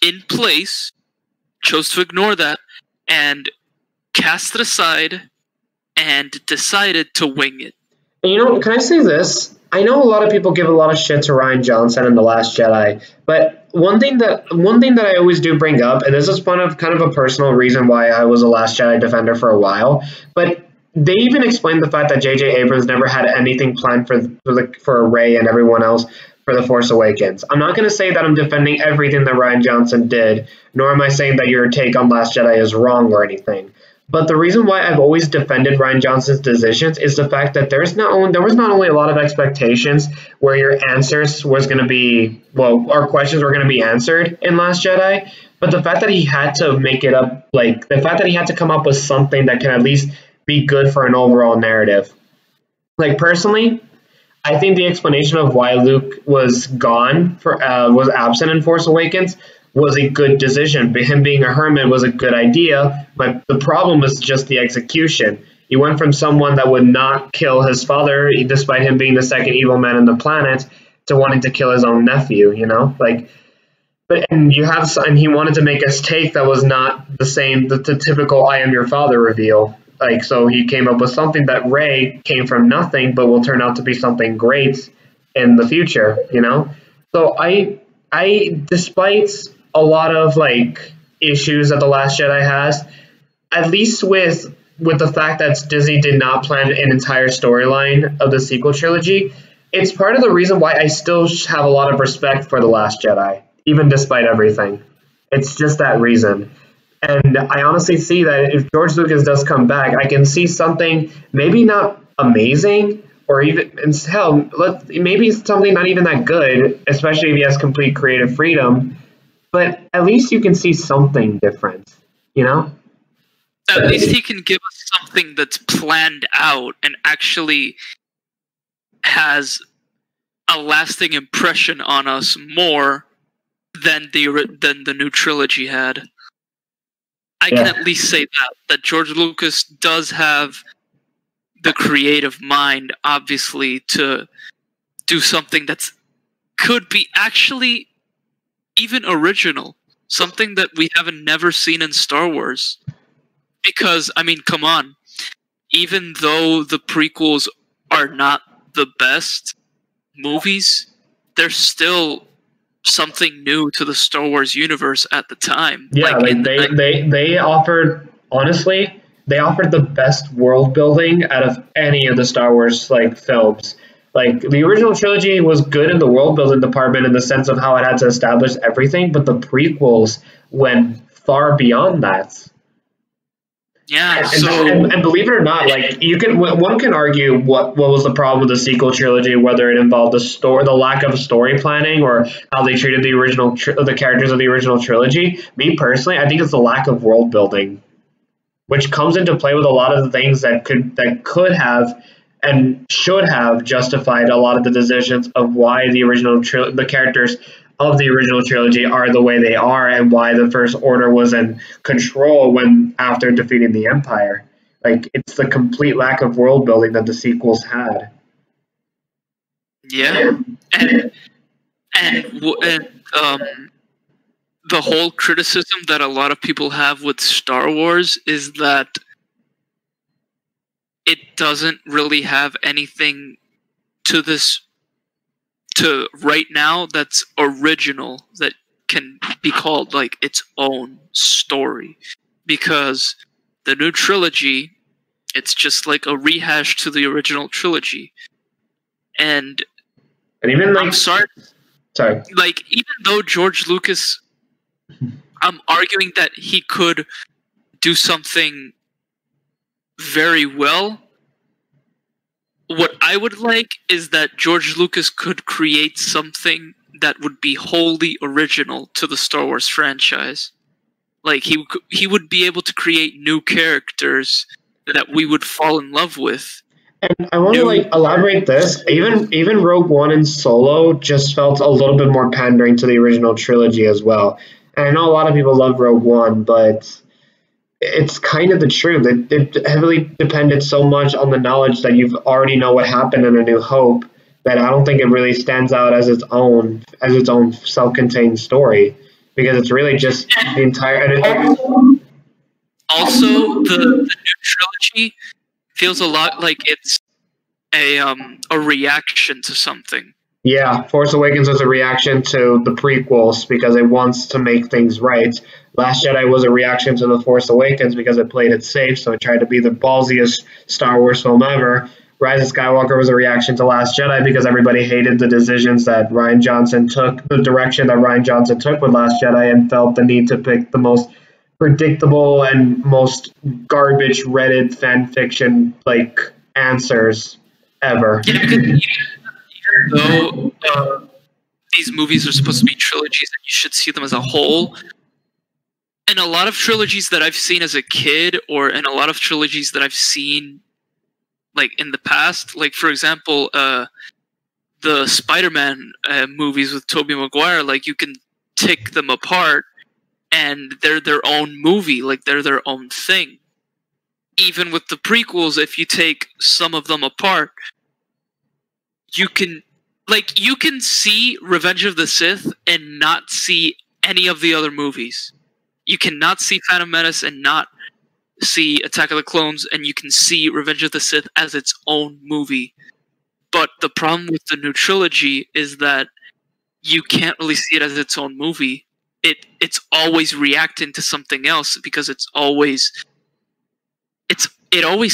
in place, chose to ignore that, and cast it aside and decided to wing it. Can I say this? I know a lot of people give a lot of shit to Rian Johnson in The Last Jedi, but one thing that I always do bring up, and this is kind of a personal reason why I was a Last Jedi defender for a while, but they even explained the fact that J.J. Abrams never had anything planned for Rey and everyone else for The Force Awakens. I'm not going to say that I'm defending everything that Rian Johnson did, nor am I saying that your take on Last Jedi is wrong or anything. But the reason why I've always defended Rian Johnson's decisions is the fact that there was not only a lot of expectations where your answers was going to be, well, our questions were going to be answered in Last Jedi, but the fact that he had to make it up, like the fact that he had to come up with something that can at least be good for an overall narrative. Like personally, I think the explanation of why Luke was was absent in Force Awakens was a good decision. Him being a hermit was a good idea, but the problem was just the execution. He went from someone that would not kill his father, despite him being the second evil man on the planet, to wanting to kill his own nephew. And he wanted to make a take that was not the same, the typical "I am your father" reveal. So he came up with something that Rey came from nothing, but will turn out to be something great in the future. So I despite a lot of issues that The Last Jedi has, at least with the fact that Disney did not plan an entire storyline of the sequel trilogy, it's part of the reason why I still have a lot of respect for The Last Jedi, even despite everything. It's just that reason. And I honestly see that if George Lucas does come back, I can see something maybe not amazing, or even, maybe something not even that good, especially if he has complete creative freedom. But at least you can see something different, At least he can give us something that's planned out and actually has a lasting impression on us more than the new trilogy had. I can at least say that George Lucas does have the creative mind, obviously, to do something that's could be actually even original, something that we haven't never seen in Star Wars. Because, I mean, come on, even though the prequels are not the best movies, they're still something new to the Star Wars universe at the time. Yeah, they offered, honestly, they offered the best world building out of any of the Star Wars films. The original trilogy was good in the world building department in the sense of how it had to establish everything, but the prequels went far beyond that. Yeah, and believe it or not, one can argue what was the problem with the sequel trilogy, whether it involved the lack of story planning or how they treated the characters of the original trilogy. Me personally, I think it's the lack of world building, which comes into play with a lot of the things that could have and should have justified a lot of the decisions of why the characters of the original trilogy are the way they are, and why the First Order was in control after defeating the Empire. It's the complete lack of world building that the sequels had. Yeah, and the whole criticism that a lot of people have with Star Wars is that it doesn't really have anything to right now that's original, that can be called its own story, because the new trilogy, it's just a rehash to the original trilogy, and even I'm sorry, even though George Lucas, I'm arguing that he could do something very well. What I would like is that George Lucas could create something that would be wholly original to the Star Wars franchise. He would be able to create new characters that we would fall in love with. And I want to elaborate this. Even Rogue One and Solo just felt a little bit more pandering to the original trilogy as well. And I know a lot of people love Rogue One, but it's kind of the truth. It heavily depended so much on the knowledge that you already know what happened in A New Hope that I don't think it really stands out as its own self-contained story, because it's really just the entire. Also, the new trilogy feels a lot like it's a reaction to something. Yeah, Force Awakens was a reaction to the prequels because it wants to make things right. Last Jedi was a reaction to The Force Awakens because it played it safe, so it tried to be the ballsiest Star Wars film ever. Rise of Skywalker was a reaction to Last Jedi because everybody hated the decisions that Rian Johnson took, the direction that Rian Johnson took with Last Jedi, and felt the need to pick the most predictable and most garbage Reddit fan fiction like answers ever. Yeah, because even though these movies are supposed to be trilogies and you should see them as a whole, in a lot of trilogies that I've seen as a kid, or in a lot of trilogies that I've seen like in the past, like for example, the Spider-Man movies with Tobey Maguire, like you can take them apart and they're their own movie, like they're their own thing. Even with the prequels, if you take some of them apart, you can see Revenge of the Sith and not see any of the other movies. You cannot see Phantom Menace and not see Attack of the Clones, and you can see Revenge of the Sith as its own movie. But the problem with the new trilogy is that you can't really see it as its own movie. It's always reacting to something else, because it always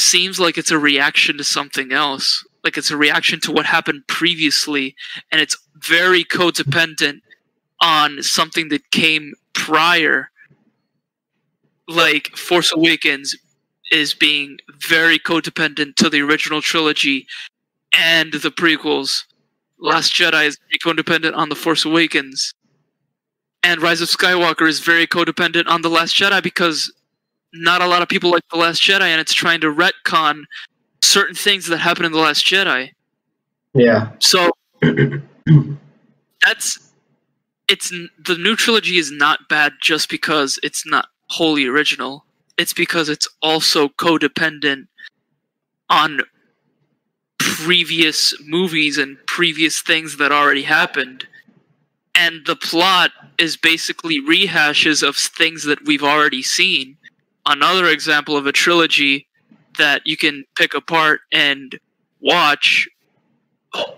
seems like it's a reaction to something else. Like it's a reaction to what happened previously, and it's very codependent on something that came prior. Like Force Awakens is being very codependent to the original trilogy and the prequels. Last Jedi is very codependent on The Force Awakens. And Rise of Skywalker is very codependent on The Last Jedi, because not a lot of people like The Last Jedi, and it's trying to retcon certain things that happen in The Last Jedi. Yeah. So the new trilogy is not bad just because it's not wholly original. It's because it's also codependent on previous movies and previous things that already happened. And the plot is basically rehashes of things that we've already seen. Another example of a trilogy that you can pick apart and watch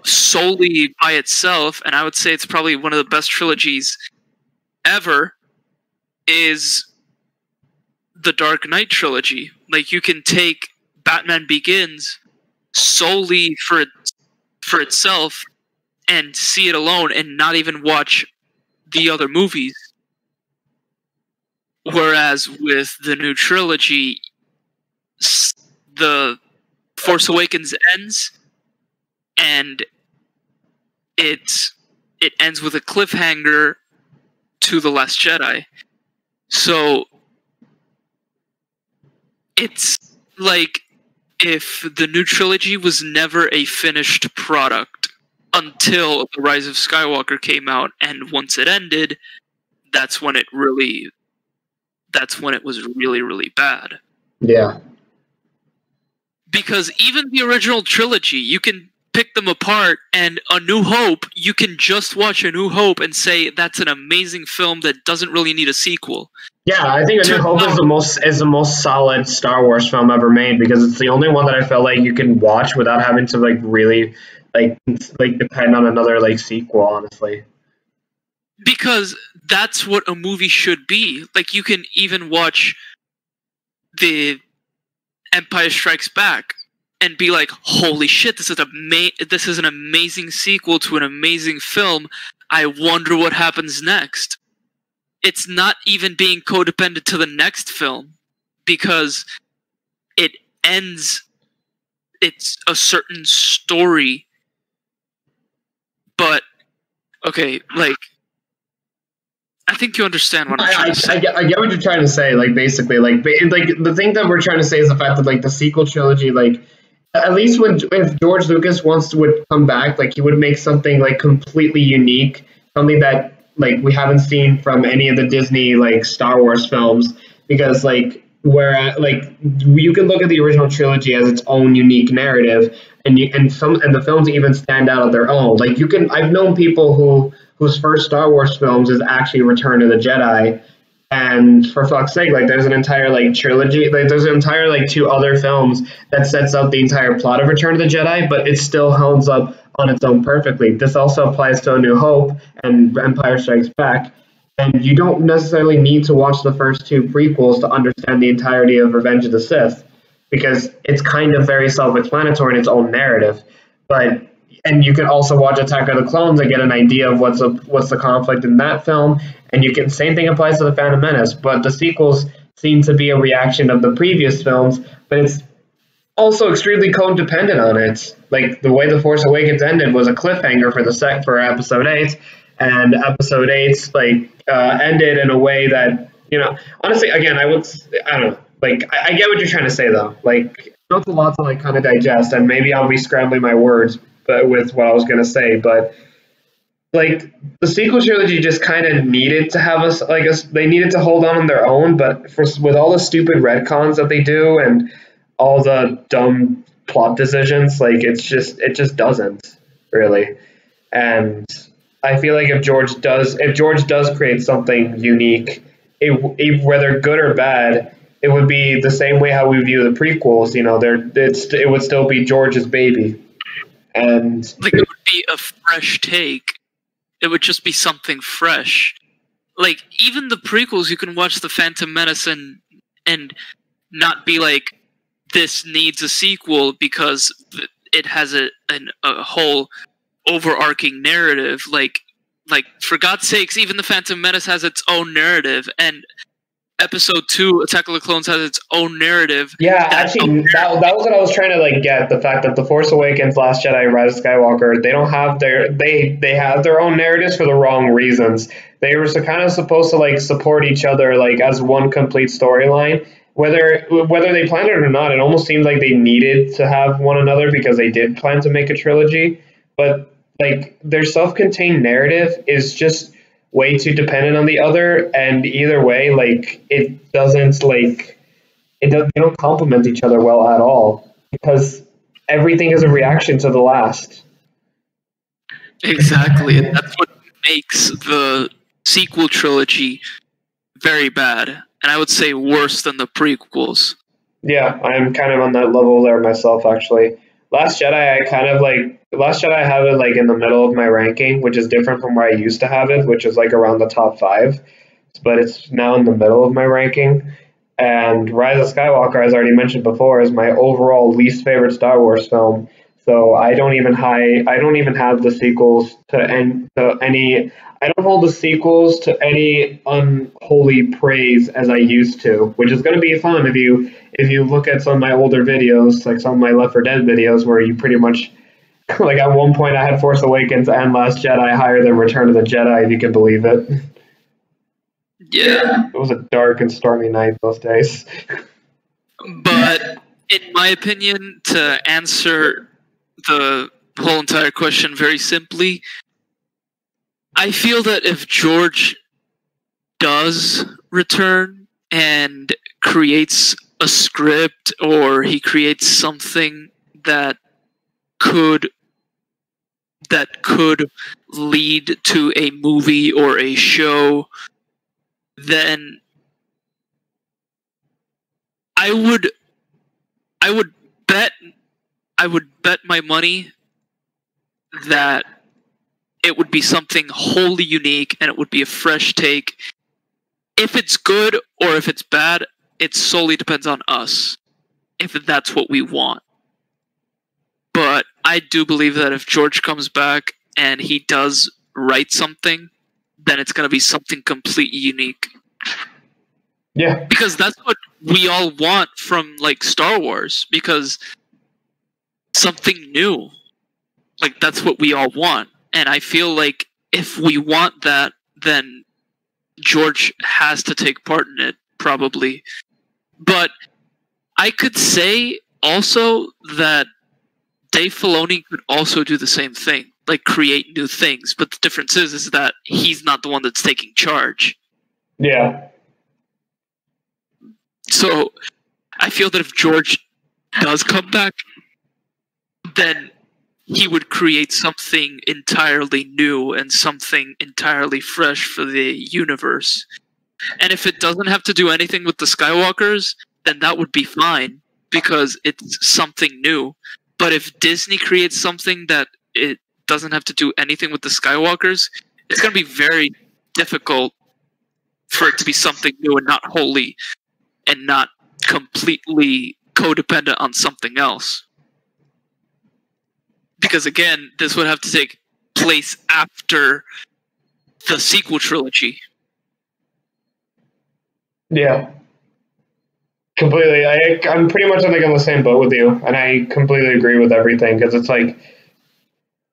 solely by itself, and I would say it's probably one of the best trilogies ever, is the Dark Knight trilogy. Like, you can take Batman Begins solely for itself and see it alone and not even watch the other movies. Whereas with the new trilogy, the Force Awakens ends, and it ends with a cliffhanger to The Last Jedi. So it's like if the new trilogy was never a finished product until The Rise of Skywalker came out, and once it ended, that's when it was really, really bad. Yeah. Because even the original trilogy, you can pick them apart, and A New Hope, you can just watch A New Hope and say that's an amazing film that doesn't really need a sequel. Yeah, I think A New Hope is the most solid Star Wars film ever made, because it's the only one that I felt like you can watch without having to like really like depend on another like sequel, honestly. Because that's what a movie should be. Like, you can even watch The Empire Strikes Back and be like, holy shit, this is an amazing sequel to an amazing film. I wonder what happens next. It's not even being codependent to the next film, because it ends, it's a certain story. But, okay, like, I think you understand what I'm trying to say. I get what you're trying to say. Like, basically, like the thing that we're trying to say is the fact that like the sequel trilogy, like, at least if George Lucas would come back, like he would make something like completely unique, something that like we haven't seen from any of the Disney like Star Wars films, because like you can look at the original trilogy as its own unique narrative, and the films even stand out on their own. Like I've known people whose first Star Wars films is actually Return of the Jedi, and for fuck's sake, like there's an entire like trilogy, like there's an entire like 2 other films that sets out the entire plot of Return of the Jedi, but it still holds up on its own perfectly. This also applies to A New Hope and Empire Strikes Back, and you don't necessarily need to watch the first 2 prequels to understand the entirety of Revenge of the Sith, because it's kind of very self-explanatory in its own narrative. But and you can also watch Attack of the Clones and get an idea of what's the conflict in that film. And you can same thing applies to the Phantom Menace, but the sequels seem to be a reaction of the previous films, but it's also extremely codependent on it. Like the way The Force Awakens ended was a cliffhanger for Episode 8, and Episode 8 ended in a way that, honestly, again, I don't know. Like I get what you're trying to say though. Like it's a lot to like kind of digest, and maybe I'll be scrambling my words, but with what I was gonna say, but. Like the sequel trilogy just kind of needed to have us they needed to hold on their own, but with all the stupid retcons that they do and all the dumb plot decisions, like it just doesn't really. And I feel like if George does create something unique, whether good or bad, it would be the same way how we view the prequels. It would still be George's baby, and like it would be a fresh take. It would just be something fresh. Like, even the prequels, you can watch The Phantom Menace and not be like, this needs a sequel because it has a whole overarching narrative. Like, for God's sakes, even The Phantom Menace has its own narrative, and Episode 2, Attack of the Clones, has its own narrative. Yeah, actually, that was what I was trying to get. The fact that The Force Awakens, Last Jedi, Rise of Skywalker, they don't have they have their own narratives for the wrong reasons. They were kind of supposed to support each other as one complete storyline. Whether they planned it or not, it almost seemed like they needed to have one another because they did plan to make a trilogy. But their self-contained narrative is just way too dependent on the other, and either way, it doesn't they don't complement each other well at all because everything is a reaction to the last. Exactly, and that's what makes the sequel trilogy very bad, and I would say worse than the prequels. Yeah, I'm kind of on that level there myself, actually. Last Jedi, I have it in the middle of my ranking, which is different from where I used to have it, which is around the top 5, but it's now in the middle of my ranking. And Rise of Skywalker, as I already mentioned before, is my overall least favorite Star Wars film. So I don't even have the sequels to any. I don't hold the sequels to any unholy praise as I used to, which is going to be fun if you look at some of my older videos, like some of my Left 4 Dead videos, where you pretty much at one point I had Force Awakens and Last Jedi higher than Return of the Jedi, if you can believe it. Yeah. It was a dark and stormy night those days. But in my opinion, to answer the whole entire question very simply, I feel that if George does return and creates a script, or he creates something that could lead to a movie or a show, then I would bet my money that it would be something wholly unique and it would be a fresh take. If it's good or if it's bad, it solely depends on us, if that's what we want. But I do believe that if George comes back and he does write something, then it's going to be something completely unique. Yeah. Because that's what we all want from Star Wars, because something new. That's what we all want. And I feel like if we want that, then George has to take part in it, probably. But I could say also that Dave Filoni could also do the same thing, create new things. But the difference is that he's not the one that's taking charge. Yeah. So I feel that if George does come back, then he would create something entirely new and something entirely fresh for the universe. And if it doesn't have to do anything with the Skywalkers, then that would be fine, because it's something new. But if Disney creates something that it doesn't have to do anything with the Skywalkers, it's going to be very difficult for it to be something new and not wholly and not completely codependent on something else. Because again, this would have to take place after the sequel trilogy. Yeah. Completely. I'm pretty much, I think, on the same boat with you, and I completely agree with everything, because it's like,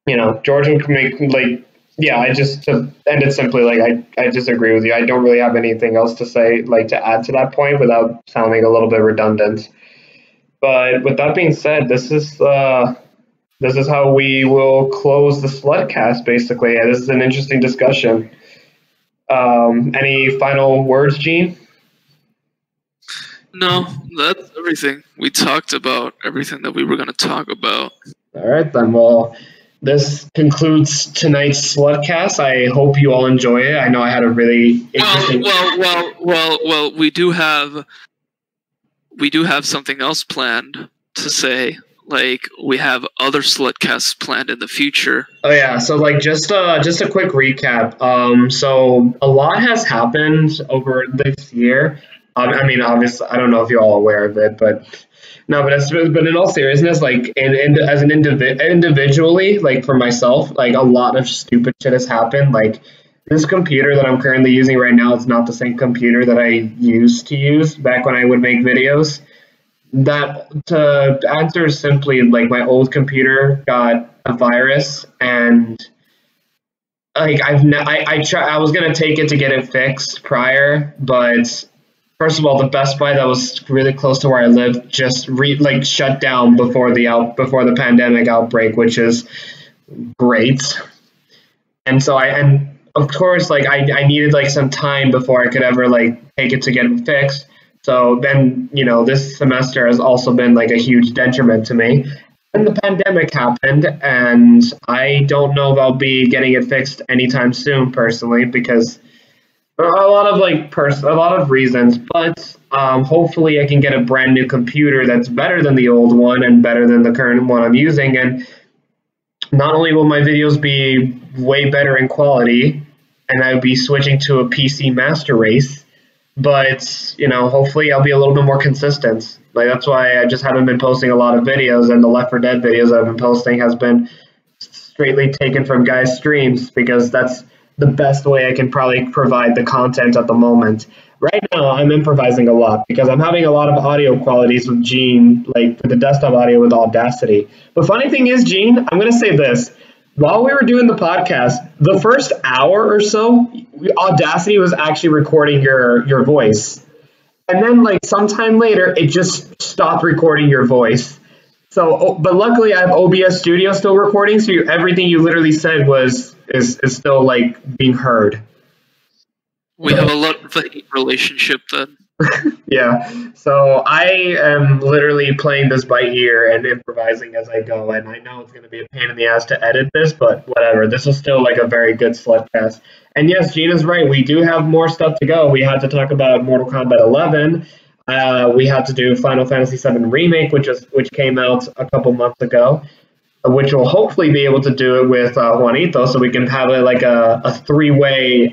you know, George would make, like, yeah, to end it simply, like, I disagree with you. I don't really have anything else to say, like, to add to that point without sounding a little bit redundant. But with that being said, this is how we will close the SlutCast, basically. This is an interesting discussion. Any final words, Gene? No, that's everything. We talked about everything that we were going to talk about. All right, then. Well, this concludes tonight's SlutCast. I hope you all enjoy it. I know I had a really interesting... Well, we do have something else planned to say. Like, we have other SlutCasts planned in the future. Oh yeah, so like just a quick recap. So a lot has happened over this year. I mean, obviously, I don't know if you're all aware of it, but no, but in all seriousness, like as an individually, like for myself, like a lot of stupid shit has happened. Like this computer that I'm currently using right now is not the same computer that I used to use back when I would make videos. That to answer simply, like my old computer got a virus, and like I was gonna take it to get it fixed prior, but first of all, the Best Buy that was really close to where I lived just shut down before the pandemic outbreak, which is great. And so and of course, like I needed like some time before I could ever like take it to get it fixed. So then, you know, this semester has also been like a huge detriment to me. And the pandemic happened, and I don't know if I'll be getting it fixed anytime soon, personally, because a lot of reasons. But hopefully, I can get a brand new computer that's better than the old one and better than the current one I'm using. And not only will my videos be way better in quality, and I'll be switching to a PC master race, but, you know, hopefully I'll be a little bit more consistent. Like, that's why I just haven't been posting a lot of videos, and the Left 4 Dead videos I've been posting has been straightly taken from guys' streams, because that's the best way I can probably provide the content at the moment. Right now, I'm improvising a lot, because I'm having a lot of audio qualities with Gene, like for the desktop audio with Audacity. But funny thing is, Gene, I'm going to say this. While we were doing the podcast, the first hour or so, Audacity was actually recording your voice. And then, like, sometime later, it just stopped recording your voice. So, but luckily, I have OBS Studio still recording, so everything you literally said is still, like, being heard. We have a lot of a hate relationship then. Yeah, so I am literally playing this by ear and improvising as I go, and I know it's going to be a pain in the ass to edit this, but whatever. This is still like a very good SlutCast. And yes, Gina's right. We do have more stuff to go. We had to talk about Mortal Kombat 11. We had to do Final Fantasy VII Remake, which came out a couple months ago, which we'll hopefully be able to do it with Juanito, so we can have a three-way,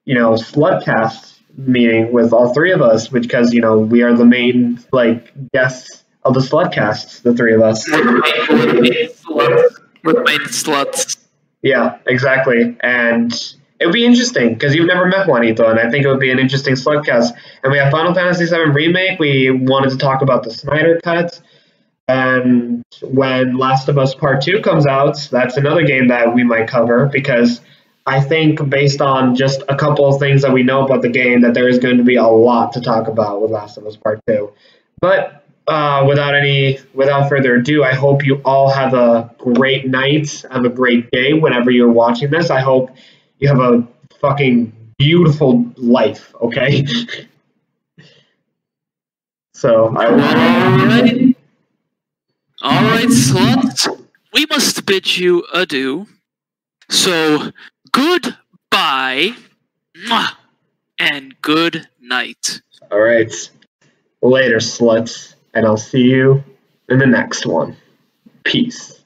SlutCast meeting with all three of us, because, you know, we are the main, like, guests of the SlutCasts, the three of us. We're the main sluts. Yeah, exactly. And it would be interesting, because you've never met Juanito, and I think it would be an interesting SlutCast. And we have Final Fantasy VII Remake. We wanted to talk about the Snyder Cut. And when Last of Us Part 2 comes out, that's another game that we might cover, because I think, based on just a couple of things that we know about the game, that there is going to be a lot to talk about with Last of Us Part 2. But without further ado, I hope you all have a great night, have a great day whenever you're watching this. I hope you have a fucking beautiful life, okay? So, All right, sluts. We must bid you adieu. So, goodbye, and good night. All right. Later, sluts. And I'll see you in the next one. Peace.